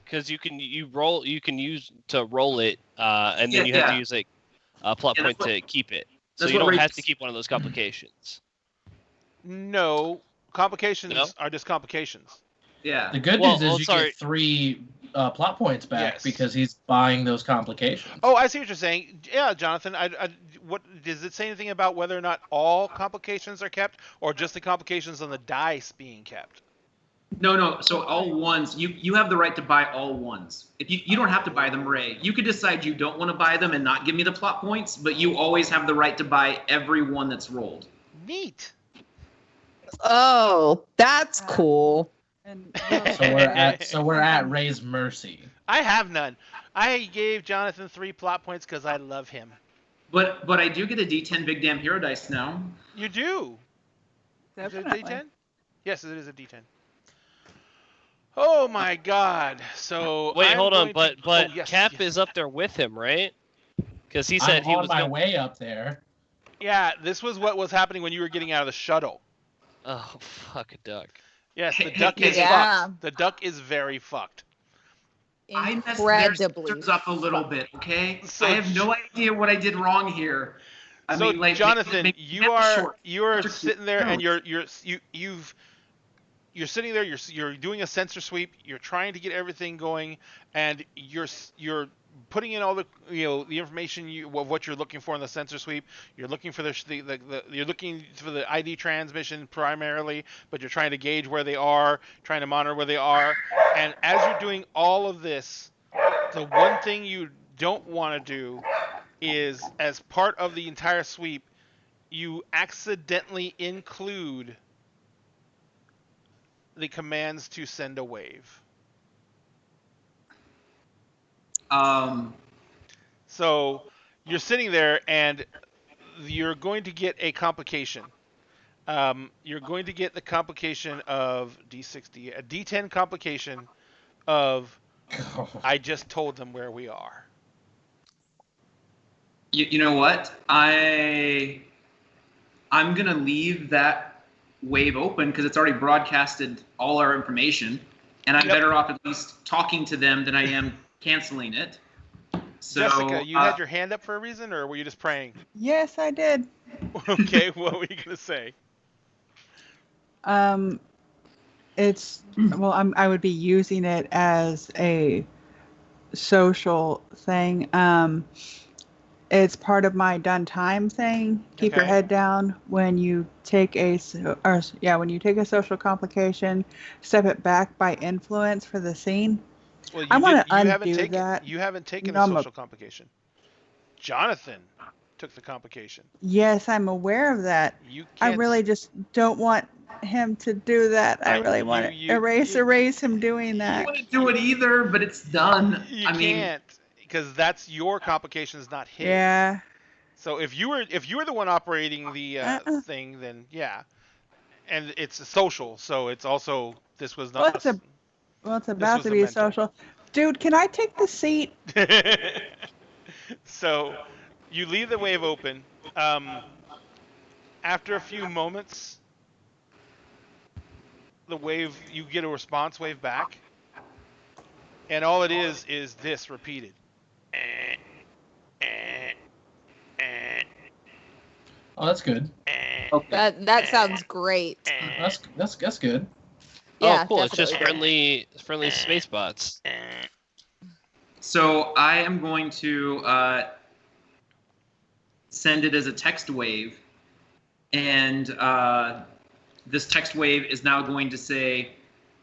because you can use to roll it, and then you have to use a plot point to keep it. So you don't have to keep one of those complications. No, complications are just complications. Yeah. The good news is you get 3 plot points back because he's buying those complications. Oh, I see what you're saying. Yeah, Jonathan. What does it say anything about whether or not all complications are kept, or just the complications on the dice being kept? No. So all ones, you have the right to buy all ones. If you don't have to buy them, Ray. You could decide you don't want to buy them and not give me the plot points, but you always have the right to buy every one that's rolled. Neat. Oh, that's cool. And So we're at Ray's mercy. I have none. I gave Jonathan 3 plot points because I love him. But I do get a D10 Big Damn Hero dice now. You do. Is it a Definitely. D10? Yes, it is a D10. Oh my God! So Wait, I'm hold on, going to- but oh, yes, Cap yes. is up there with him, right? Because he said I'm he on was my going. way up there. Yeah, this was what was happening when you were getting out of the shuttle. Oh, fuck a duck. Yes, the duck is Yeah. fucked. The duck is very fucked. I messed their Incredibly. sensors up a little bit, okay? So- I have no idea what I did wrong here. I So mean, like, Jonathan, make you are sitting there and you're sitting there. You're doing a sensor sweep. You're trying to get everything going, and you're putting in all the the information of what you're looking for in the sensor sweep. You're looking for you're looking for the ID transmission primarily, but you're trying to gauge where they are, trying to monitor where they are. And as you're doing all of this, the one thing you don't want to do is, as part of the entire sweep, you accidentally include the commands to send a wave. So you're sitting there and you're going to get a complication. You're going to get the complication of D60, a D10 complication of I just told them where we are. You know what? I'm gonna leave that wave open because it's already broadcasted all our information, and I'm better off at least talking to them than I am canceling it. So, Jessica, you had your hand up for a reason, or were you just praying? Yes, I did. Okay, what were you gonna say? It's well, I would be using it as a social thing. It's part of my done time thing. Keep your Okay. head down when you take when you take a social complication, step it back by influence for the scene. Well, I want to you haven't undo taken that. you haven't taken No, a social complication. Jonathan took the complication. Yes, I'm aware of that. You I can't. really just don't want him to do that. I really want to erase him doing I that. don't want to do it either, but it's done. You I mean, can't, because that's your complications, not his. Yeah. So if you were the one operating the thing, then yeah, and it's social, so it's also this was not. It's about was to a be mental. social. Dude, can I take the seat? So you leave the wave open. After a few moments, you get a response wave back, and all it is this repeated. Oh, that's good. okay. That sounds great. That's good. Yeah, oh, cool. It's just definitely. friendly space bots. So I am going to send it as a text wave, and this text wave is now going to say,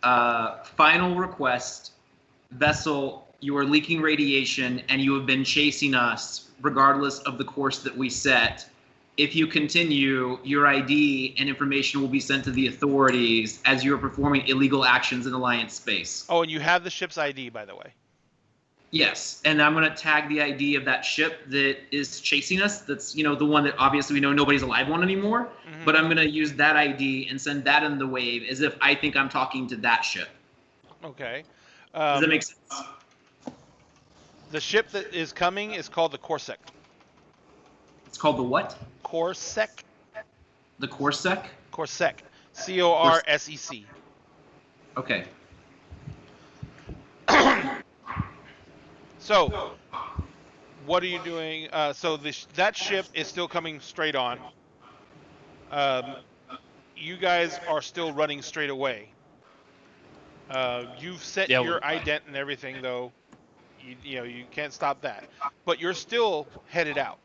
final request, vessel, you are leaking radiation and you have been chasing us regardless of the course that we set. If you continue, your ID and information will be sent to the authorities as you are performing illegal actions in Alliance space. Oh, and you have the ship's ID, by the way. Yes, and I'm going to tag the ID of that ship that is chasing us. That's, the one that obviously we know nobody's alive on anymore. Mm-hmm. But I'm going to use that ID and send that in the wave as if I think I'm talking to that ship. Okay. Does that make sense? The ship that is coming is called the Cortex. It's called the what? Cortex. The Cortex? Cortex. Corsec. Okay. So, what are you doing? So that ship is still coming straight on. You guys are still running straight away. You've set your ident and everything, though. You can't stop that. But you're still headed out.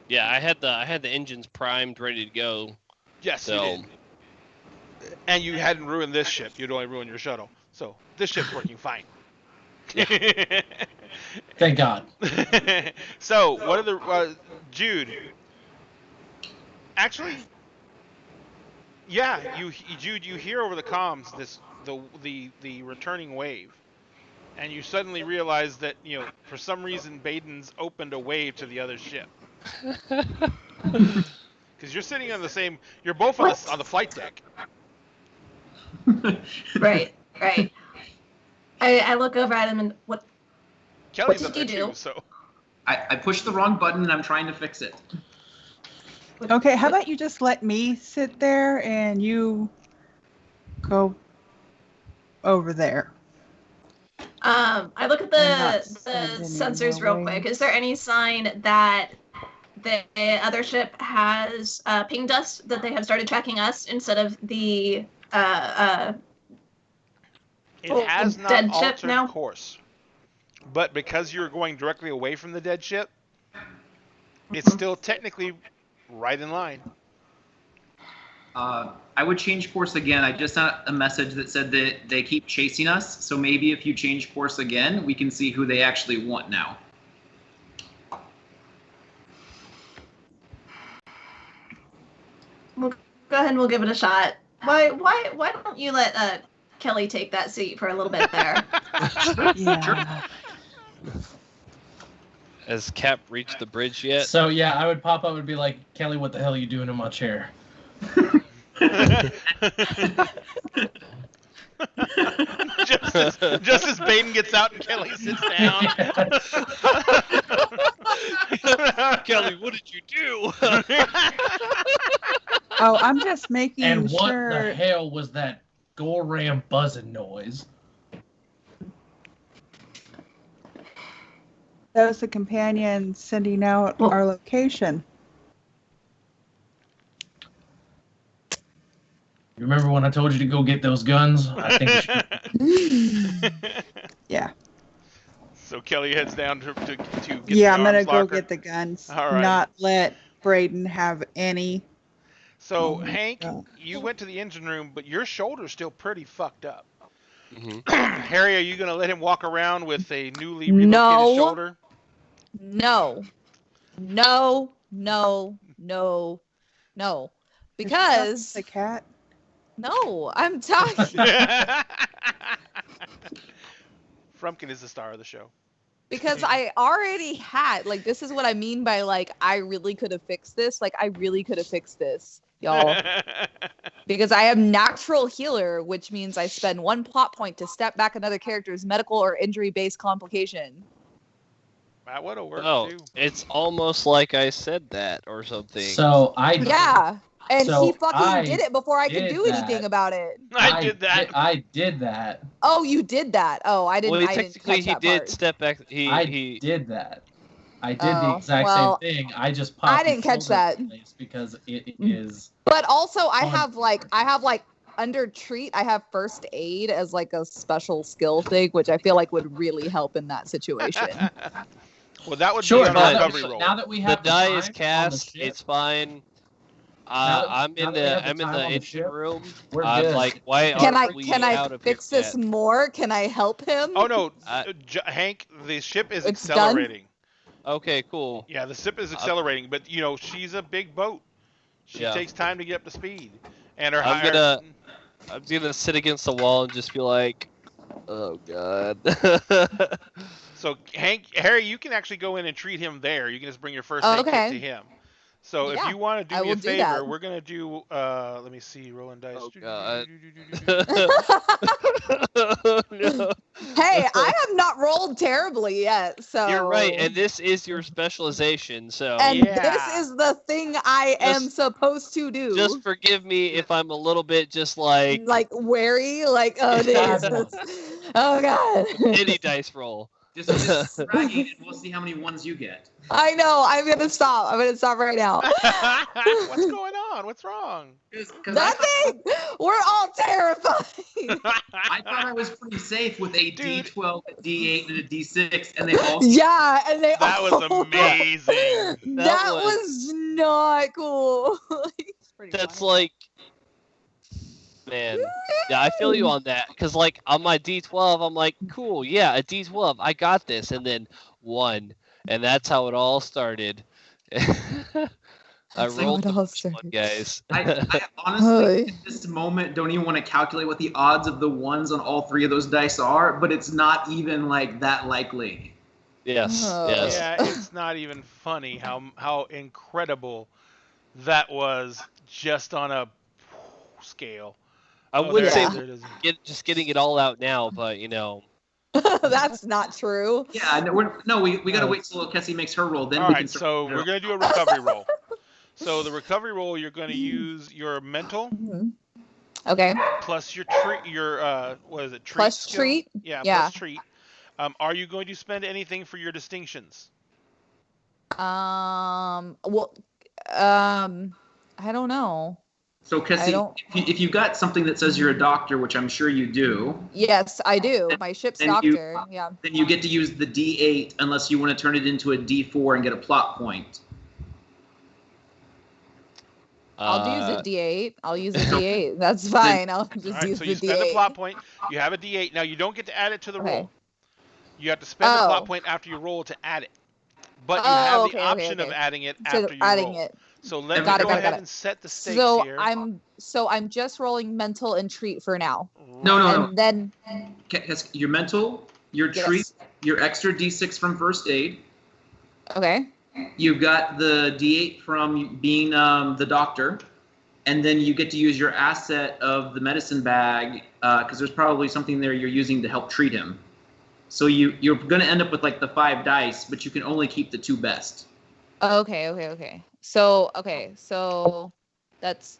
Yeah, I had the engines primed, ready to go. Yes, so. You did. And you hadn't ruined this ship. You'd only ruined your shuttle. So this ship's working fine. Thank God. So, what are the Jude? Actually, yeah, Jude, you hear over the comms the returning wave, and you suddenly realize that for some reason Baden's opened a wave to the other ship. Because you're sitting on the same. You're both on the flight deck. Right. I look over at him and what? Kelly's what up did there you do? too, so. I pushed the wrong button and I'm trying to fix it. Okay, how about you just let me sit there and you go over there? I look at the sensors real quick. Is there any sign that the other ship has pinged us, that they have started tracking us instead of the it has not dead altered ship now? Course. But because you're going directly away from the dead ship, it's still technically right in line. I would change course again. I just got a message that said that they keep chasing us. So maybe if you change course again, we can see who they actually want now. We'll go ahead and we'll give it a shot. Why don't you let Kelly take that seat for a little bit there? Yeah. Has Cap reached the bridge yet? So yeah, I would pop up and be like, Kelly, what the hell are you doing in my chair? just as Baden gets out and Kelly sits down. Kelly, what did you do? Oh, I'm just making And what sure. the hell was that Goram buzzing noise? That was the companion sending out Well- our location. You remember when I told you to go get those guns? I think you should. Yeah. So Kelly heads down to get Yeah, the I'm gonna arms go locker. get the guns. All right. Not let Braden have any. So Oh my Hank, God. you went to the engine room, but your shoulder's still pretty fucked up. hmm Harry, are you going to let him walk around with a newly relocated No. shoulder? No. No. No. No. No. Is she talking to Because the cat. no, I'm talking Frumpkin is the star of the show. because I already had like this is what I mean by like I really could have fixed this. Like I really could have fixed this, y'all. Because I am natural healer, which means I spend 1 plot point to step back another character's medical or injury based complication. That would have worked Oh, too. it's almost like I said that or something. So I Yeah. And So he fucking I did it before I could did do anything that. about it. I did that. I did that. Oh, you did that. Oh, I didn't. well, I didn't technically catch he that did part. step back. I He did that. I did the Oh, exact well, same thing. I just popped. I his didn't catch shoulder that. in place because it is. But also, I Oh. have like under treat. I have first aid as like a special skill thing, which I feel like would really help in that situation. Well, that would Sure. be on now a that recovery we, roll. now that we the have die time is on the cast. ship, It's fine. Now I'm that in we have the I'm in time the on the engine ship, room. we're I'm good. like, why Can aren't we I out of fix here this yet? more? Can I help him? Oh no, I- Hank, the ship is It's done? accelerating. Okay, cool. Yeah, the ship is accelerating, but you know she's a big boat. She Yeah. takes time to get up to speed, and her I'm gonna sit against the wall and just be like, oh god. So Harry, you can actually go in and treat him there. You can just bring your first Oh, aid kit okay. to him. So if Yeah, you want to I do me a will do favor, that. we're gonna do. Let me see, rolling dice. Oh, God. No. Hey, I have not rolled terribly yet, so You're right, and this is your specialization, so And Yeah. this is the thing I am Just- supposed to do. just forgive me if I'm a little bit just like wary, like oh this, oh god. any dice roll. Just bragging, and we'll see how many ones you get. I know. I'm gonna stop. I'm gonna stop right now. What's going on? What's wrong? 'Cause I Nothing. We're all terrified. I thought I was pretty safe with a Dude. D12, a D8, and a D6, and they all. Yeah, and they That was all- amazing. That was- was not cool. It's pretty That's funny. like, man, yeah, I feel you on that. Cause like on my D12, I'm like, cool, yeah, a D12, I got this, and then 1, and that's how it all started. I That's how rolled it the all first one, started. guys. I honestly, at this moment, don't even want to calculate what the odds of the ones on all 3 of those dice are, but it's not even like that likely. Yes, Oh. yes. Yeah, it's not even funny how incredible that was just on a scale. I Oh, would there- say there it is. just getting it all out now, but you know, That's not true. Yeah, we gotta wait till Kessie makes her roll, then All we right, can so we're gonna do a recovery roll. So the recovery roll, you're gonna use your mental Mhm. Okay. plus your treat, what is it? Treat Plus skill? treat? Yeah, Yeah. plus treat. Are you going to spend anything for your distinctions? Well, I don't know. So I Kessie, don't- if you got something that says you're a doctor, which I'm sure you do, Yes, I do. My ship's Then you- doctor. Yeah. then you get to use the D8 unless you want to turn it into a D4 and get a plot point. I'll use a D8. I'll use a D8. That's fine. I'll just All right, use so the you spend D8. a plot point. You have a D8. Now you don't get to add it to the Okay. roll. You have to spend the Oh. plot point after you roll to add it. But you Oh, have okay, the okay, option of okay. adding it So after you adding roll. it. So let me Got go it, ahead got it. and set the stakes So here. I'm just rolling mental and treat for now. No, And then Your mental, your Yes. treat, your extra D6 from first aid. okay. You've got the D8 from being the doctor, and then you get to use your asset of the medicine bag because there's probably something there you're using to help treat him. So you're going to end up with like the 5 dice, but you can only keep the 2 best. Okay. So that's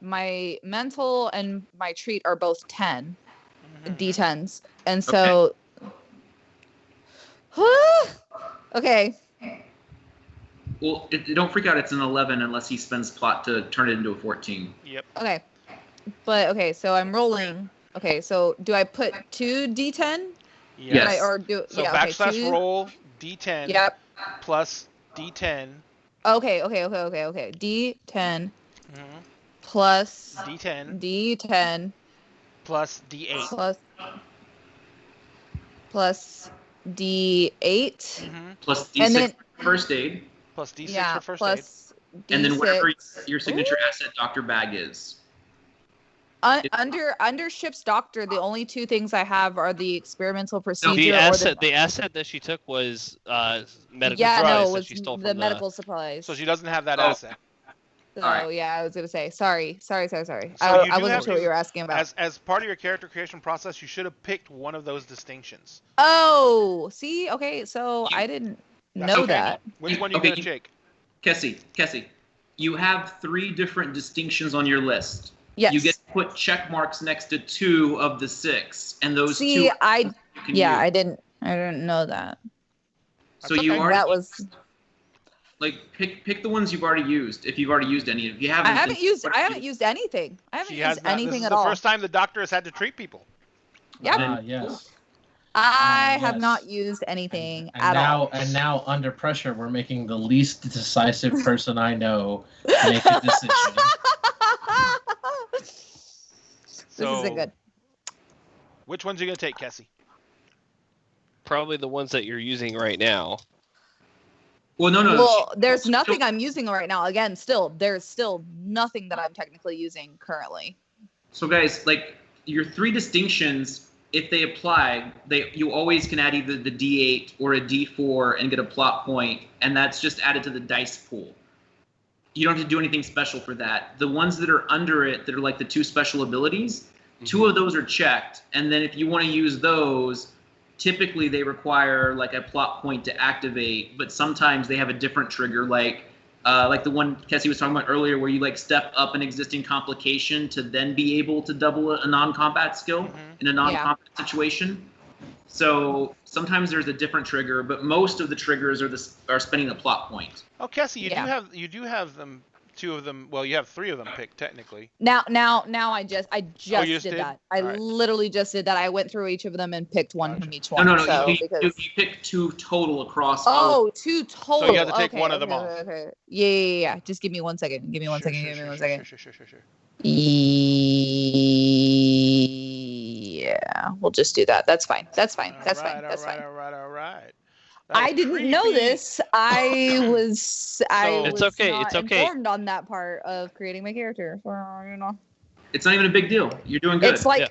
my mental and my treat are both 10 Mhm. D10s. And so Okay. Well, don't freak out. It's an 11 unless he spends plot to turn it into a 14. Yep. Okay. But okay, so I'm rolling. Okay, so do I put 2d10? Yes. So yeah, backslash two. roll D10 Yep. plus D10 Okay. D10 plus D10 D10 plus D8. plus D8. Plus D6 And then- for first aid. Plus D6 Yeah, for first aid. plus D6. And then whatever your signature asset Dr. Bag is. Under ship's doctor, the only two things I have are the experimental procedure. The or asset that she took was medical Yeah, supplies no, it that was she stole from the medical supplies. So she doesn't have that Oh. asset. So Alright. yeah, I was gonna say sorry. So I you do wasn't have sure what to- you were asking about. As part of your character creation process, you should have picked one of those distinctions. Oh, see, okay, so I didn't know okay. that. Which one are you Okay, gonna take? Cassie, you have 3 different distinctions on your list. Yes. You get to put check marks next to 2 of the 6, and those See, 2 you can I use. didn't know that. So That's you okay. already That was pick the ones you've already used. If you've already used any, if you haven't, I haven't then used what anything. I haven't She has used not. anything This is at the all. first time the doctor has had to treat people. Yep. Yes. I have yes. not used anything And at now, all. and now, under pressure, we're making the least decisive person I know make a decision. This isn't good. Which ones are you gonna take, Cassie? Probably the ones that you're using right now. Well, no. Well, there's nothing I'm using right now. Again, there's still nothing that I'm technically using currently. So guys, like your 3 distinctions, if they apply, you always can add either the D8 or a D4 and get a plot point, and that's just added to the dice pool. You don't have to do anything special for that. The ones that are under it, that are like the 2 special abilities, 2 of those are checked, and then if you want to use those, typically they require like a plot point to activate, but sometimes they have a different trigger, like the one Cassie was talking about earlier, where you like step up an existing complication to then be able to double a non-combat skill in a non-combat situation. So sometimes there's a different trigger, but most of the triggers are spending the plot point. Oh, Cassie, you Yeah. do have them. 2 of them. Well, you have 3 of them picked technically. Now I just you just did did? that. I Alright. literally just did that. I went through each of them and picked one from each one. No. So, You because... pick 2 total across. all of 2 total. So you have to take okay, one of them off. Okay. Yeah. Just give me 1 second. Give me one second. Sure. Yeah, we'll just do that. That's fine. That's fine. All right. I didn't know this. I was It's okay, not it's okay. informed on that part of creating my character. So, It's not even a big deal. You're doing good. It's like Yeah,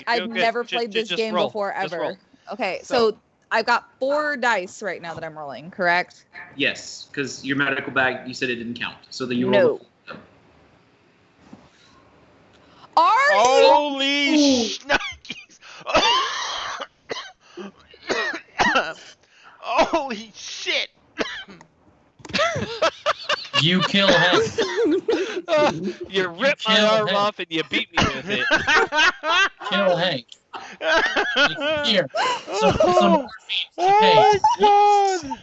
I've you're good. never Just- played this just game roll. before Just ever. roll. Okay, so I've got 4 dice right now that I'm rolling. Correct? Yes, because your medical bag, you said it didn't count. So that you No. roll. Are you? Holy shnikes! Holy shit! You kill Hank. You ripped my kill arm him. off and you beat me with it. Kill Hank. Here. Some Oh morphine. my god!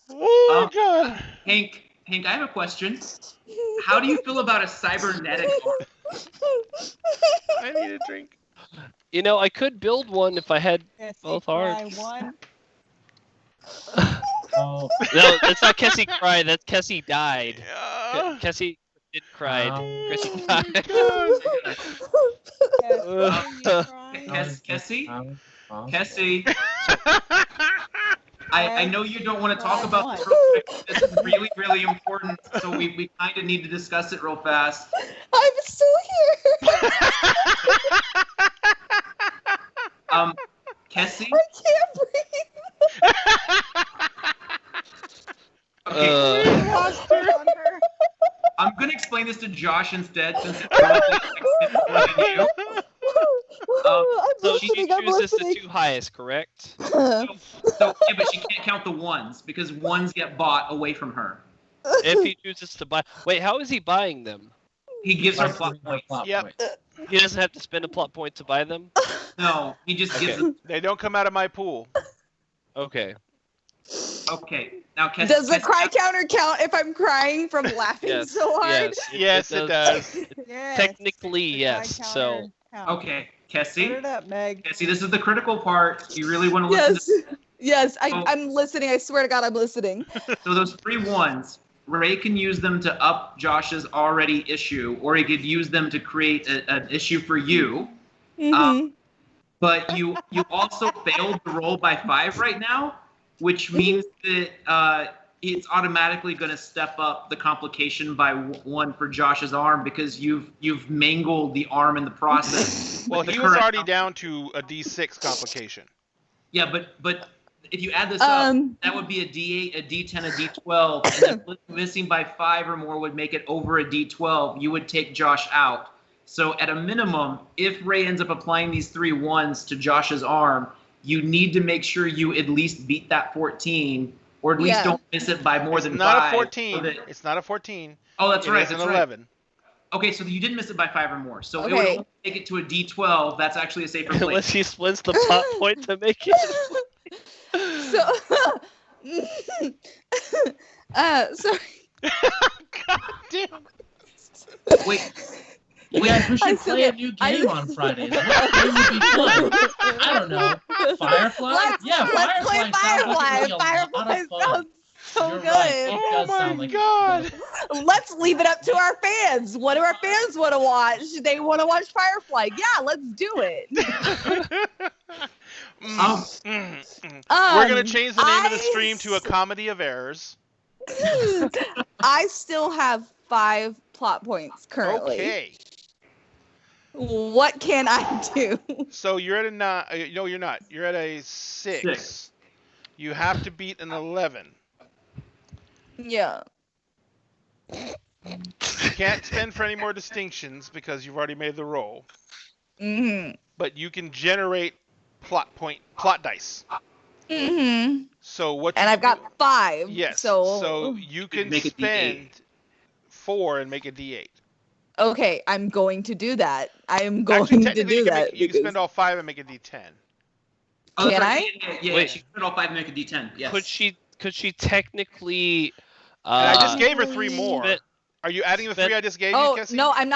Oh my god! Hank, I have a question. How do you feel about a cybernetic arm? I need a drink. You know, I could build one if I had both arms. Oh, No, that's not Kessie cried. That's Kessie died. Uh, Kessie did cried. Kessie died. Cassie? um, Cassie? I know you don't want to talk about this real quick. This is really, really important, so we kind of need to discuss it real fast. I'm still here. Cassie? I can't breathe. Okay, I'm going to explain this to Josh instead, since it's probably more than you. I'm So she listening. I'm chooses the listening. 2 highest, correct? So, yeah, but she can't count the ones, because ones get bought away from her. If he chooses to buy. Wait, how is he buying them? He gives her like plot points. Yep. points. He doesn't have to spend a plot point to buy them? No, he just gives Okay. them. They don't come out of my pool. Okay. Okay. Now, Does the cry counter count if I'm crying from laughing so hard? Yes, it does. Yes. Technically, The yes. cry So counter counts. Okay, Put Kessie. it up, Meg. Kessie, this is the critical part. You really want to listen Yes, I'm listening. I swear to God, I'm listening. So those 3 1s, Ray can use them to up Josh's already issue, or he could use them to create an issue for you. But you also failed to roll by 5 right now, which means that it's automatically going to step up the complication by 1 for Josh's arm because you've mangled the arm in the process. Well, he was already down to a D6 complication. Yeah, but if you add this up, that would be a D8, a D10, a D12, and then missing by 5 or more would make it over a D12. You would take Josh out. So at a minimum, if Ray ends up applying these 3 1s to Josh's arm, you need to make sure you at least beat that 14, or at least don't miss it by more than 5. It's not a 14. It's not a 14. Oh, that's right. It's an that's 11. Right. Okay, so you didn't miss it by 5 or more. So it would only take it to a D12. That's actually a safer place. Unless he splits the plot point to make it. Sorry. God damn. Wait. Guys, we should play a new game on Fridays. What game would be fun? I don't know. Firefly? Let's play Firefly. Firefly sounds so You're good. Right. It does Oh sound my like God. Let's leave it up to our fans. What do our fans want to watch? They want to watch Firefly. Yeah, let's do it. We're going to change the name of the stream to A Comedy of Errors. I still have 5 plot points currently. Okay. What can I do? So you're at a 9. No, you're not. You're at a 6. You have to beat an 11. Yeah. You can't spend for any more distinctions because you've already made the roll. But you can generate plot dice. So what? And I've got 5. Yes. So you can make a spend 4 and make a D8. Okay, I'm going to do that. I'm going Actually, to do that. You can spend all 5 and make a D10. Oh, Can right. I? Yeah, Wait. she can spend all 5 and make a D10. Yes. Could she technically? And I just gave her 3 more. spend- Are you adding the 3 I just gave you, Oh Kessie? no, I'm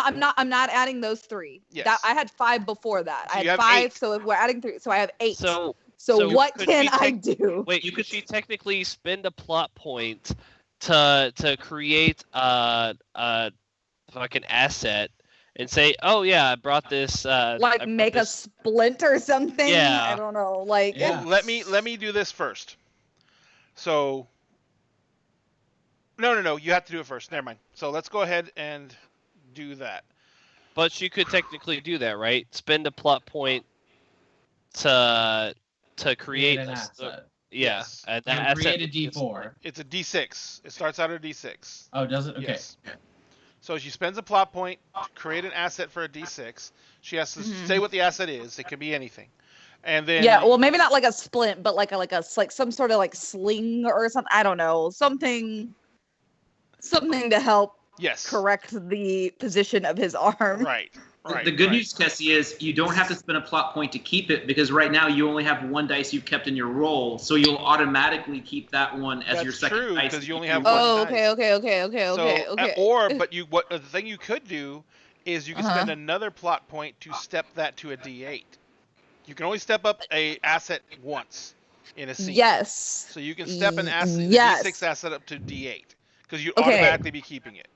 not adding those 3. Yes. I had 5 before that. So I you had have 5, 8. so if we're adding 3, so I have 8. So what could can she I do? wait? Could she technically spend a plot point to create a fucking asset and say, oh yeah, I brought this. Like make a splint or something? Yeah. I don't know. Like Yeah. Let me do this first. So no, you have to do it first. Never mind. So let's go ahead and do that. But she could technically do that, right? Spend a plot point to create an a- asset. Yeah, Yes. and that And asset create a would be a D4. It's a D6. It starts out at a D6. Oh, does it? Okay. Yes. So she spends a plot point to create an asset for a D6. She has to say what the asset is. It could be anything. And then yeah, well maybe not like a splint, but like some sort of like sling or something. I don't know. Something to help yes. correct the position of his arm. Right. Right. The good right. news, Kessie, is you don't have to spend a plot point to keep it because right now you only have 1 dice you've kept in your roll, so you'll automatically keep that one as your That's second true, dice. 'cause you only if have want. Oh, One okay. But the thing you could do is you can spend another plot point to step that to a D8. You can only step up a asset once in a scene. Yes. So you can step an asset, Yes. the D6 asset up to D8 because you Okay. automatically be keeping it.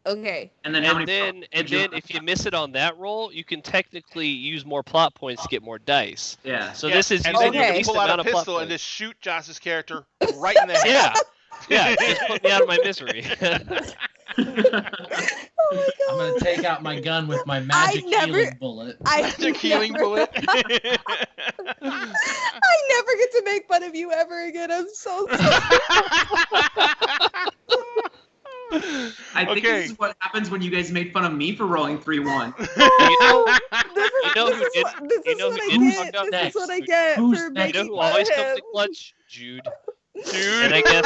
Okay. And then how And many? then if you miss it on that roll, you can technically use more plot points to get more dice. Yeah. So Yeah, this is and using then the you can least pull out amount a of plot pistol and points. just shoot Josh's character right in the head. Yeah, just put me out of my misery. I'm gonna take out my gun with my magic healing bullet. Magic healing bullet. I never get to make fun of you ever again. I'm so sorry. I think Okay. this is what happens when you guys made fun of me for rolling 3-1. You know This who did? is You know what who I did get. fuck up? This is Next. what I get Who's for next? You know making who fun always of comes him. in clutch? Jude. Dude. And I guess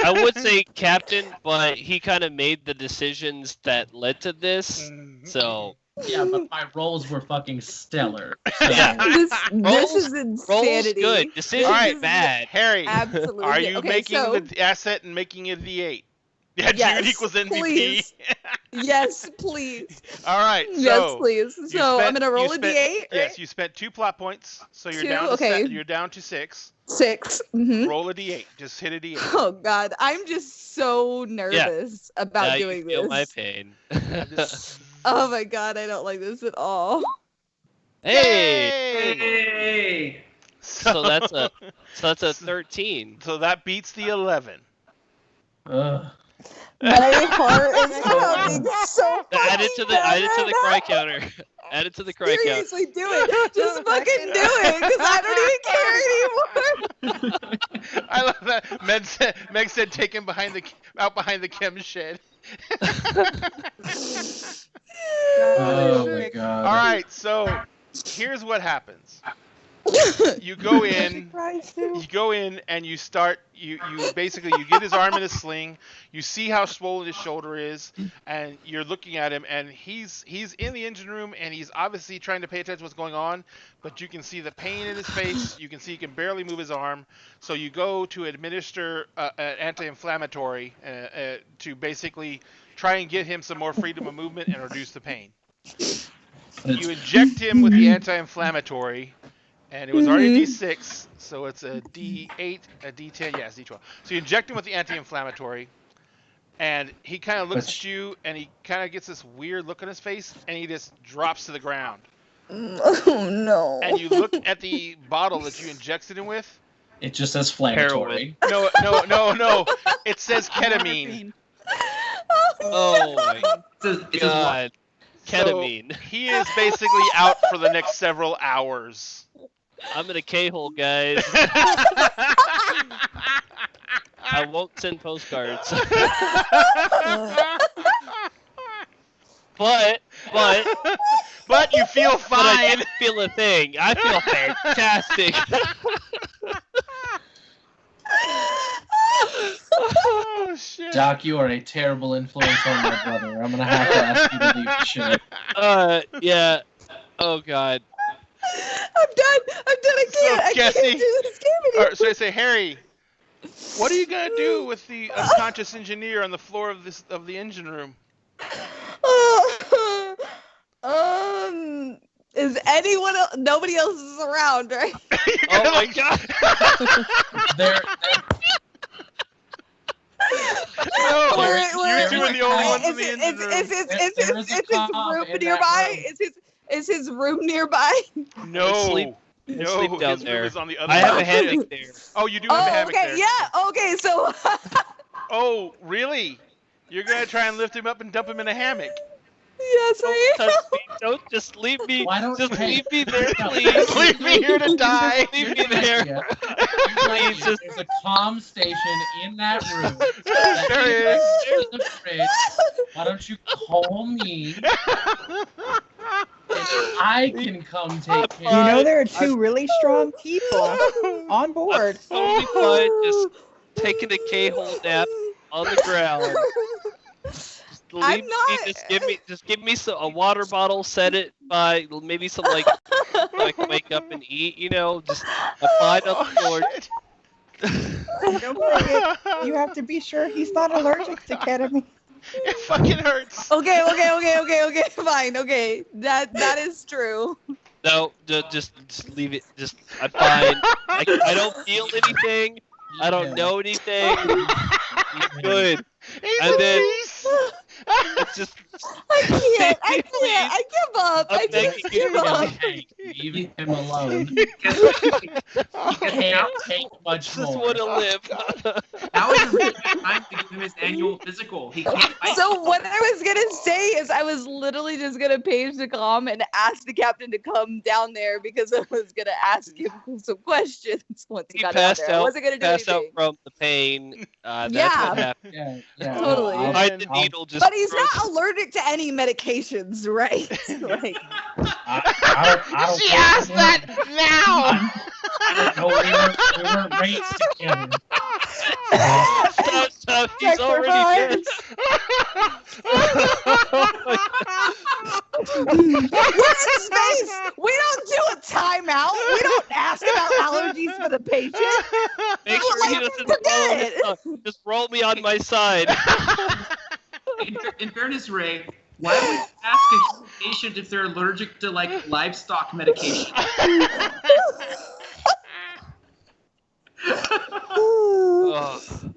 I would say Captain, but he kind of made the decisions that led to this. So Yeah, but my rolls were fucking stellar. So. Yeah. This is Roll's insanity. good. Decisions All right. bad. Harry, Absolutely. are you Okay, making so- the asset and making it D8? Yeah, Yes, June equals MVP. please. Yes, please. All right. So Yes, please. you So I'm spent- gonna roll you a spent- D8. Yes, you spent 2 plot points, so you're 2, down to okay. you're down to 6. 6. Mm-hmm. Roll a D8. Just hit a D8. Oh God, I'm just so nervous about Now you doing feel this. my pain. Oh my God, I don't like this at all. Hey! Hey! So that's a 13. So that beats the 11. Ugh. My heart is pounding so Add it to the cry counter. Add it to the cry counter. Seriously, do it. Just fucking do it, because I don't even care anymore. I love that. Meg said take him out behind the chem shed. Oh my god. All right, so here's what happens. You go in. You go in and you start. You basically you get his arm in a sling. You see how swollen his shoulder is, and you're looking at him, and he's in the engine room, and he's obviously trying to pay attention to what's going on, but you can see the pain in his face. You can see he can barely move his arm. So you go to administer an anti-inflammatory to basically try and get him some more freedom of movement and reduce the pain. You inject him with the anti-inflammatory. And it was already a D6, so it's a D8, a D10, yeah, it's D12. So you inject him with the anti-inflammatory, and he kind of looks at you, and he kind of gets this weird look on his face, and he just drops to the ground. Oh no. And you look at the bottle that you injected him with. It just says inflammatory. No. It says ketamine. Oh my It's god. Ketamine. So he is basically out for the next several hours. I'm in a K-hole, guys. I won't send postcards. But you feel But I fine. didn't feel a thing. I feel fantastic. Oh shit. Doc, you are a terrible influence on my brother. I'm gonna have to ask you to leave the show. Yeah. Oh god. I'm done. I can't. Jesse, I can't do this game anymore. So I say, Harry, what are you gonna do with the unconscious engineer on the floor of the engine room? Is anyone else? Nobody else is around, right? Oh my god. No, We're- you two are the only ones in the Is engine room. his calm room in that nearby? room. Is his room nearby? No, Sleep no, down his there. room is on the other I have a side. hammock there. Oh, you do have a Oh, hammock okay, there. yeah, okay, so Oh, really? You're gonna try and lift him up and dump him in a hammock? yes, I Don't am. touch me. Don't just leave me. Why don't Just you- leave me there, No. please. Leave me here to die. Leave me there. Yeah. Please, just There's a comm station in that room. There is. There's the fridge. Why don't you call me? And I can come take care You know of there are two really strong people on board. totally fine. Just taking a K-hole nap on the ground. Just leave I'm not- me. Just give me a water bottle. Set it by maybe some like so I can wake up and eat. You know, just a fine on the floor. shit. Don't forget, you have to be sure he's not allergic to ketamine. It fucking hurts. Okay, fine, okay. That is true. No, just leave it. Just I'm fine. I don't feel anything. I don't know anything. He's good. He's And a then- beast. It's just I give up. I'm I begging just you give to up. Hey, leave him alone. Guess what? Can't take much just more. want to live. That was a really good time to give him his annual physical. He can't fight. So what I was gonna say is I was literally just gonna page the comm and ask the captain to come down there because I was gonna ask him some questions once he He got down passed there. I out. wasn't gonna do Passed out anything. from the pain. That's Yeah. what happened. Yeah. Totally. I'll- Behind the I'll- needle, just. But he's not throws- allergic to any medications, right? Like, I don't She care. asked that now. No, we weren't raised together. Tough, he's Check for already dead. vibes. We're in space. We don't do a timeout. We don't ask about allergies for the patient. Make sure he doesn't forget it. just roll me on my side. In fairness, Ray, why would you ask a patient if they're allergic to like livestock medication?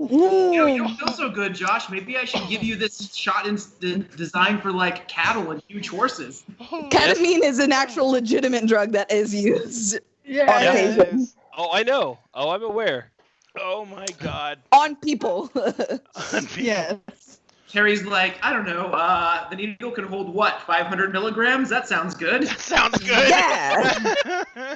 You don't feel so good, Josh. Maybe I should give you this shot designed for like cattle and huge horses. Ketamine is an actual legitimate drug that is used on occasion. Oh, I know. Oh, I'm aware. Oh my God. On people. Yes. Terry's like, I don't know, the needle can hold what, 500 milligrams? That sounds good. Sounds good. Yeah.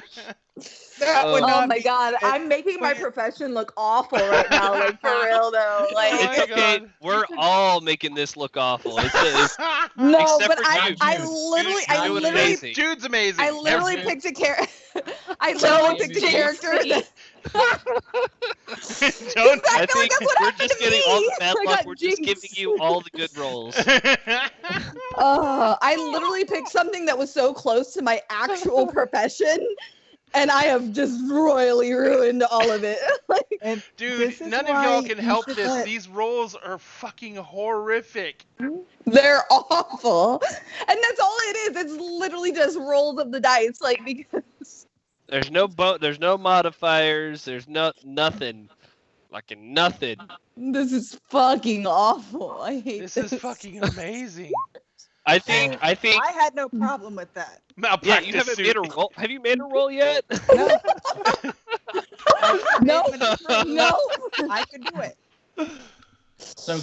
That would Oh not my be- God, I'm making my profession look awful right now. Like for real though. Like Oh It's my okay. God. We're all making this look awful. It's no, except but for I you. literally amazing. Jude's amazing. I literally Every- picked a character. I literally picked a character. That- Don't. I I feel like think that's what we're happened just to getting me. all the bad I luck. got We're just jinxed. giving you all the good rolls. I literally picked something that was so close to my actual profession, and I have just royally ruined all of it. Like, And Dude, this is none of why y'all can you help should this. let- These rolls are fucking horrific. they're awful, and that's all it is. It's literally just rolls of the dice, like because. There's no there's no modifiers. There's nothing. Fucking nothing. This is fucking awful. I hate This is fucking amazing. I think. I had no problem with that. Yeah, Malpractice you haven't suit. made a roll. Have you made a roll yet? No. No, no. I could do it. So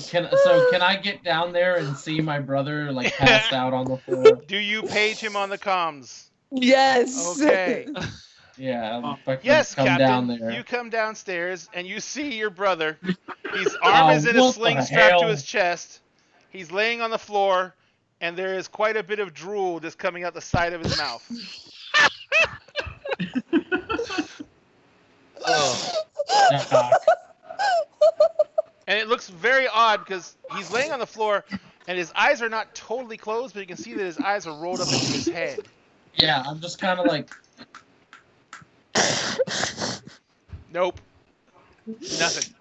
can I get down there and see my brother like passed out on the floor? Do you page him on the comms? Yes. Okay. Yeah. If I can Yes, come Captain. down there. You come downstairs and you see your brother. His arm is in a what sling the strapped to hell? his chest. He's laying on the floor, and there is quite a bit of drool just coming out the side of his mouth. Doc. And it looks very odd because he's laying on the floor, and his eyes are not totally closed, but you can see that his eyes are rolled up into his head. Yeah, I'm just kind of like, Nope. Nothing.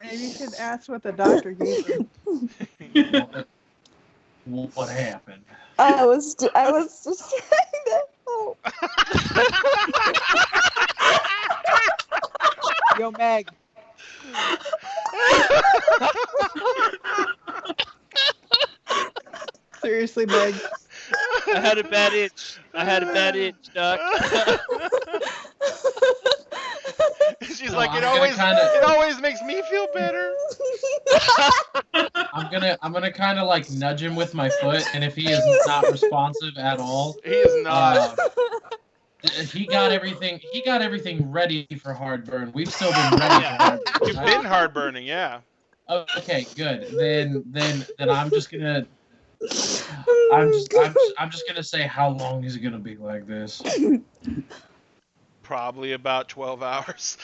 Maybe you should ask what the doctor gave him. what happened? I was just saying that. Oh. Yo, Meg. Seriously, Meg. I had a bad itch, Doc. She's No, like, I'm it gonna always makes me feel better. I'm gonna kind of like nudge him with my foot, and if he is not responsive at all, He is not. he got everything. He got everything ready for heartburn. We've still been ready for heartburn. You've been hard burning, yeah. Okay, good. Then I'm just gonna. I'm just gonna say, how long is it gonna be like this? Probably about 12 hours.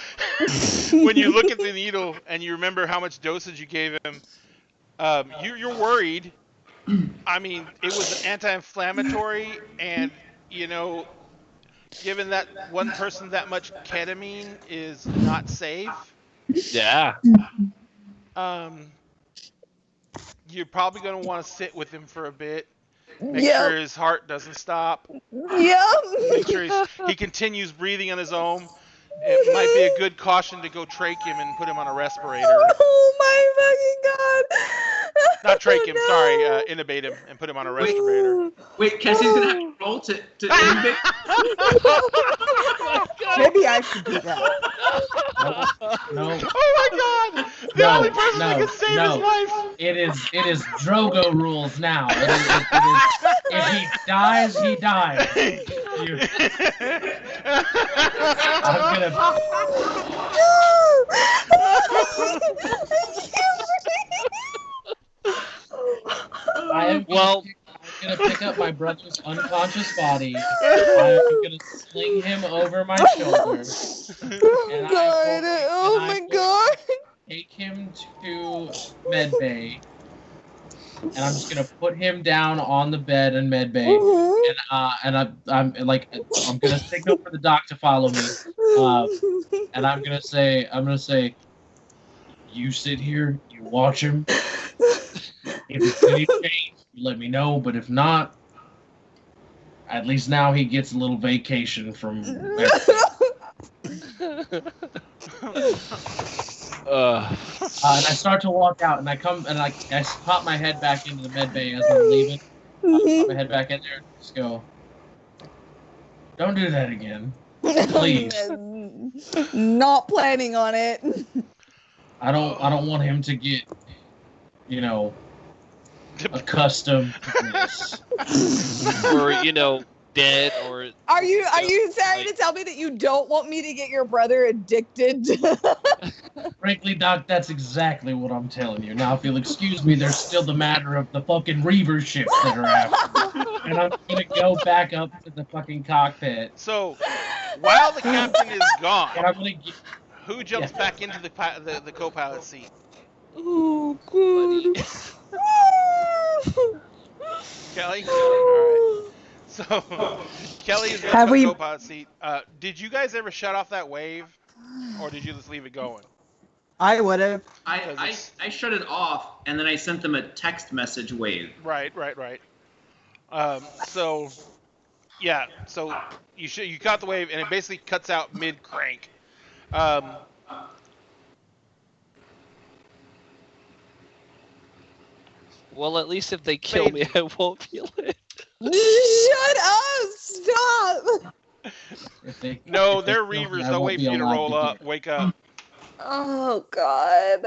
When you look at the needle and you remember how much dosage you gave him, you're worried. I mean, it was an anti-inflammatory, and you know, given that one person that much ketamine is not safe, Yeah. you're probably going to want to sit with him for a bit. Make Yep. sure his heart doesn't stop. Yep. Make sure he continues breathing on his own. It might be a good caution to go trach him and put him on a respirator. Oh my fucking god. Not trach him, No. sorry, intubate him and put him on a respirator. Wait, Kessie's gonna have to roll to invade. Maybe I should do that. No, Oh my god! The No, only person that no, can save no. his life! it is Drogo rules now. It is, if he dies, he dies. I'm gonna. I am gonna pick up my brother's unconscious body. I'm gonna sling him over my shoulder. And God. Oh I my will god. Take him to medbay. and I'm just gonna put him down on the bed in med bay, and I'm gonna signal for the doc to follow me, and I'm gonna say, you sit here, you watch him. If it's any change, you let me know. But if not, at least now he gets a little vacation from everything. And I start to walk out, and I pop my head back into the med bay as I'm leaving. I pop my head back in there and just go, don't do that again. Please. Not planning on it. I don't want him to get, accustomed to this. Or, dead, or... Are you trying to tell me that you don't want me to get your brother addicted? Frankly, Doc, that's exactly what I'm telling you. Now, if you'll excuse me, there's still the matter of the fucking reaver ships that are after me. And I'm gonna go back up to the fucking cockpit. So, while the captain is gone, And I'm gonna who jumps back into the co-pilot seat? Oh, good. Kelly? Alright. So, Kelly is in the co-pilot seat. Did you guys ever shut off that wave? Or did you just leave it going? I would have. I shut it off, and then I sent them a text message wave. Right. So you caught the wave, and it basically cuts out mid-crank. Well, at least if they kill me, I won't feel it. Shut up! Stop! No, they're reavers. They'll wait for you to roll up. Wake up. Oh, God.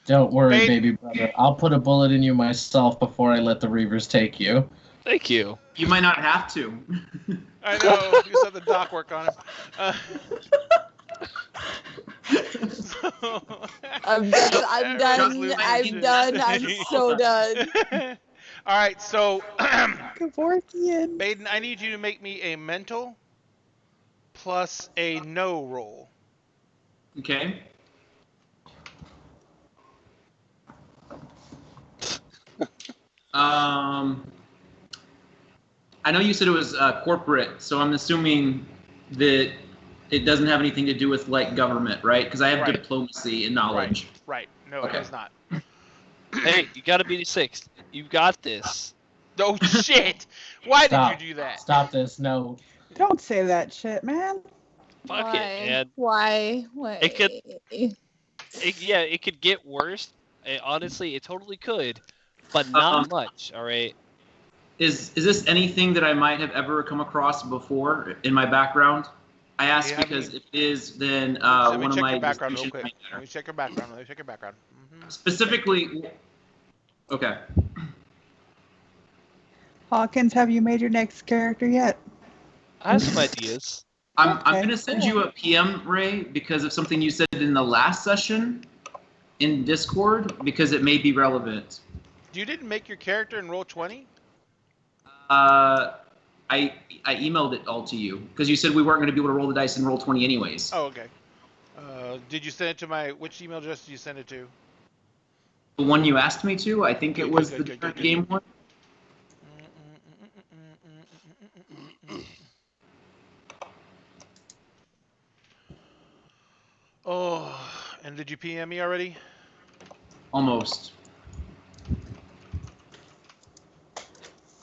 Don't worry, baby brother. I'll put a bullet in you myself before I let the reavers take you. Thank you. You might not have to. I know. You said the doc work on him. I'm done. I'm so done. All right, so Kevorkian. Baden, I need you to make me a mental plus a no roll. Okay. I know you said it was corporate, so I'm assuming that it doesn't have anything to do with like government, right? Because I have diplomacy and knowledge. Right. No, it does not. Hey, you gotta be the sixth. You got this. Oh shit! Why did you do that? Stop this! No. Don't say that shit, man. Fuck it, man. Why? It could get worse. Honestly, it totally could, but not much. All right. Is this anything that I might have ever come across before in my background? I ask because if it is, then one of my background real quick. Let me check your background. Mm-hmm. Specifically, okay. Hawkins, have you made your next character yet? I have some ideas. I'm going to send you a PM, Ray, because of something you said in the last session in Discord, because it may be relevant. You didn't make your character in Roll20? I emailed it all to you because you said we weren't going to be able to roll the dice in Roll20 anyways. Oh, okay. Did you send it to which email address did you send it to? The one you asked me to? I think it was the game one. Oh, and did you PM me already? Almost.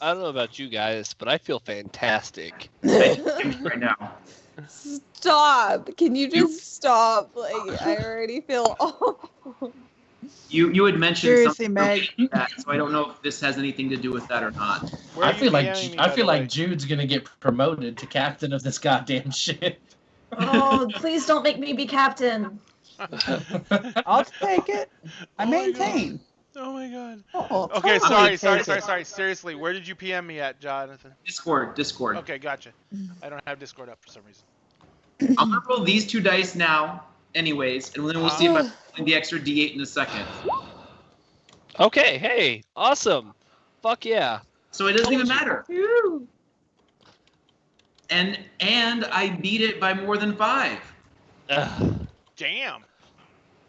I don't know about you guys, but I feel fantastic. Right now. Stop! Can you just stop? Like, I already feel awful. You had mentioned Seriously, something Meg. like that, so I don't know if this has anything to do with that or not. I feel like Jude's gonna get promoted to captain of this goddamn ship. Oh, please don't make me be captain. I'll take it. I maintain. Oh my god. Oh, Okay, totally sorry. Seriously, where did you PM me at, Jonathan? Discord. Okay, gotcha. I don't have Discord up for some reason. I'm gonna roll these two dice now, anyways, and then we'll see if I'm rolling the extra D8 in a second. Okay, hey, awesome. Fuck yeah. So it doesn't even matter. And I beat it by more than 5. Ugh. Damn.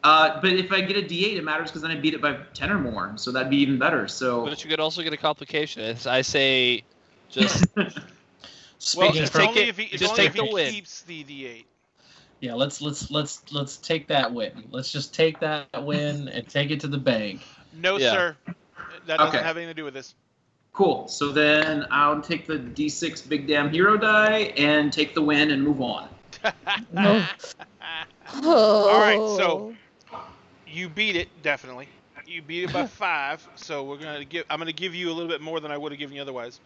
But if I get a D8, it matters because then I beat it by 10 or more, so that'd be even better. So. But you could also get a complication. As I say, just Speaking It's from, only if he, just take the if he win. keeps the D8. yeah, let's take that win. Let's just take that win and take it to the bank. No, Yeah. sir. That doesn't Okay. have anything to do with this. Cool. So then I'll take the D6 big damn hero die and take the win and move on. All right, so you beat it definitely. You beat it by 5. So I'm gonna give you a little bit more than I would have given you otherwise.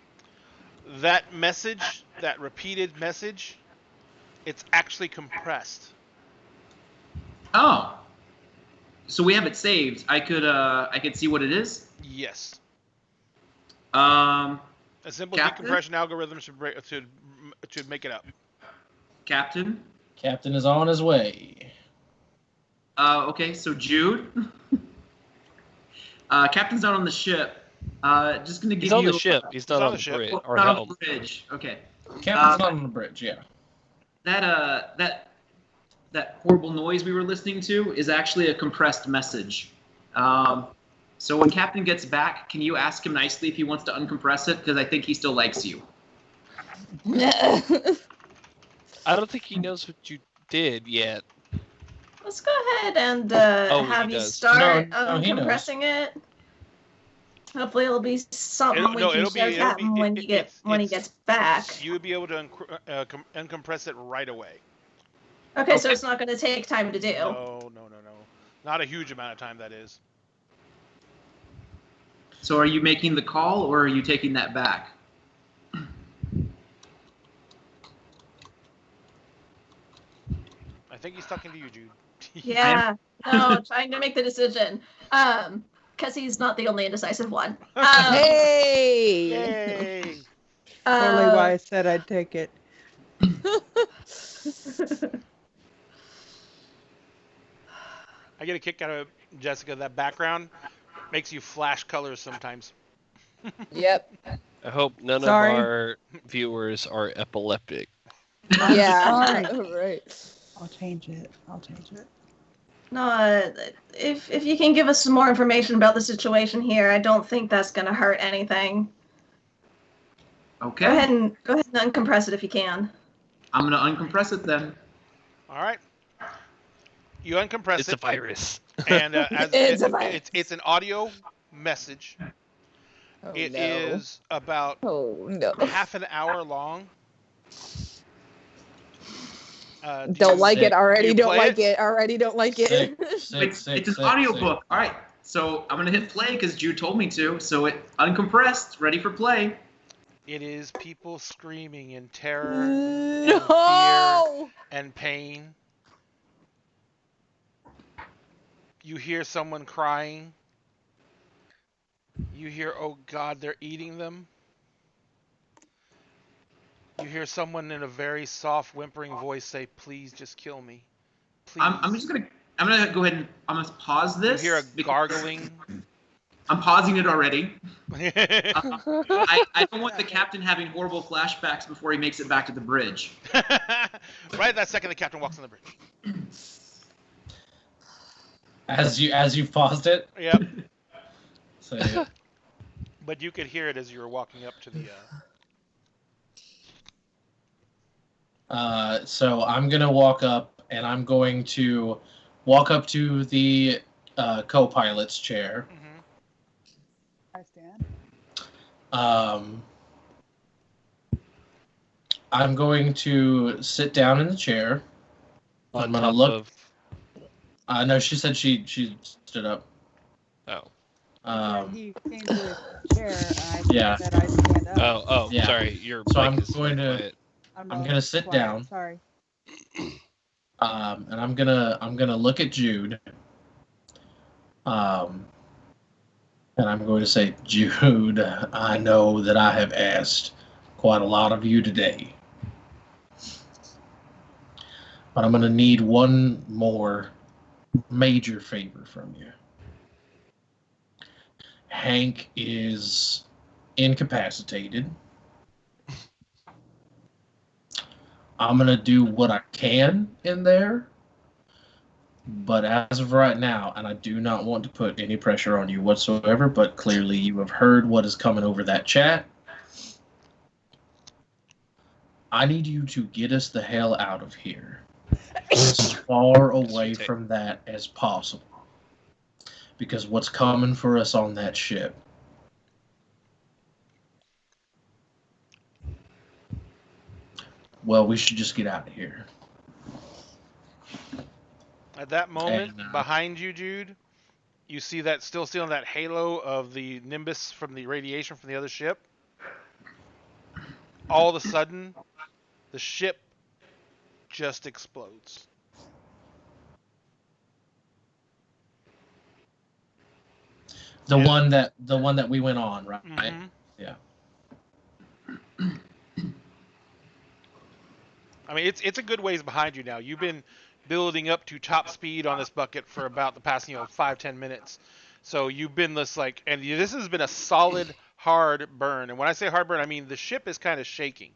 That message, that repeated message, it's actually compressed. Oh. So we have it saved. I could see what it is. Yes. Um, A simple Captain? decompression algorithm should make it up. Captain. Captain is on his way. Okay, so Jude. Captain's not on the ship. Just gonna give he's you. on the ship. He's not on on the the ship. bridge Well, or not on helm. the bridge. Okay. Captain's not on the bridge. Yeah. That horrible noise we were listening to is actually a compressed message. So when Captain gets back, can you ask him nicely if he wants to uncompress it? Because I think he still likes you. I don't think he knows what you did yet. Let's go ahead and he have you does. start No, he knows. compressing it. Hopefully, it'll be something we can show Captain when he gets back. You would be able to uncompress it right away. Okay, so it's not going to take time to do. No. Not a huge amount of time, that is. So are you making the call or are you taking that back? I think he's talking to you, Jude. Yeah, no, trying to make the decision. Because he's not the only indecisive one. Hey! Yay! Totally why I said I'd take it. I get a kick out of Jessica. That background makes you flash colors sometimes. Yep. I hope none Sorry. of our viewers are epileptic. Yeah. Right. I'll change it. No, if you can give us some more information about the situation here, I don't think that's going to hurt anything. Okay. Go ahead and uncompress it if you can. I'm gonna uncompress it then. All right. You uncompress It's it. a virus. And as It's a virus. it's an audio message. Oh, It no. is about Oh no. half an hour long. Do Don't you- like it already. you Don't play like it? it already. Don't like it. It's an audiobook. All right. So I'm gonna hit play because Jude told me to. So it uncompressed, ready for play. It is people screaming in terror and fear No. and pain. You hear someone crying. You hear, "Oh God, they're eating them." You hear someone in a very soft, whimpering voice say, "Please, just kill me, please." I'm gonna go ahead and I'm gonna pause You this. hear a because gargling. I'm pausing it already. I don't want the captain having horrible flashbacks before he makes it back to the bridge. Right at that second, the captain walks on the bridge. As you paused it. Yep. So yeah. But you could hear it as you were walking up to the. So I'm gonna walk up and I'm going to walk up to the co-pilot's chair. I stand. I'm going to sit down in the chair. I'm On gonna top look. of. No, she said she stood up. Oh. He came to his chair, and I Yeah. said I'd stand up. Oh. Yeah. Sorry. Your So mic I'm is going to- quiet. I'm not gonna sit quiet, down. Sorry. And I'm gonna look at Jude. And I'm going to say, Jude, I know that I have asked quite a lot of you today. But I'm going to need one more major favor from you. Hank is incapacitated. I'm going to do what I can in there, But as of right now, and I do not want to put any pressure on you whatsoever, but clearly you have heard what is coming over that chat. I need you to get us the hell out of here. As far away from that as possible. Because what's coming for us on that ship. Well, we should just get out of here. At that moment, behind you, Jude, you see that still in that halo of the Nimbus from the radiation from the other ship. All of a sudden, the ship just explodes. The one that we went on, right? Mm-hmm. Yeah. I mean, it's a good ways behind you now. You've been building up to top speed on this bucket for about the past 5-10 minutes. So you've been this and this has been a solid hard burn. And when I say hard burn, I mean the ship is kind of shaking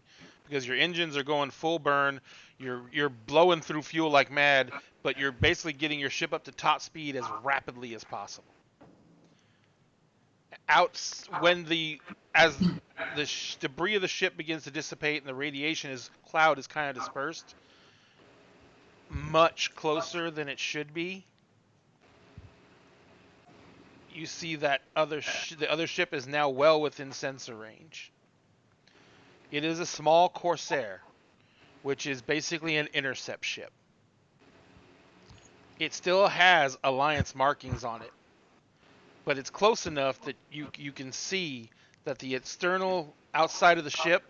because your engines are going full burn. You're blowing through fuel like mad, but you're basically getting your ship up to top speed as rapidly as possible. As the debris of the ship begins to dissipate and the radiation cloud is kind of dispersed, much closer than it should be, you see that the other ship is now well within sensor range. It is a small Corsair, which is basically an intercept ship. It still has Alliance markings on it, but it's close enough that you can see that the external outside of the ship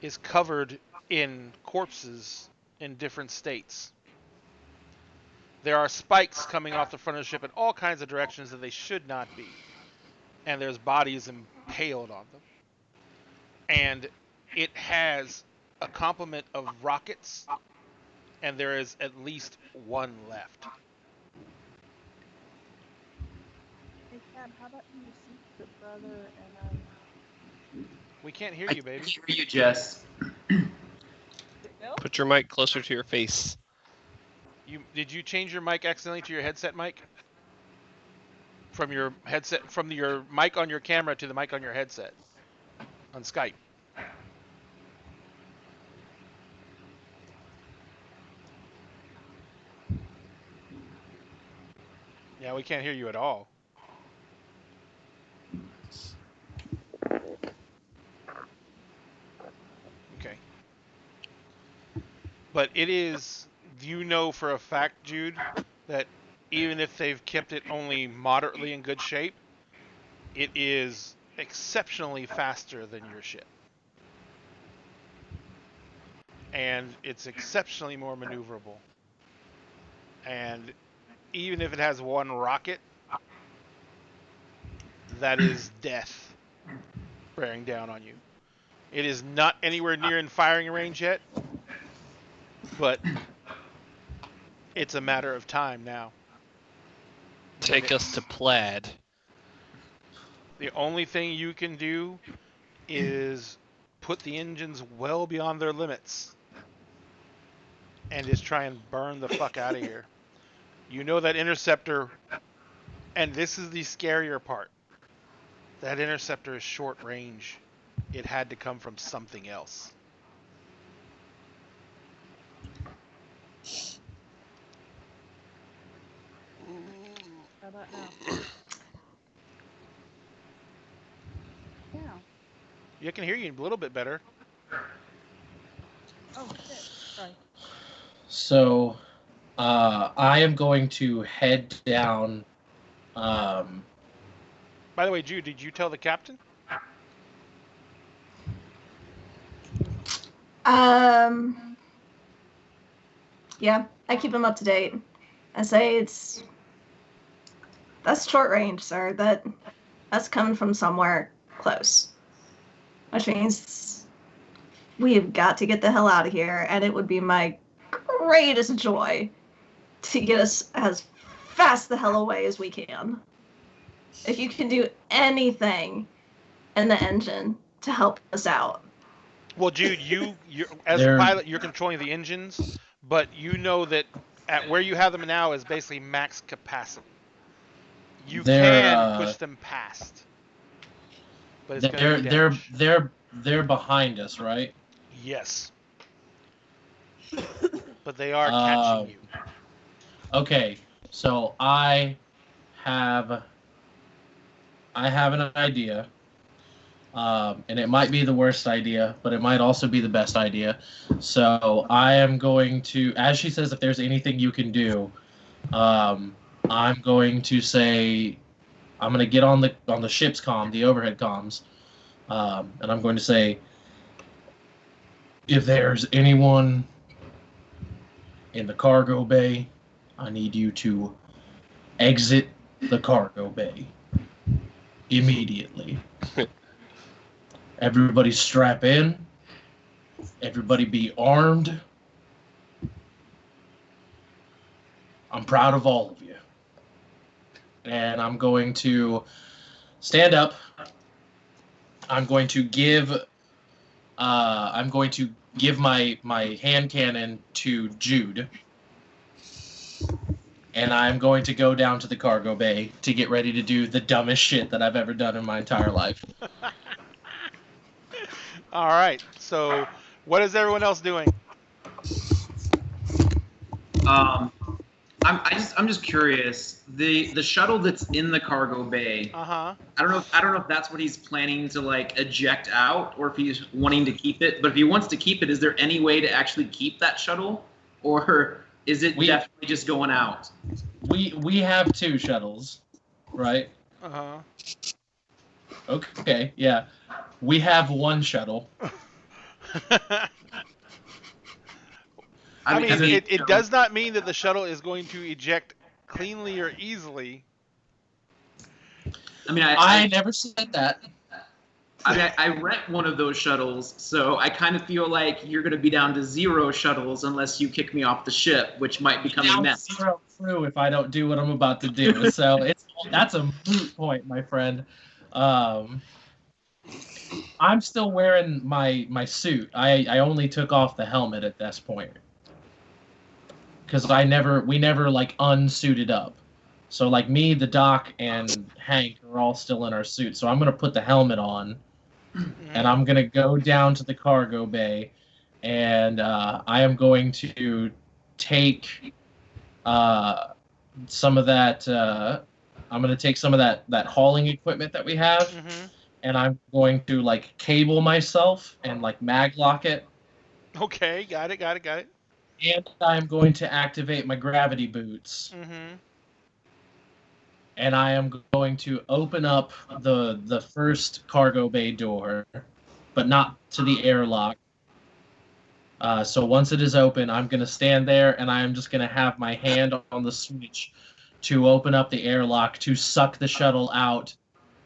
is covered in corpses in different states. There are spikes coming off the front of the ship in all kinds of directions that they should not be. And there's bodies impaled on them. And it has a complement of rockets, and there is at least one left. Hey, Cam, how about you seek your brother and We can't hear you, baby. I can hear you, Jess. Put your mic closer to your face. Did you change your mic accidentally to your headset mic? From your headset, from your mic on your camera to the mic on your headset on Skype. Yeah, we can't hear you at all. Okay. But it is, you know for a fact, Jude, that even if they've kept it only moderately in good shape, it is exceptionally faster than your ship. And it's exceptionally more maneuverable. And even if it has one rocket, that is death bearing down on you. It is not anywhere near in firing range yet, but it's a matter of time now. Take us to Plaid. The only thing you can do is put the engines well beyond their limits and just try and burn the fuck out of here. You know that interceptor, and this is the scarier part, that interceptor is short range. It had to come from something else. how about now? Yeah. You can hear you a little bit better. Oh shit. Sorry. So, I am going to head down. By the way, Jude, did you tell the captain? Yeah, I keep him up to date. I say that's short range, sir. That's coming from somewhere close. Which means we've got to get the hell out of here, and it would be my greatest joy to get us as fast the hell away as we can. If you can do anything in the engine to help us out. Well, Jude, you as a pilot, you're controlling the engines, but you know that at where you have them now is basically max capacity. You They're, can push them past, but it's going to do damage. They're behind us, right? Yes. But they are catching you. Okay, so I have an idea, and it might be the worst idea, but it might also be the best idea. So I am going to, as she says, if there's anything you can do, I'm going to say, I'm going to get on the ship's comm, the overhead comms, and I'm going to say, if there's anyone in the cargo bay, I need you to exit the cargo bay immediately. Everybody strap in. Everybody be armed. I'm proud of all of you. And I'm going to stand up. I'm going to give my hand cannon to Jude. And I'm going to go down to the cargo bay to get ready to do the dumbest shit that I've ever done in my entire life. All right. So, what is everyone else doing? I'm just curious. The shuttle that's in the cargo bay. Uh-huh. I don't know if that's what he's planning to like eject out, or if he's wanting to keep it. But if he wants to keep it, is there any way to actually keep that shuttle, or is it definitely just going out? We have 2 shuttles, right? Uh-huh. Okay, yeah. We have 1 shuttle. I mean, it does not mean that the shuttle is going to eject cleanly or easily. I mean, I never said that. I mean, I rent one of those shuttles, so I kind of feel like you're going to be down to 0 shuttles unless you kick me off the ship, which might become a mess. 0 crew if I don't do what I'm about to do. So that's a moot point, my friend. I'm still wearing my suit. I only took off the helmet at this point because we never like unsuited up. So like me, the Doc, and Hank are all still in our suits. So I'm gonna put the helmet on, and I'm gonna go down to the cargo bay, and I am going to take some of that. I'm gonna take some of that hauling equipment that we have, and I'm going to like cable myself and like mag lock it. Okay, got it. And I'm going to activate my gravity boots. And I am going to open up the first cargo bay door, but not to the airlock. So once it is open, I'm going to stand there, and I am just going to have my hand on the switch to open up the airlock to suck the shuttle out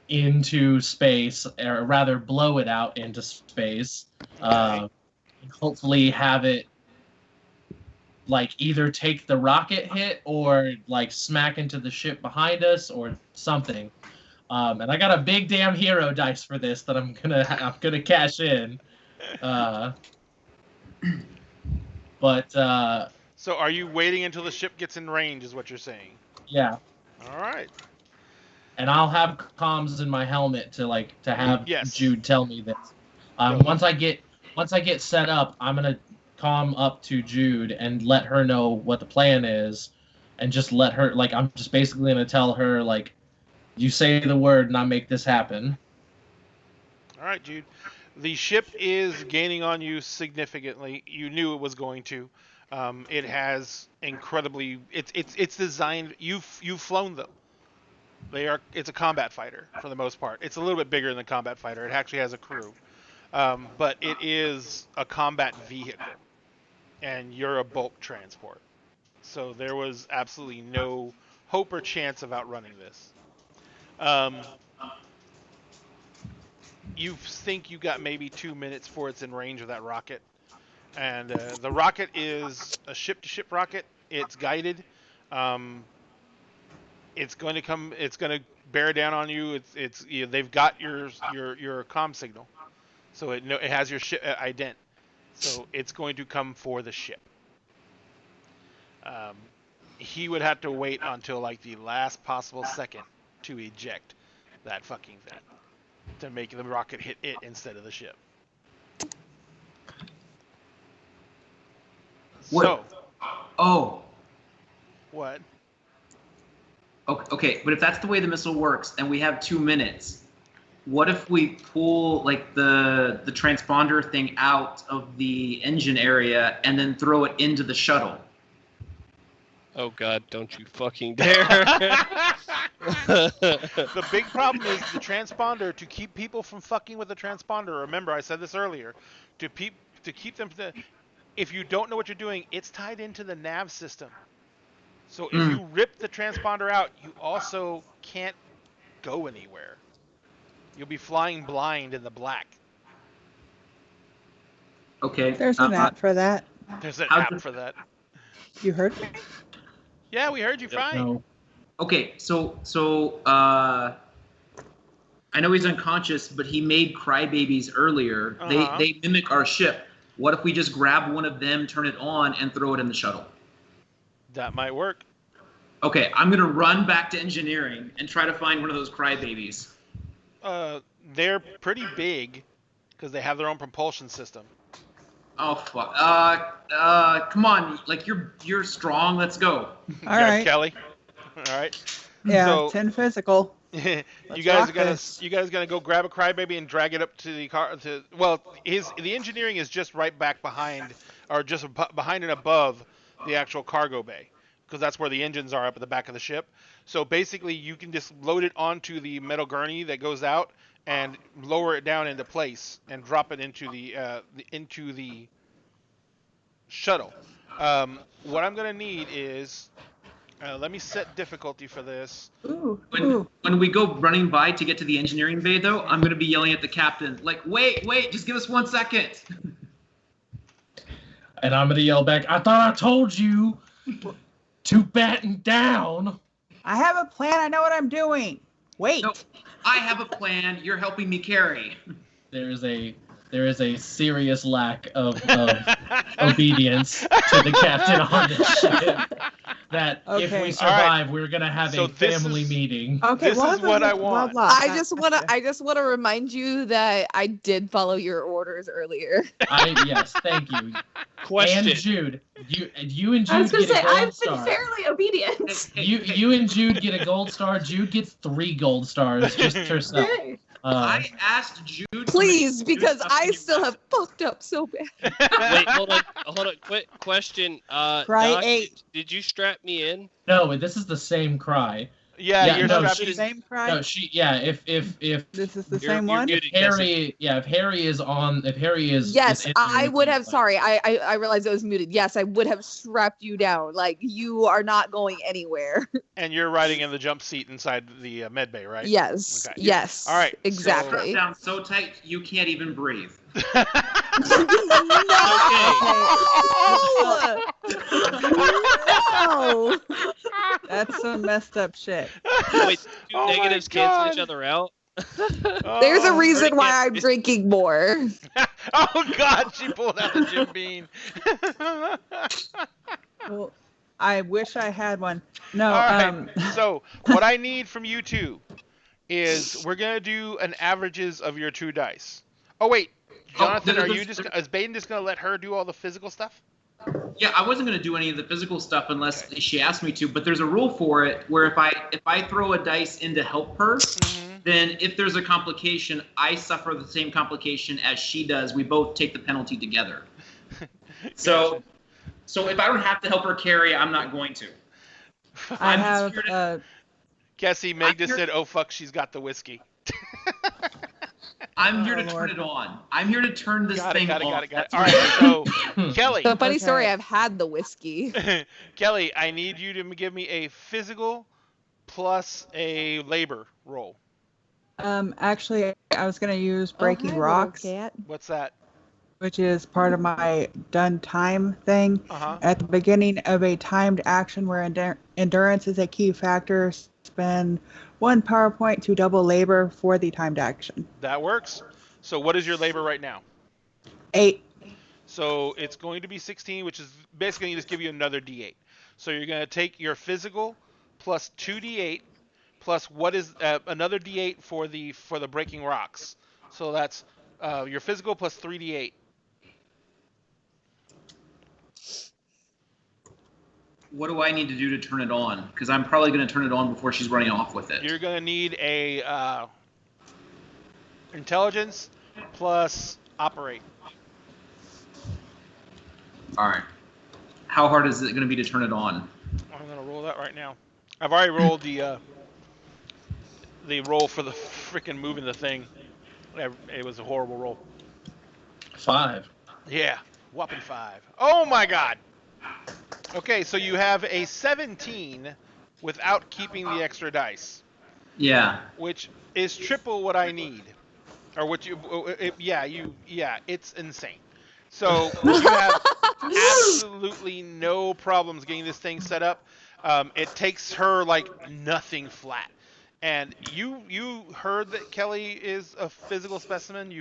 into space, or rather blow it out into space. And hopefully have it like either take the rocket hit or like smack into the ship behind us or something. And I got a big damn hero dice for this that I'm gonna cash in. But so are you waiting until the ship gets in range is what you're saying? Yeah. All right. And I'll have comms in my helmet to have Jude tell me this. Once I get set up, I'm gonna comm up to Jude and let her know what the plan is, and just let her I'm just basically gonna tell her you say the word and I make this happen. All right, Jude. The ship is gaining on you significantly. You knew it was going to. It has incredibly. It's designed. You've flown them. It's a combat fighter for the most part. It's a little bit bigger than a combat fighter. It actually has a crew, but it is a combat vehicle, and you're a bulk transport. So there was absolutely no hope or chance of outrunning this. You think you got maybe 2 minutes before it's in range of that rocket, and the rocket is a ship-to-ship rocket. It's guided. It's going to come. It's going to bear down on you. They've got your comm signal, so it has your ship ident. So it's going to come for the ship. he would have to wait until like the last possible second to eject that fucking thing to make the rocket hit it instead of the ship. What? So, Oh, what? okay. But if that's the way the missile works, and we have 2 minutes, what if we pull like the transponder thing out of the engine area and then throw it into the shuttle? Oh God, don't you fucking dare! The big problem is the transponder. To keep people from fucking with the transponder, remember I said this earlier, to keep them. If you don't know what you're doing, it's tied into the nav system. So if you rip the transponder out, you also can't go anywhere. You'll be flying blind in the black. Okay. There's an app for that. There's an How app do- for that. You heard me? Yeah, we heard you fine. No. Okay, so I know he's unconscious, but he made crybabies earlier. Uh-huh. They mimic our ship. What if we just grab one of them, turn it on, and throw it in the shuttle? That might work. Okay, I'm gonna run back to engineering and try to find one of those crybabies. They're pretty big because they have their own propulsion system. Oh fuck. Come on, like you're strong. Let's go. All right. Kelly. All right. Yeah, So- 10 physical. you Let's guys rock are gonna this. go grab a crybaby and drag it up to the car. The engineering is just right back behind, or just behind and above the actual cargo bay, because that's where the engines are up at the back of the ship. So basically, you can just load it onto the metal gurney that goes out and lower it down into place and drop it into the shuttle. What I'm gonna need is. Let me set difficulty for this. Ooh, When, ooh. when we go running by to get to the engineering bay, though, I'm gonna be yelling at the captain, like, wait, just give us 1 second. And I'm gonna yell back, I thought I told you to batten down. I have a plan. I know what I'm doing. Wait. No, I have a plan. You're helping me carry. There is a serious lack of obedience to the captain on this ship. That if Okay. we survive, we're gonna have So a this family is- meeting. Okay, This well, is what I want. I just wanna remind you that I did follow your orders earlier. Yes, thank you. Question. And Jude, you and I was Jude gonna get say a gold I've been star. fairly obedient. You and Jude get a gold star. Jude gets 3 gold stars just herself. Yay. I asked Jude. to Please, make because stuff I and you still asked. have fucked up so bad. Wait, hold on. Quick question. Cry Doc, 8. did you strap me in? No, this is the same cry. Yeah, you're no, strapped The in. same cry? No, if This is the You're- same you're one? muted, Cassie. if Harry is Yes, is I in- would have. Sorry, I realized it was muted. Yes, I would have strapped you down. Like you are not going anywhere. And you're riding in the jump seat inside the med bay, right? Yes. Okay. Yes. All right, so- Exactly. Strapped down so tight you can't even breathe. No. That's some messed up shit. Wait, two Oh my negatives cancel God. each other out? There's a Oh. reason why I'm drinking more. Oh God, she pulled out the Jim Beam. Well, I wish I had one. No, All right. So what I need from you two is we're gonna do an averages of your 2 dice. Oh wait, Jonathan, is Baden just gonna let her do all the physical stuff? Yeah, I wasn't gonna do any of the physical stuff unless she asked me to, but there's a rule for it where if I throw a dice in to help her, then if there's a complication, I suffer the same complication as she does. We both take the penalty together. So if I don't have to help her carry, I'm not going to. I I'm have. here to- Cassie, Meg just here- said, "Oh fuck, she's got the whiskey." I'm here Oh, to turn Lord. it on. I'm here to turn this Got it, thing got it, on. got it, got it. That's All right, so Kelly, So funny Okay. story, I've had the whiskey. Kelly, I need you to give me a physical plus a labor roll. Actually, I was gonna use breaking Oh, hi, little rocks, cat. What's that? which is part of my done time thing. Uh-huh. At the beginning of a timed action where endurance is a key factor, spend 1 power point to double labor for the timed action. That works. So what is your labor right now? 8. So it's going to be 16, which is basically going to just give you another D8. So you're going to take your physical plus 2d8 plus what is another d8 for the breaking rocks. So that's your physical plus 3d8. What do I need to do to turn it on? Because I'm probably going to turn it on before she's running off with it. You're going to need a intelligence plus operate. All right. How hard is it going to be to turn it on? I'm going to roll that right now. I've already rolled the roll for the freaking moving the thing. It was a horrible roll. 5. Yeah, whopping 5. Oh my god. Okay, so you have a 17 without keeping the extra dice. Yeah. Which is triple what I need. Or what it's insane. So you have absolutely no problems getting this thing set up. It takes her like nothing flat. And you heard that Kelly is a physical specimen.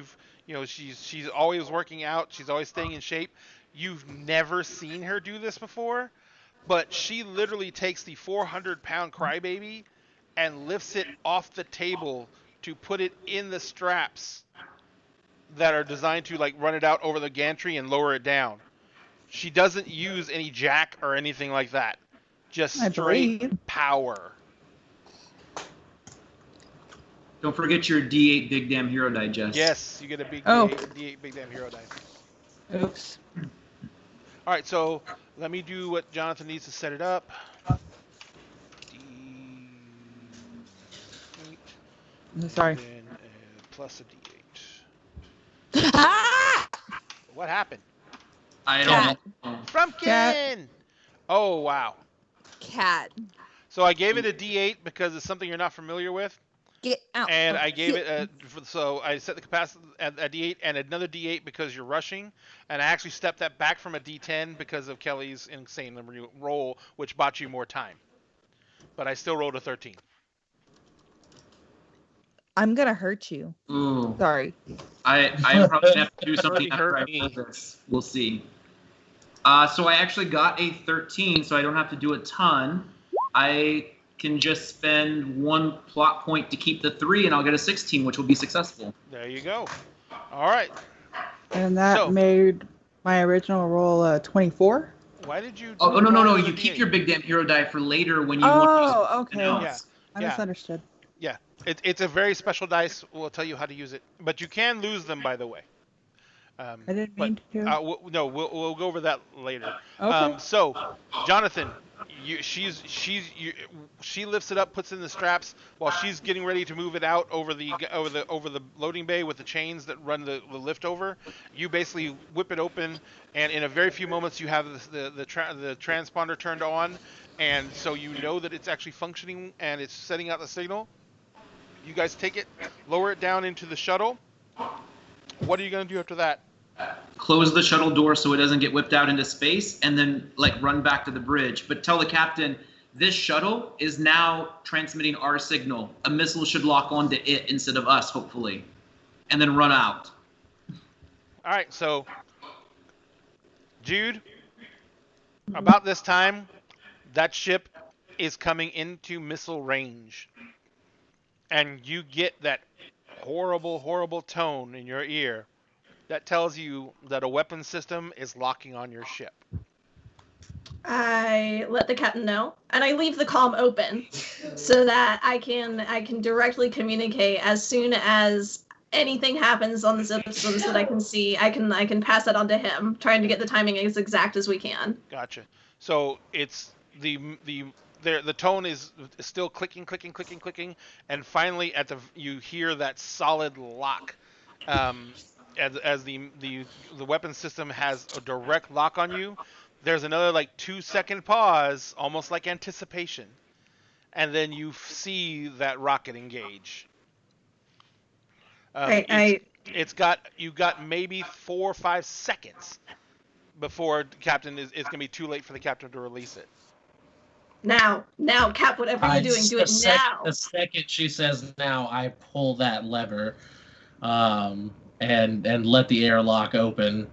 She's always working out. She's always staying in shape. You've never seen her do this before, but she literally takes the 400-pound crybaby and lifts it off the table to put it in the straps that are designed to like run it out over the gantry and lower it down. She doesn't use any jack or anything like that. Just straight power. Don't forget your D8 Big Damn Hero die, Jess. Yes, you get a big D8 Big Damn Hero die. Oops. All right, so let me do what Jonathan needs to set it up. D8. Sorry. And then plus a D8. What happened? I don't know. Frumpkin! Cat. Oh, wow. Cat. So I gave it a D8 because it's something you're not familiar with. Get out. And I gave it so I set the capacity at D8 and another D8 because you're rushing. And I actually stepped that back from a D10 because of Kelly's insane roll, which bought you more time. But I still rolled a 13. I'm gonna hurt you. Ooh. Sorry. I'm probably gonna have to do something Already after hurt I me. roll this. We'll see. So I actually got a 13, so I don't have to do a ton. I can just spend 1 plot point to keep the 3, and I'll get a 16, which will be successful. There you go. All right. And that made my original roll 24. Why did you? Oh, no. You keep your Big Damn Hero die for later when you want to use something okay. else. I misunderstood. Yeah. It's a very special dice. We'll tell you how to use it. But you can lose them, by the way. I didn't mean to. We'll go over that later. Okay. So, Jonathan, she lifts it up, puts it in the straps while she's getting ready to move it out over the loading bay with the chains that run the lift over. You basically whip it open, and in a very few moments you have the transponder turned on, and so you know that it's actually functioning and it's sending out the signal. You guys take it, lower it down into the shuttle. What are you going to do after that? Close the shuttle door so it doesn't get whipped out into space, and then run back to the bridge. But tell the captain, this shuttle is now transmitting our signal. A missile should lock onto it instead of us, hopefully. And then run out. All right, so, Jude, about this time, that ship is coming into missile range. And you get that horrible, horrible tone in your ear that tells you that a weapon system is locking on your ship. I let the captain know, and I leave the comm open so that I can directly communicate as soon as anything happens on the systems that I can see. I can pass that on to him, trying to get the timing as exact as we can. Gotcha. So it's the tone is still clicking, and finally you hear that solid lock. As the weapon system has a direct lock on you, there's another 2-second pause, almost like anticipation, and then you see that rocket engage. You got maybe 4 or 5 seconds before Captain it's gonna be too late for the captain to release it. Now, Cap, whatever you're doing, do it now. The second she says now, I pull that lever, and let the airlock open.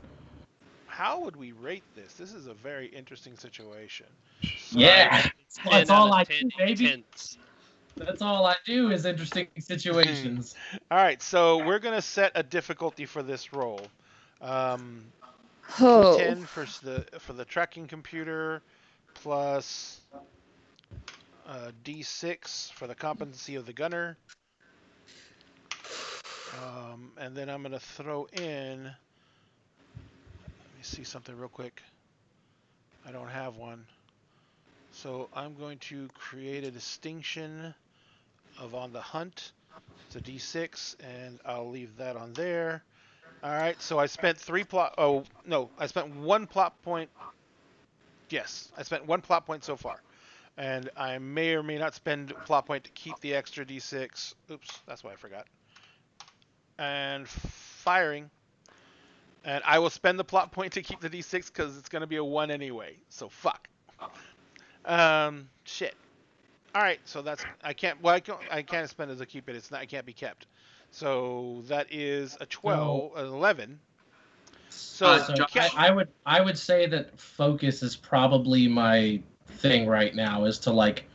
How would we rate this? This is a very interesting situation. So, Yeah, that's 10 all out I of 10 do, baby. intense. That's all I do is interesting situations. All right, so we're gonna set a difficulty for this roll. Oh. D10 for the tracking computer, plus D6 for the competency of the gunner. And then I'm gonna throw in. Let me see something real quick. I don't have one. So I'm going to create a distinction of on the hunt. It's a D6, and I'll leave that on there. All right, so I spent 3 plot. Oh no, I spent 1 plot point. Yes, I spent 1 plot point so far, and I may or may not spend a plot point to keep the extra D6. Oops, that's what I forgot. And firing, and I will spend the plot point to keep the D6 because it's gonna be a 1 anyway. So fuck. Shit. All right, so that's I can't spend as a keep it. It can't be kept. So that is a 12, an 11. So I would say that focus is probably my thing right now, is to like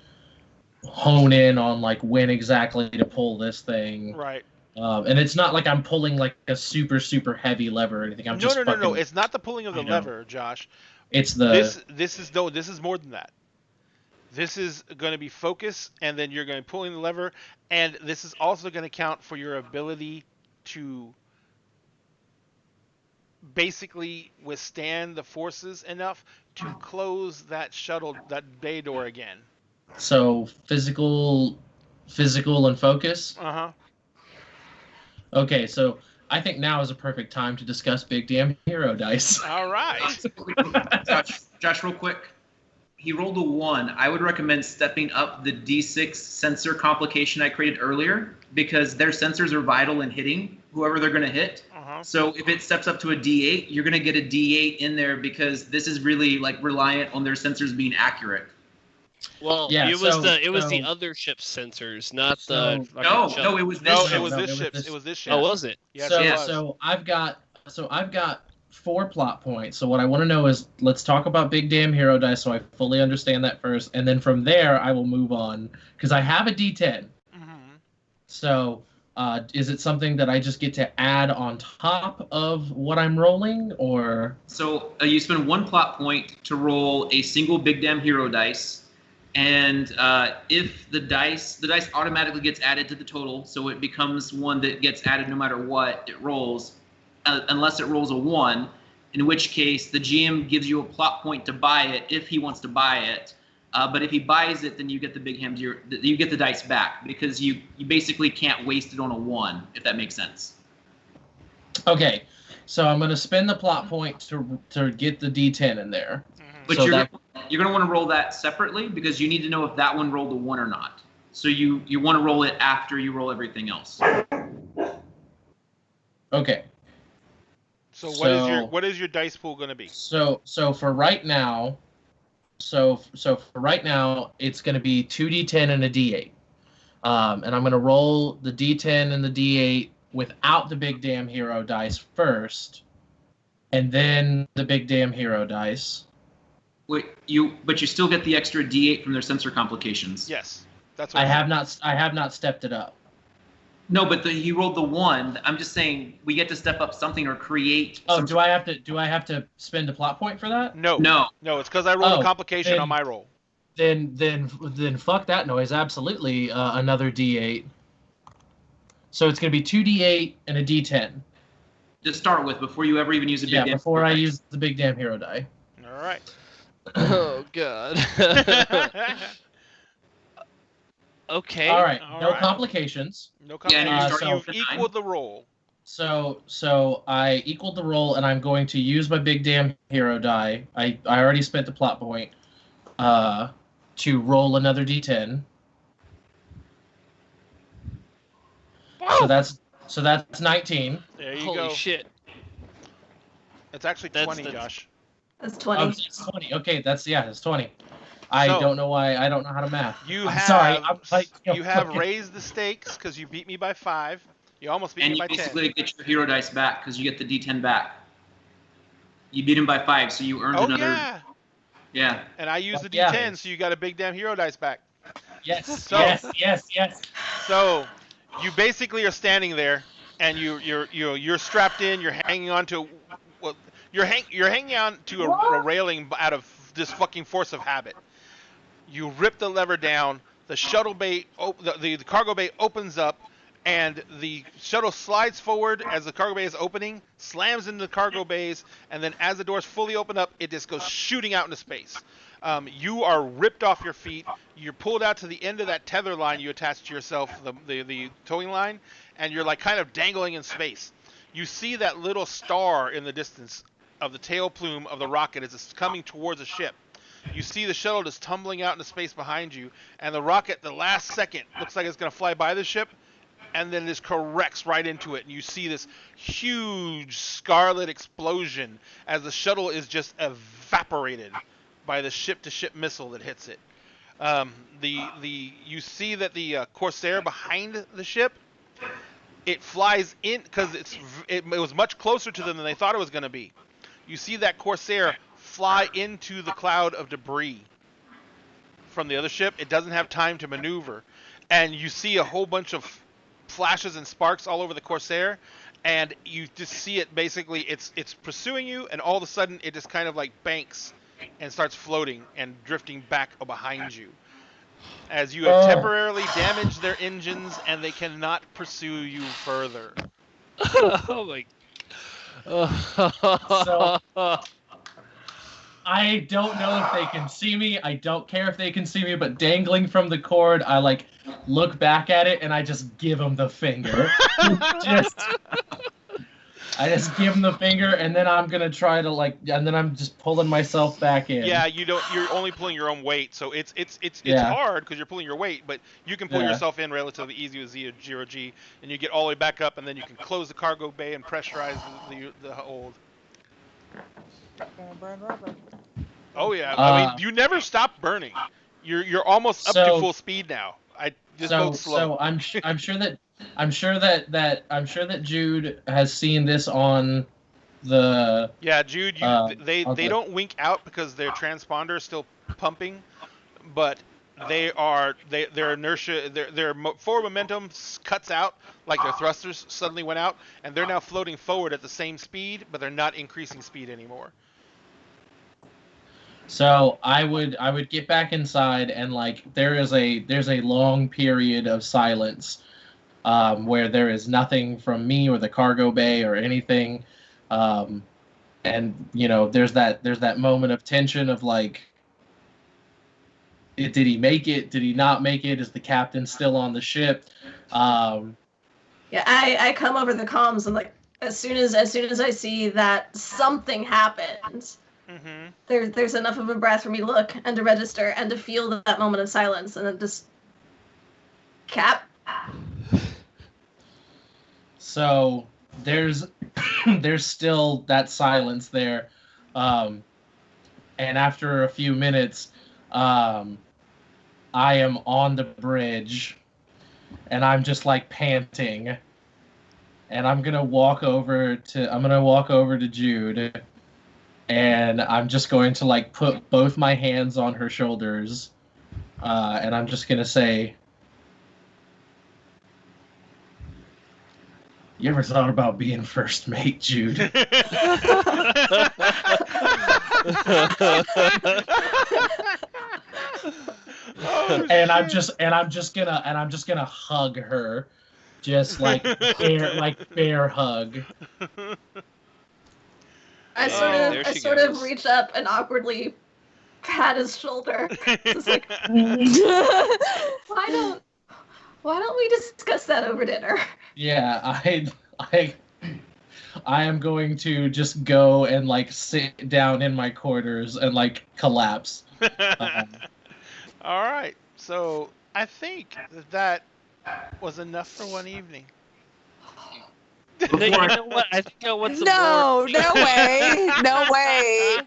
hone in on like when exactly to pull this thing. Right. And it's not like I'm pulling like a super heavy lever or anything. I'm just no. It's not the pulling of the lever, Josh. It's the this is more than that. This is going to be focus, and then you're going to be pulling the lever, and this is also going to count for your ability to basically withstand the forces enough to close that bay door again. So physical and focus. Uh-huh. Okay, so I think now is a perfect time to discuss Big Damn Hero Dice. All right. Josh, real quick. He rolled a 1. I would recommend stepping up the D6 sensor complication I created earlier, because their sensors are vital in hitting whoever they're going to hit. Uh-huh. So if it steps up to a D8, you're going to get a D8 in there, because this is really like reliant on their sensors being accurate. Well, Yeah, it was the other ship's sensors, not the. No, it was this ship. It was this ship. It was this ship. Oh, was it? Yes, so, it was. so I've got 4 plot points. So what I want to know is, let's talk about Big Damn Hero Dice so I fully understand that first, and then from there I will move on, because I have a D10. Mm-hmm. So is it something that I just get to add on top of what I'm rolling, or? So you spend 1 plot point to roll a single Big Damn Hero Dice, and if the dice automatically gets added to the total, so it becomes one that gets added no matter what it rolls, unless it rolls a 1, in which case the GM gives you a plot point to buy it if he wants to buy it. But if he buys it, then you get you get the dice back, because you basically can't waste it on a 1, if that makes sense. Okay, so I'm going to spend the plot point to get the D10 in there. But So you're going to want to roll that separately, because you need to know if that one rolled a 1 or not. So you want to roll it after you roll everything else. Okay. So what is your dice pool going to be? So for right now, it's going to be 2d10 and a d8. And I'm going to roll the d10 and the d8 without the Big Damn Hero Dice first, and then the Big Damn Hero Dice. But you still get the extra D8 from their sensor complications. Yes, that's what I have not stepped it up. No, but he rolled the 1. I'm just saying we get to step up something or create. Oh, do I have to spend a plot point for that? No. It's because I rolled a complication on my roll. Then fuck that noise. Absolutely, another D8. So it's gonna be 2d8 and a d10. To start with, before you ever even use a big. Yeah, before I use the Big Damn Hero Die. All right. Oh God. Okay. All right. All No right. complications. No complications. Yeah, You've equaled the roll. So I equaled the roll, and I'm going to use my Big Damn Hero Die. I already spent the plot point to roll another d10. Whoa! So that's 19. There you Holy go. shit. It's actually That's 20, Josh. That's Oh, 20. it's 20. Okay, it's 20. I So- don't know why. I don't know how to math. You I'm have sorry. I'm like, you have okay. raised the stakes because you beat me by 5. You almost beat And me you by 10. basically get your hero dice back, because you get the D10 back. You beat him by 5, so you earned Oh another. yeah. Yeah. And I used the Yeah. D10, so you got a big damn hero dice back. Yes, So- yes. So you basically are standing there, and you're strapped in. You're hanging on to, well, you're hanging on to a railing out of this fucking force of habit. You rip the lever down. The shuttle bay, the cargo bay opens up, and the shuttle slides forward as the cargo bay is opening, slams into the cargo bays, and then as the doors fully open up, it just goes shooting out into space. You are ripped off your feet. You're pulled out to the end of that tether line you attached to yourself, the towing line, and you're like kind of dangling in space. You see that little star in the distance of the tail plume of the rocket as it's coming towards the ship. You see the shuttle just tumbling out into space behind you, and the rocket, the last second, looks like it's going to fly by the ship, and then this corrects right into it, and you see this huge scarlet explosion as the shuttle is just evaporated by the ship-to-ship missile that hits it. You see that the Corsair behind the ship, it flies in because it was much closer to them than they thought it was going to be. You see that Corsair fly into the cloud of debris from the other ship. It doesn't have time to maneuver, and you see a whole bunch of flashes and sparks all over the Corsair, and you just see it basically it's pursuing you, and all of a sudden it just kind of like banks and starts floating and drifting back behind you as you have temporarily damaged their engines and they cannot pursue you further. Oh my. So I don't know if they can see me. I don't care if they can see me, but dangling from the cord, I like look back at it and I just give them the finger. I just give them the finger, and then I'm gonna try to and then I'm just pulling myself back in. Yeah, you're only pulling your own weight, so it's hard because you're pulling your weight, but you can pull yourself in relatively easy with zero G, and you get all the way back up, and then you can close the cargo bay and pressurize the hold. Oh yeah, I mean you never stop burning. You're almost up to full speed now. I just go slow. So I'm sure that Jude has seen this on the. Yeah, Jude. They don't wink out because their transponder is still pumping, but their inertia, their forward momentum cuts out, like their thrusters suddenly went out, and they're now floating forward at the same speed, but they're not increasing speed anymore. So I would get back inside, and there's a long period of silence where there is nothing from me or the cargo bay or anything, and there's that moment of tension of did he make it? Did he not make it? Is the captain still on the ship? Yeah, I come over the comms and as soon as I see that something happens. Mm-hmm. There's enough of a breath for me to look and to register and to feel that moment of silence, and then just Cap. So there's still that silence there, and after a few minutes, I am on the bridge, and I'm just panting, and I'm gonna walk over to Jude. And I'm just going to put both my hands on her shoulders, and I'm just gonna say, "You ever thought about being first mate, Jude?" And I'm just gonna hug her, just bear hug. I sort of reach up and awkwardly pat his shoulder. It's why don't we discuss that over dinner? Yeah, I am going to just go and sit down in my quarters and collapse. All right, so I think that was enough for one evening. You know what? I think I want some No, more. no way. No way.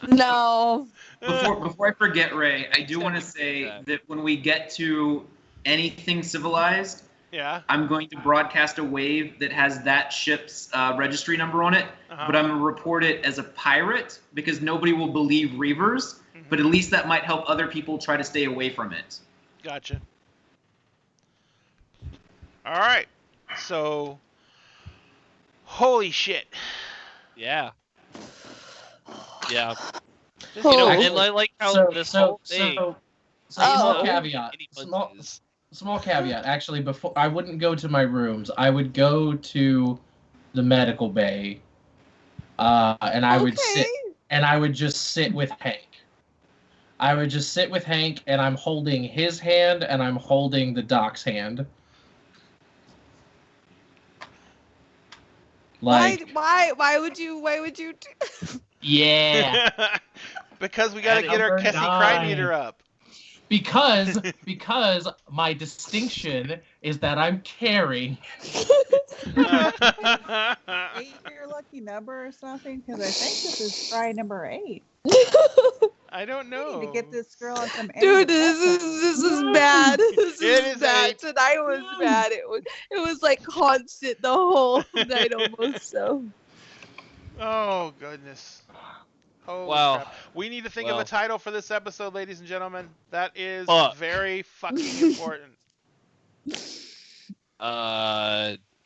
No. Before I forget, Ray, I do want to say that when we get to anything civilized, Yeah. I'm going to broadcast a wave that has that ship's registry number on it, but I'm going to report it as a pirate because nobody will believe reavers, but at least that might help other people try to stay away from it. Gotcha. All right. So, holy shit. Yeah. Yeah. Oh. You know, and I like how this whole thing. Small Oh. caveat. Any Small, punches. small caveat. Actually, before I wouldn't go to my rooms. I would go to the medical bay, and I would sit, and I would just sit with Hank. I would just sit with Hank, and I'm holding his hand, and I'm holding the doc's hand. Like, Why would you yeah, Because we got to get our Number Kessie cry 9. meter up. because my distinction is that I'm caring. 8 your lucky number or something? Because I think this is try number 8. I don't I know. need to get this girl some Dude, this is bad. This It is is bad. 8. Tonight was bad. It was like constant the whole night almost. So Oh, goodness. Oh, Wow. crap. We need to think of Well. a title for this episode, ladies and gentlemen. That is Fuck. very fucking important.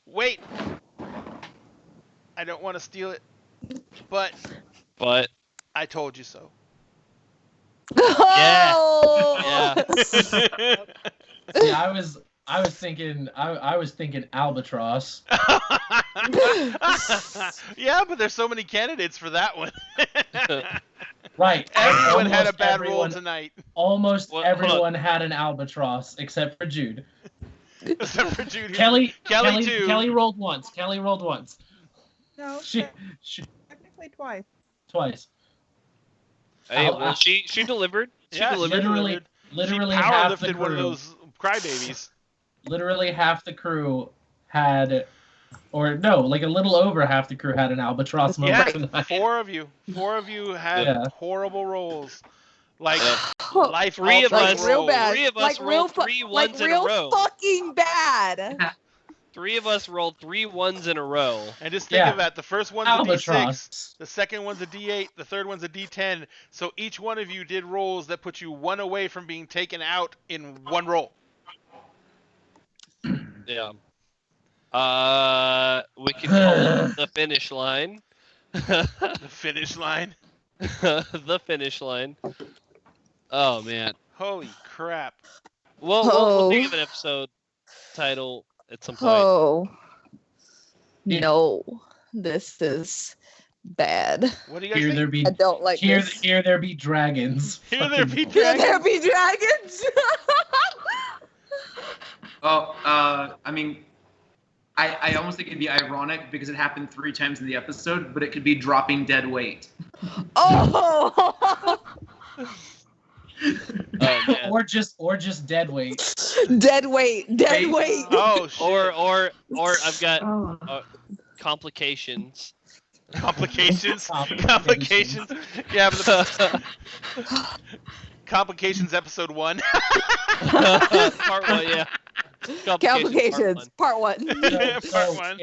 Wait. I don't want to steal it, but I told you so. Yeah. Oh. See, I was thinking albatross. Yeah, but there's so many candidates for that one. Right. Everyone had a Almost bad roll everyone- tonight. Almost Well, hold on. everyone had an albatross except for Jude. Except for Judy. Kelly too. Kelly rolled once. No, She technically twice. twice. Hey, Ow, well, ow. she delivered. She Yeah, delivered. Literally she power half the lifted one of crew. those crybabies. Literally half the crew had, or no, like a little over half the crew had an albatross moment Yeah, tonight. 4 of you had Yeah. horrible rolls. Like Yeah. life Three of altering us- real rolls. bad. Three of us like real rolled 3 like ones in a real row. fucking bad. 3 of us rolled 3 ones in a row. And just think Yeah. of that. The first one's a D6, Albatross. the second one's a D8, the third one's a D10. So each one of you did rolls that put you 1 away from being taken out in 1 roll. Yeah. We could call it the finish line. The finish line. The finish line. Oh man. Holy crap. We'll think of an episode title at some point. Oh Yeah. no, this is bad. What do you guys Here think? there be I don't like here this. here there be dragons. Here there be Will there dragons. be dragons? Well, I mean, I almost think it'd be ironic because it happened 3 times in the episode, but it could be dropping dead weight. Oh, Oh, man. or just dead weight. dead weight. Hey. Oh shit. Or I've got Oh. complications. Complications. Complications. Complications. Yeah, but the Complications episode 1. Part 1, yeah. Complications. Part 1. Part 1.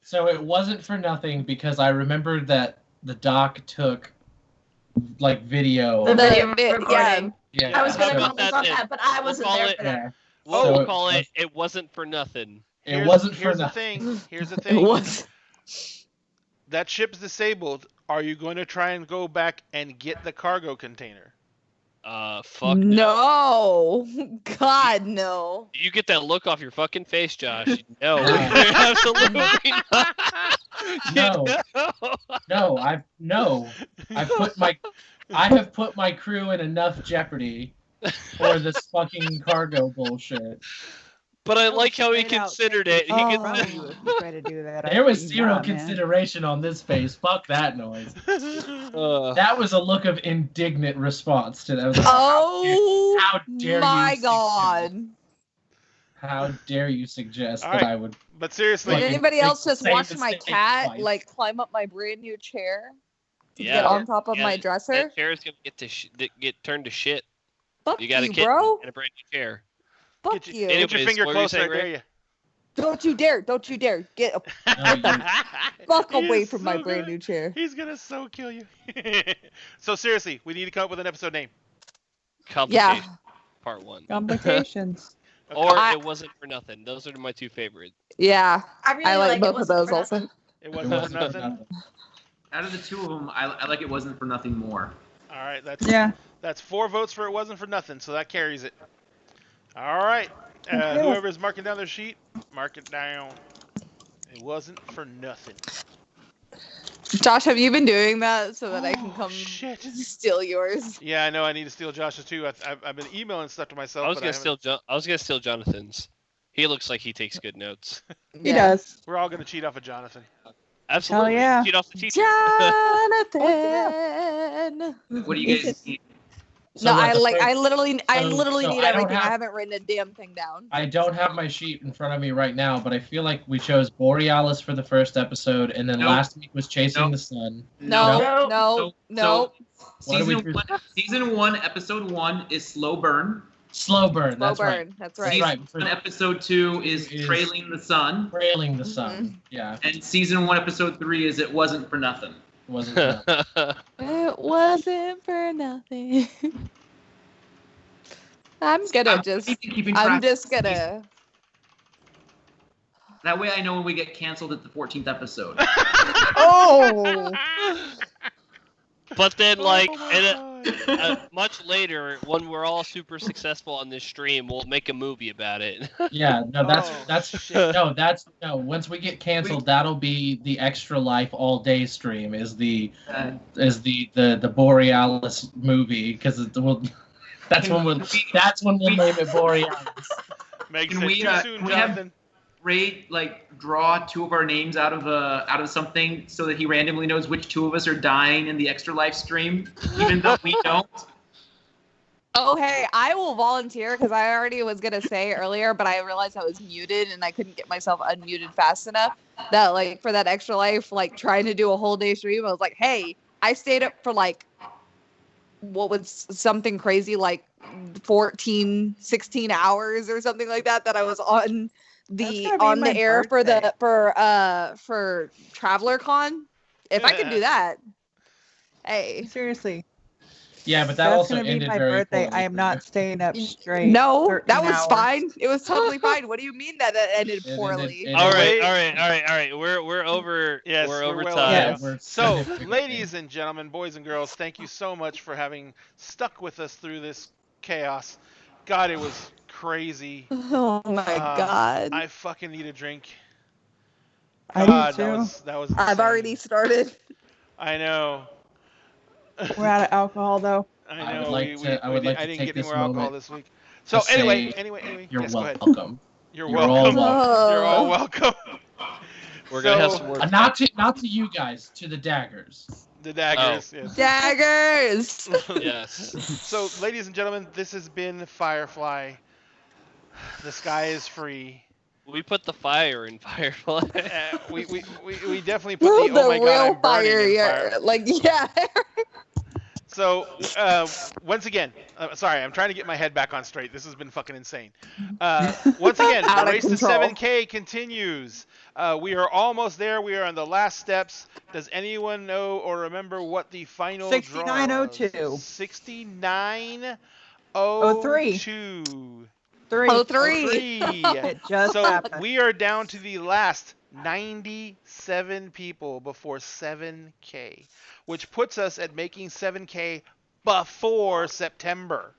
So it wasn't for nothing because I remembered that the doc took like video. The video Yeah. recording. Yeah. I was How going to about comment that on then? that, but I We'll wasn't call there it- for that. Yeah. We'll So call it wasn't for nothing. It wasn't for Here's the nothing. thing. Here's the It thing. was. That ship's disabled. Are you going to try and go back and get the cargo container? Fuck. No. God, no. You get that look off your fucking face, Josh. No, absolutely not. No. No, I have put my crew in enough jeopardy for this fucking cargo bullshit. But I like how he Straight out. considered it. He Oh, considered. you would try to do that. There was I think, zero man. consideration on this face. Fuck that noise. Uh, That was a look of indignant response to that. I was like, Oh how dare you my suggest- God. How dare you suggest All that right. I would? But seriously, Did Like, anybody it's else the just same watch my mistake cat twice. like climb up my brand new chair to yeah. get on top of Yeah, my dresser? That chair's gonna get turned to shit. Fuck You got a you, kitten bro. and a brand new chair. Fuck Get you. get your Anyways, finger what were you closer. saying, I dare Ray? you. Don't you dare! Don't you dare! Get fuck He away is from my so brand good. new chair. He's gonna so kill you. So seriously, we need to come up with an episode name. Complication, part 1. Complications. Or I- It Wasn't For Nothing. Those are my 2 favorites. Yeah, I really I like It both of Wasn't those For also. Nothing. It It wasn't, wasn't for nothing. Out of the two of them, I like It Wasn't For Nothing more. All right, that's Yeah. 4 votes for It Wasn't For Nothing, so that carries it. All right, Okay. whoever's marking down their sheet, mark it down. It wasn't for nothing. Josh, have you been doing that so that I can Oh, come shit. steal yours? Yeah, I know. I need to steal Josh's too. I've been emailing stuff to myself. I was but gonna haven't- steal Jonathan's. He looks like he takes good notes. He does. We're all gonna cheat off of Jonathan. Absolutely. yeah. Cheat off the teacher. Jonathan. What do you guys need? No, what, I the like. first- I literally so need I don't everything. I have- haven't written a damn thing down. I don't have my sheet in front of me right now, but I feel like we chose Borealis for the first episode, and then Nope. last week was Chasing Nope. the Sun. No, No. no, no. What do we Season do? season 1, episode 1 is Slow Burn. Slow Burn. Slow That's right. burn. That's That's right. right. Season 1, episode 2 is Is- Trailing the Sun. Trailing the Sun. Yeah, And season 1, episode 3 is It Wasn't For Nothing. it wasn't. That. It wasn't for nothing. I'm gonna just. Keeping I'm track. just gonna. That way I know when we get canceled at the 14th episode. Oh. But then, like, Oh my in God. much later, when we're all super successful on this stream, we'll make a movie about it. Yeah, no, Oh, that's shit. no. Once we get canceled, that'll be the Extra Life all day stream. Is the Borealis movie because that's when we'll name it Borealis. Meg Can said, we, too soon, can we have- Jonathan. Ray, draw 2 of our names out of something so that he randomly knows which 2 of us are dying in the Extra Life stream, even though we don't. Oh, hey, I will volunteer because I already was gonna say earlier, but I realized I was muted and I couldn't get myself unmuted fast enough. That like for that Extra Life, like trying to do a whole day stream, I was like, hey, I stayed up for like what was something crazy like 14, 16 hours or something like that I was on That's the gonna be on my the air birthday. for Traveler Con. If I could do that, hey. Seriously. Yeah, but that That's also gonna be ended my very birthday. poorly. I am not staying up straight. No, 13 that was hours. fine. It was totally fine. What do you mean that ended It poorly? ended- all Wait. right. We're over. Yes, we're we're over well time. Yes. We're So, significantly- ladies and gentlemen, boys and girls, thank you so much for having stuck with us through this chaos. God, it was crazy. Oh my god. I fucking need a drink. I God, do too. that was I've insane. already started. I know. We're out of alcohol though. I I know. would like to- I would like I to didn't take get any this more alcohol moment this week. So to anyway, say anyway, You're yes, go ahead. welcome. You're You're all welcome. welcome. You're all welcome. We're gonna have So- some work. Not to you guys, to the daggers. The daggers. Yes. Daggers. Yes. So, ladies and gentlemen, this has been Firefly. The sky is free. We put the fire in Firefly. We definitely put the oh my god, real I'm burning fire, in yeah. fire. Like yeah. So, once again, sorry, I'm trying to get my head back on straight. This has been fucking insane. Once again, Out the of race control. to 7K continues. We are almost there. We are on the last steps. Does anyone know or remember what the final draw 6902. was? 6902. 3. Oh, three. It just So happened. we are down to the last 97 people before 7K, which puts us at making 7K before September,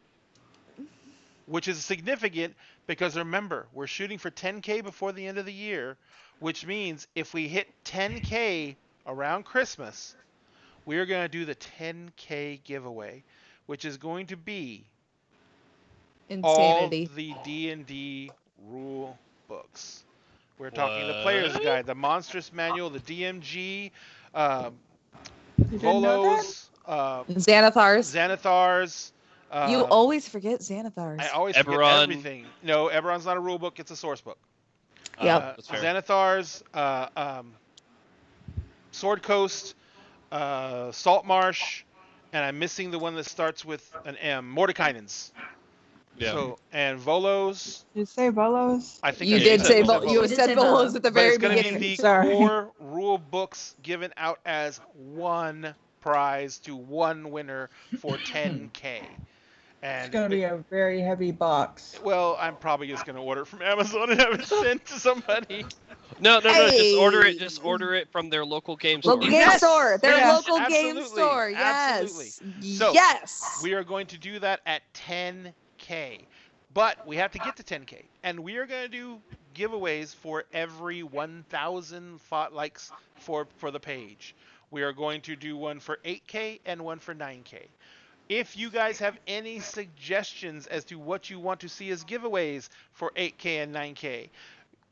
which is significant because remember, we're shooting for 10K before the end of the year, which means if we hit 10K around Christmas, we are going to do the 10K giveaway, which is going to be Insanity. all the D&D rule books. We're talking the What? Player's Guide, the Monstrous Manual, the DMG, You didn't know that? Volos, Xanathars. Xanathars. You always forget Xanathars. I always forget Eberron. everything. No, Eberron's not a rule book; it's a source book. Yep. That's fair. Xanathars, Sword Coast, Salt Marsh, and I'm missing the one that starts with an M. Mordekainen's. Yeah. So and Volos. Did you say Volos? I think You I did said say Volos. you You did said say Volos Volos. at the But very it's going to beginning. be the Sorry. core rule books given out as one prize to one winner for 10K. It's And going to be a very heavy box. well, I'm probably just going to order it from Amazon and have it sent to somebody. No. Just order it. Hey. Just order it from their local game store. Local game Yes! store. Their Yes, local game absolutely, store. Yes. absolutely. So, yes. We are going to do that at 10K. But we have to get to 10K. And we are going to do giveaways for every 1,000 likes for the page. We are going to do one for 8K and one for 9K. If you guys have any suggestions as to what you want to see as giveaways for 8K and 9K,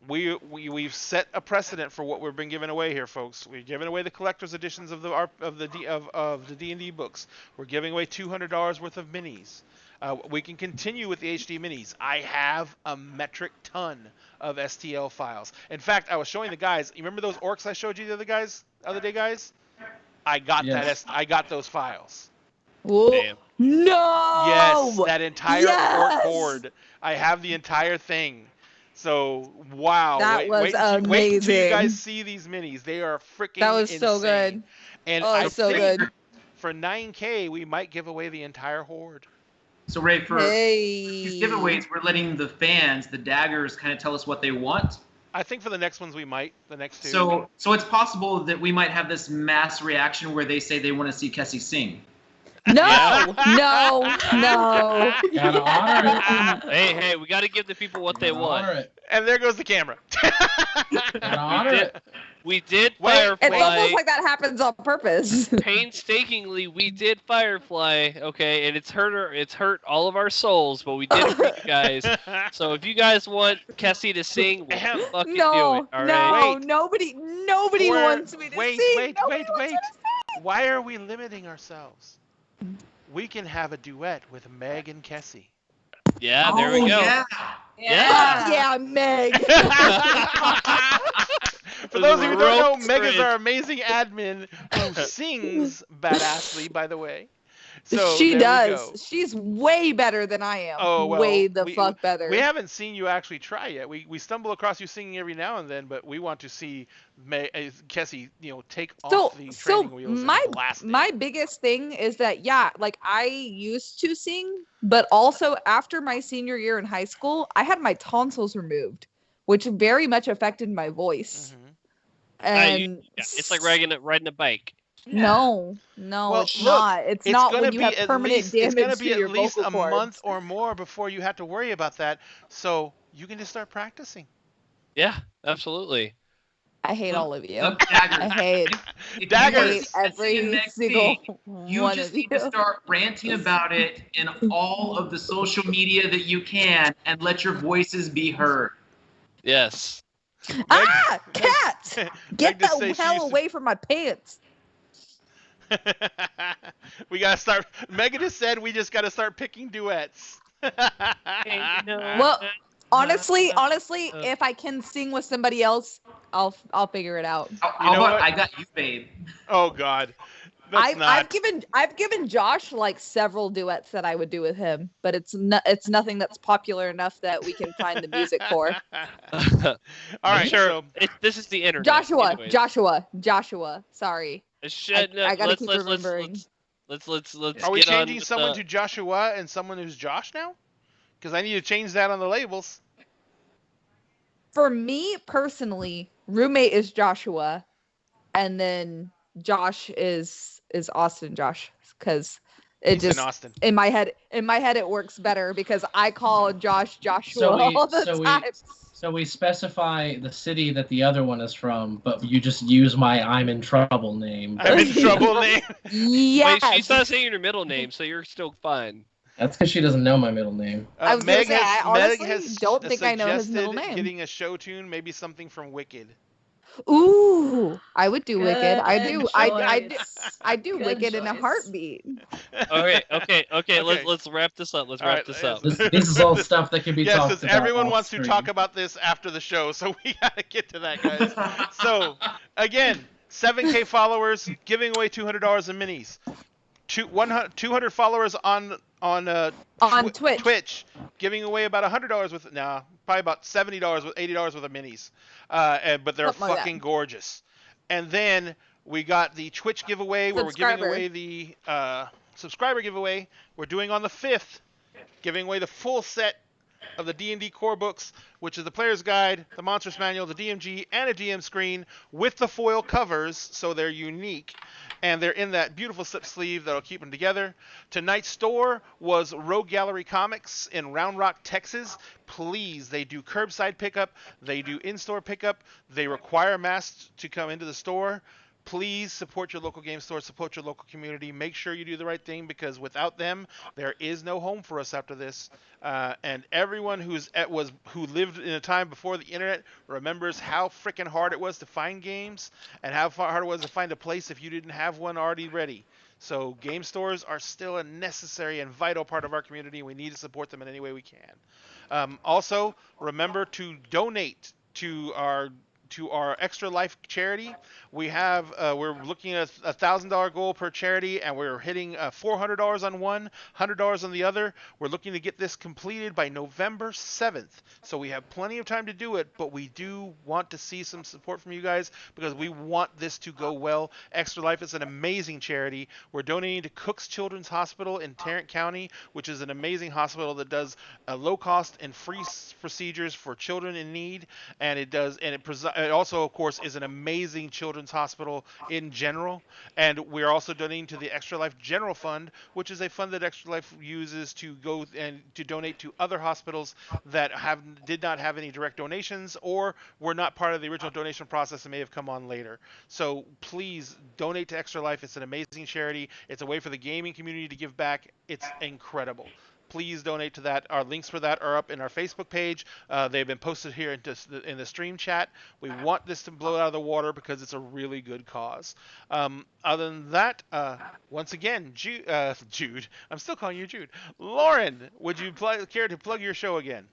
we've set a precedent for what we've been giving away here, folks. We're giving away the collector's editions of the D&D books. We're giving away $200 worth of minis. We can continue with the HD minis. I have a metric ton of STL files. In fact, I was showing the guys. You remember those orcs I showed you the other day, guys? I got Yes. I got those files. Whoa. Damn. No. Yes, that entire orc Yes! horde. I have the entire thing. So wow, That was wait until you amazing. guys see these minis. They are freaking That was insane. so good. And Oh, I so think good. for 9K we might give away the entire horde. So Ray, for Hey. these giveaways, we're letting the fans, the daggers, kind of tell us what they want. I think for the next ones we might. The next two. So it's possible that we might have this mass reaction where they say they want to see Kessie sing. No. Yeah. No. No. Gotta honor it. Hey, we got to give the people what they Gotta want. honor it. And there goes the camera. Gotta honor it. We did Wait, Firefly. It's almost like that happens on purpose. Painstakingly, we did Firefly, okay, and it's hurt all of our souls, but we did it for you guys. So if you guys want Kessie to sing, we'll fucking do No, it. All right. no, Wait. nobody wants me to wait, sing. Wait, Nobody wait, wants wait. me to Why are we limiting ourselves? We can have a duet with Meg and Kessie. Yeah, there we go. Yeah. Yeah. Yeah, Meg. For those of you who don't know, Ropes Meg for is it. our amazing admin who sings badassly, by the way. So she there we go. does. She's way better than I am. Oh, well, way the fuck better. We haven't seen you actually try yet. We stumble across you singing every now and then, but we want to see Kessie, take off the training wheels and blast it. my biggest thing is that like I used to sing, but also after my senior year in high school, I had my tonsils removed, which very much affected my voice. Mhm. And It's like riding a bike. no, Well, it's look, not. It's not gonna when you be have at permanent least, it's damage gonna be to your at least vocal a cords. month or more before you have to worry about that. So you can just start practicing. Yeah, absolutely. I hate all of you. Look, daggers. I hate If you Daggers. want to see every the next single thing, you one just of need you. to start ranting about it in all of the social media that you can and let your voices be heard. Yes. Ah, cat! Get Meg just that said she hell used to- away from my pants. We gotta start. Megan just said we just gotta start picking duets. Well, honestly, if I can sing with somebody else, I'll figure it out. You know what? I got you, babe. Oh God, that's not. I've given Josh like several duets that I would do with him, but it's nothing that's popular enough that we can find the music for. All right, Sure. so This is the internet. Joshua, anyways. Joshua. Sorry. I gotta keep remembering. Let's are we get on changing with someone the- to Joshua and someone who's Josh now? Because I need to change that on the labels. For me personally, roommate is Joshua, and then Josh is Austin Josh, because it He's in just Austin. in my head it works better because I call Josh Joshua So we- all the so we- time. So we specify the city that the other one is from, but you just use my "I'm in trouble" name. I'm in trouble name. Yes. Wait, she's not saying your middle name, so you're still fine. That's because she doesn't know my middle name. I was gonna Meg say, I Meg honestly has don't think I know his middle suggested name. Getting a show tune, maybe something from Wicked. Ooh, I would do Wicked. I Good choice. I do Good Wicked in a choice. heartbeat. Okay. Okay. Let's wrap this up. All right, This is all stuff that can be Yes, talked because about. everyone off wants to screen. talk about this after the show, so we gotta get to that, guys. So, again, 7K followers, giving away $200 in minis. 200 followers on on Twitch. giving away about $100 with probably about $70 with $80 worth of minis, but they're Something like fucking gorgeous. And then we got the Twitch giveaway where we're giving Subscriber. away the subscriber giveaway. We're doing on the 5th, giving away the full set of the D&D core books, which is the Player's Guide, the Monstrous Manual, the DMG, and a DM screen with the foil covers, so they're unique. And they're in that beautiful slip sleeve that'll keep them together. Tonight's store was Rogue Gallery Comics in Round Rock, Texas. Please, they do curbside pickup. They do in-store pickup. They require masks to come into the store. Please support your local game store, support your local community. Make sure you do the right thing, because without them, there is no home for us after this. And everyone who lived in a time before the internet remembers how freaking hard it was to find games and how hard it was to find a place if you didn't have one already ready. So game stores are still a necessary and vital part of our community. We need to support them in any way we can. Also, remember to donate to our Extra Life charity. We're looking at a $1,000 goal per charity, and we're hitting $400 on one, $100 on the other. We're looking to get this completed by November 7th. So we have plenty of time to do it, but we do want to see some support from you guys because we want this to go well. Extra Life is an amazing charity. We're donating to Cook's Children's Hospital in Tarrant County, which is an amazing hospital that does low cost and free procedures for children in need, and it also, of course, is an amazing children's hospital in general. And we're also donating to the Extra Life General Fund, which is a fund that Extra Life uses to go and to donate to other hospitals that did not have any direct donations or were not part of the original donation process and may have come on later. So please donate to Extra Life. It's an amazing charity. It's a way for the gaming community to give back. It's incredible. Please donate to that. Our links for that are up in our Facebook page. They've been posted here in the stream chat. We want this to blow out of the water because it's a really good cause. Other than that, once again, Jude, I'm still calling you Jude. Lauren, would you care to plug your show again?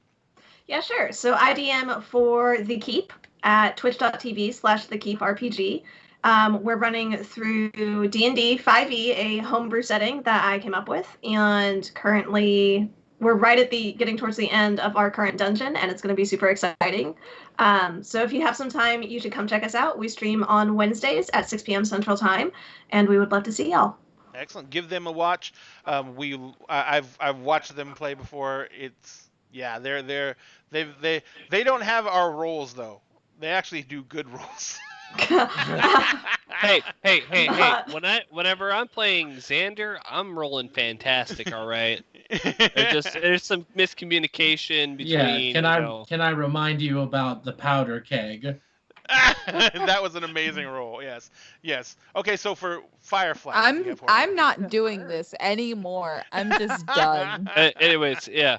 Yeah, sure. So I DM for The Keep at twitch.tv/thekeeprpg. We're running through D&D 5e, a homebrew setting that I came up with, and currently we're right at getting towards the end of our current dungeon, and it's going to be super exciting. So if you have some time, you should come check us out. We stream on Wednesdays at 6 p.m. Central Time, and we would love to see y'all. Excellent. Give them a watch. I've watched them play before. They don't have our roles though. They actually do good roles. Hey! Whenever I'm playing Xander, I'm rolling fantastic. All right. There's some miscommunication between. Yeah. Can I remind you about the powder keg? That was an amazing roll. Yes. Okay, so for Firefly, I'm not doing this anymore. I'm just done. Anyways, yeah.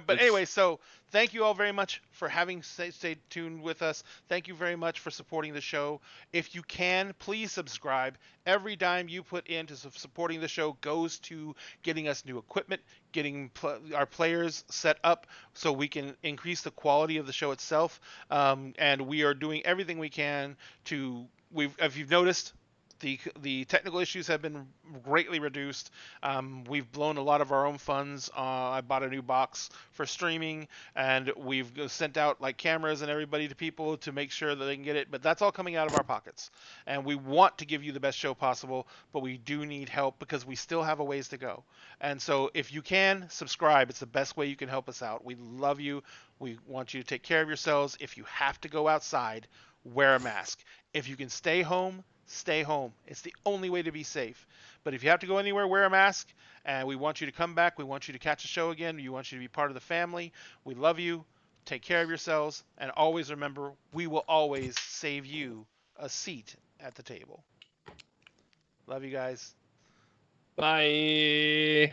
Anyway, so thank you all very much for having stayed tuned with us. Thank you very much for supporting the show. If you can, please subscribe. Every dime you put into supporting the show goes to getting us new equipment, getting our players set up so we can increase the quality of the show itself. And we are doing everything we can to. If you've noticed, the technical issues have been greatly reduced. We've blown a lot of our own funds. I bought a new box for streaming, and we've sent out like cameras and everybody to people to make sure that they can get it. But that's all coming out of our pockets. And we want to give you the best show possible, but we do need help because we still have a ways to go. And so if you can, subscribe. It's the best way you can help us out. We love you. We want you to take care of yourselves. If you have to go outside, wear a mask. If you can stay home, stay home. It's the only way to be safe. But if you have to go anywhere, wear a mask. And we want you to come back. We want you to catch a show again. We want you to be part of the family. We love you. Take care of yourselves. And always remember, we will always save you a seat at the table. Love you guys. Bye.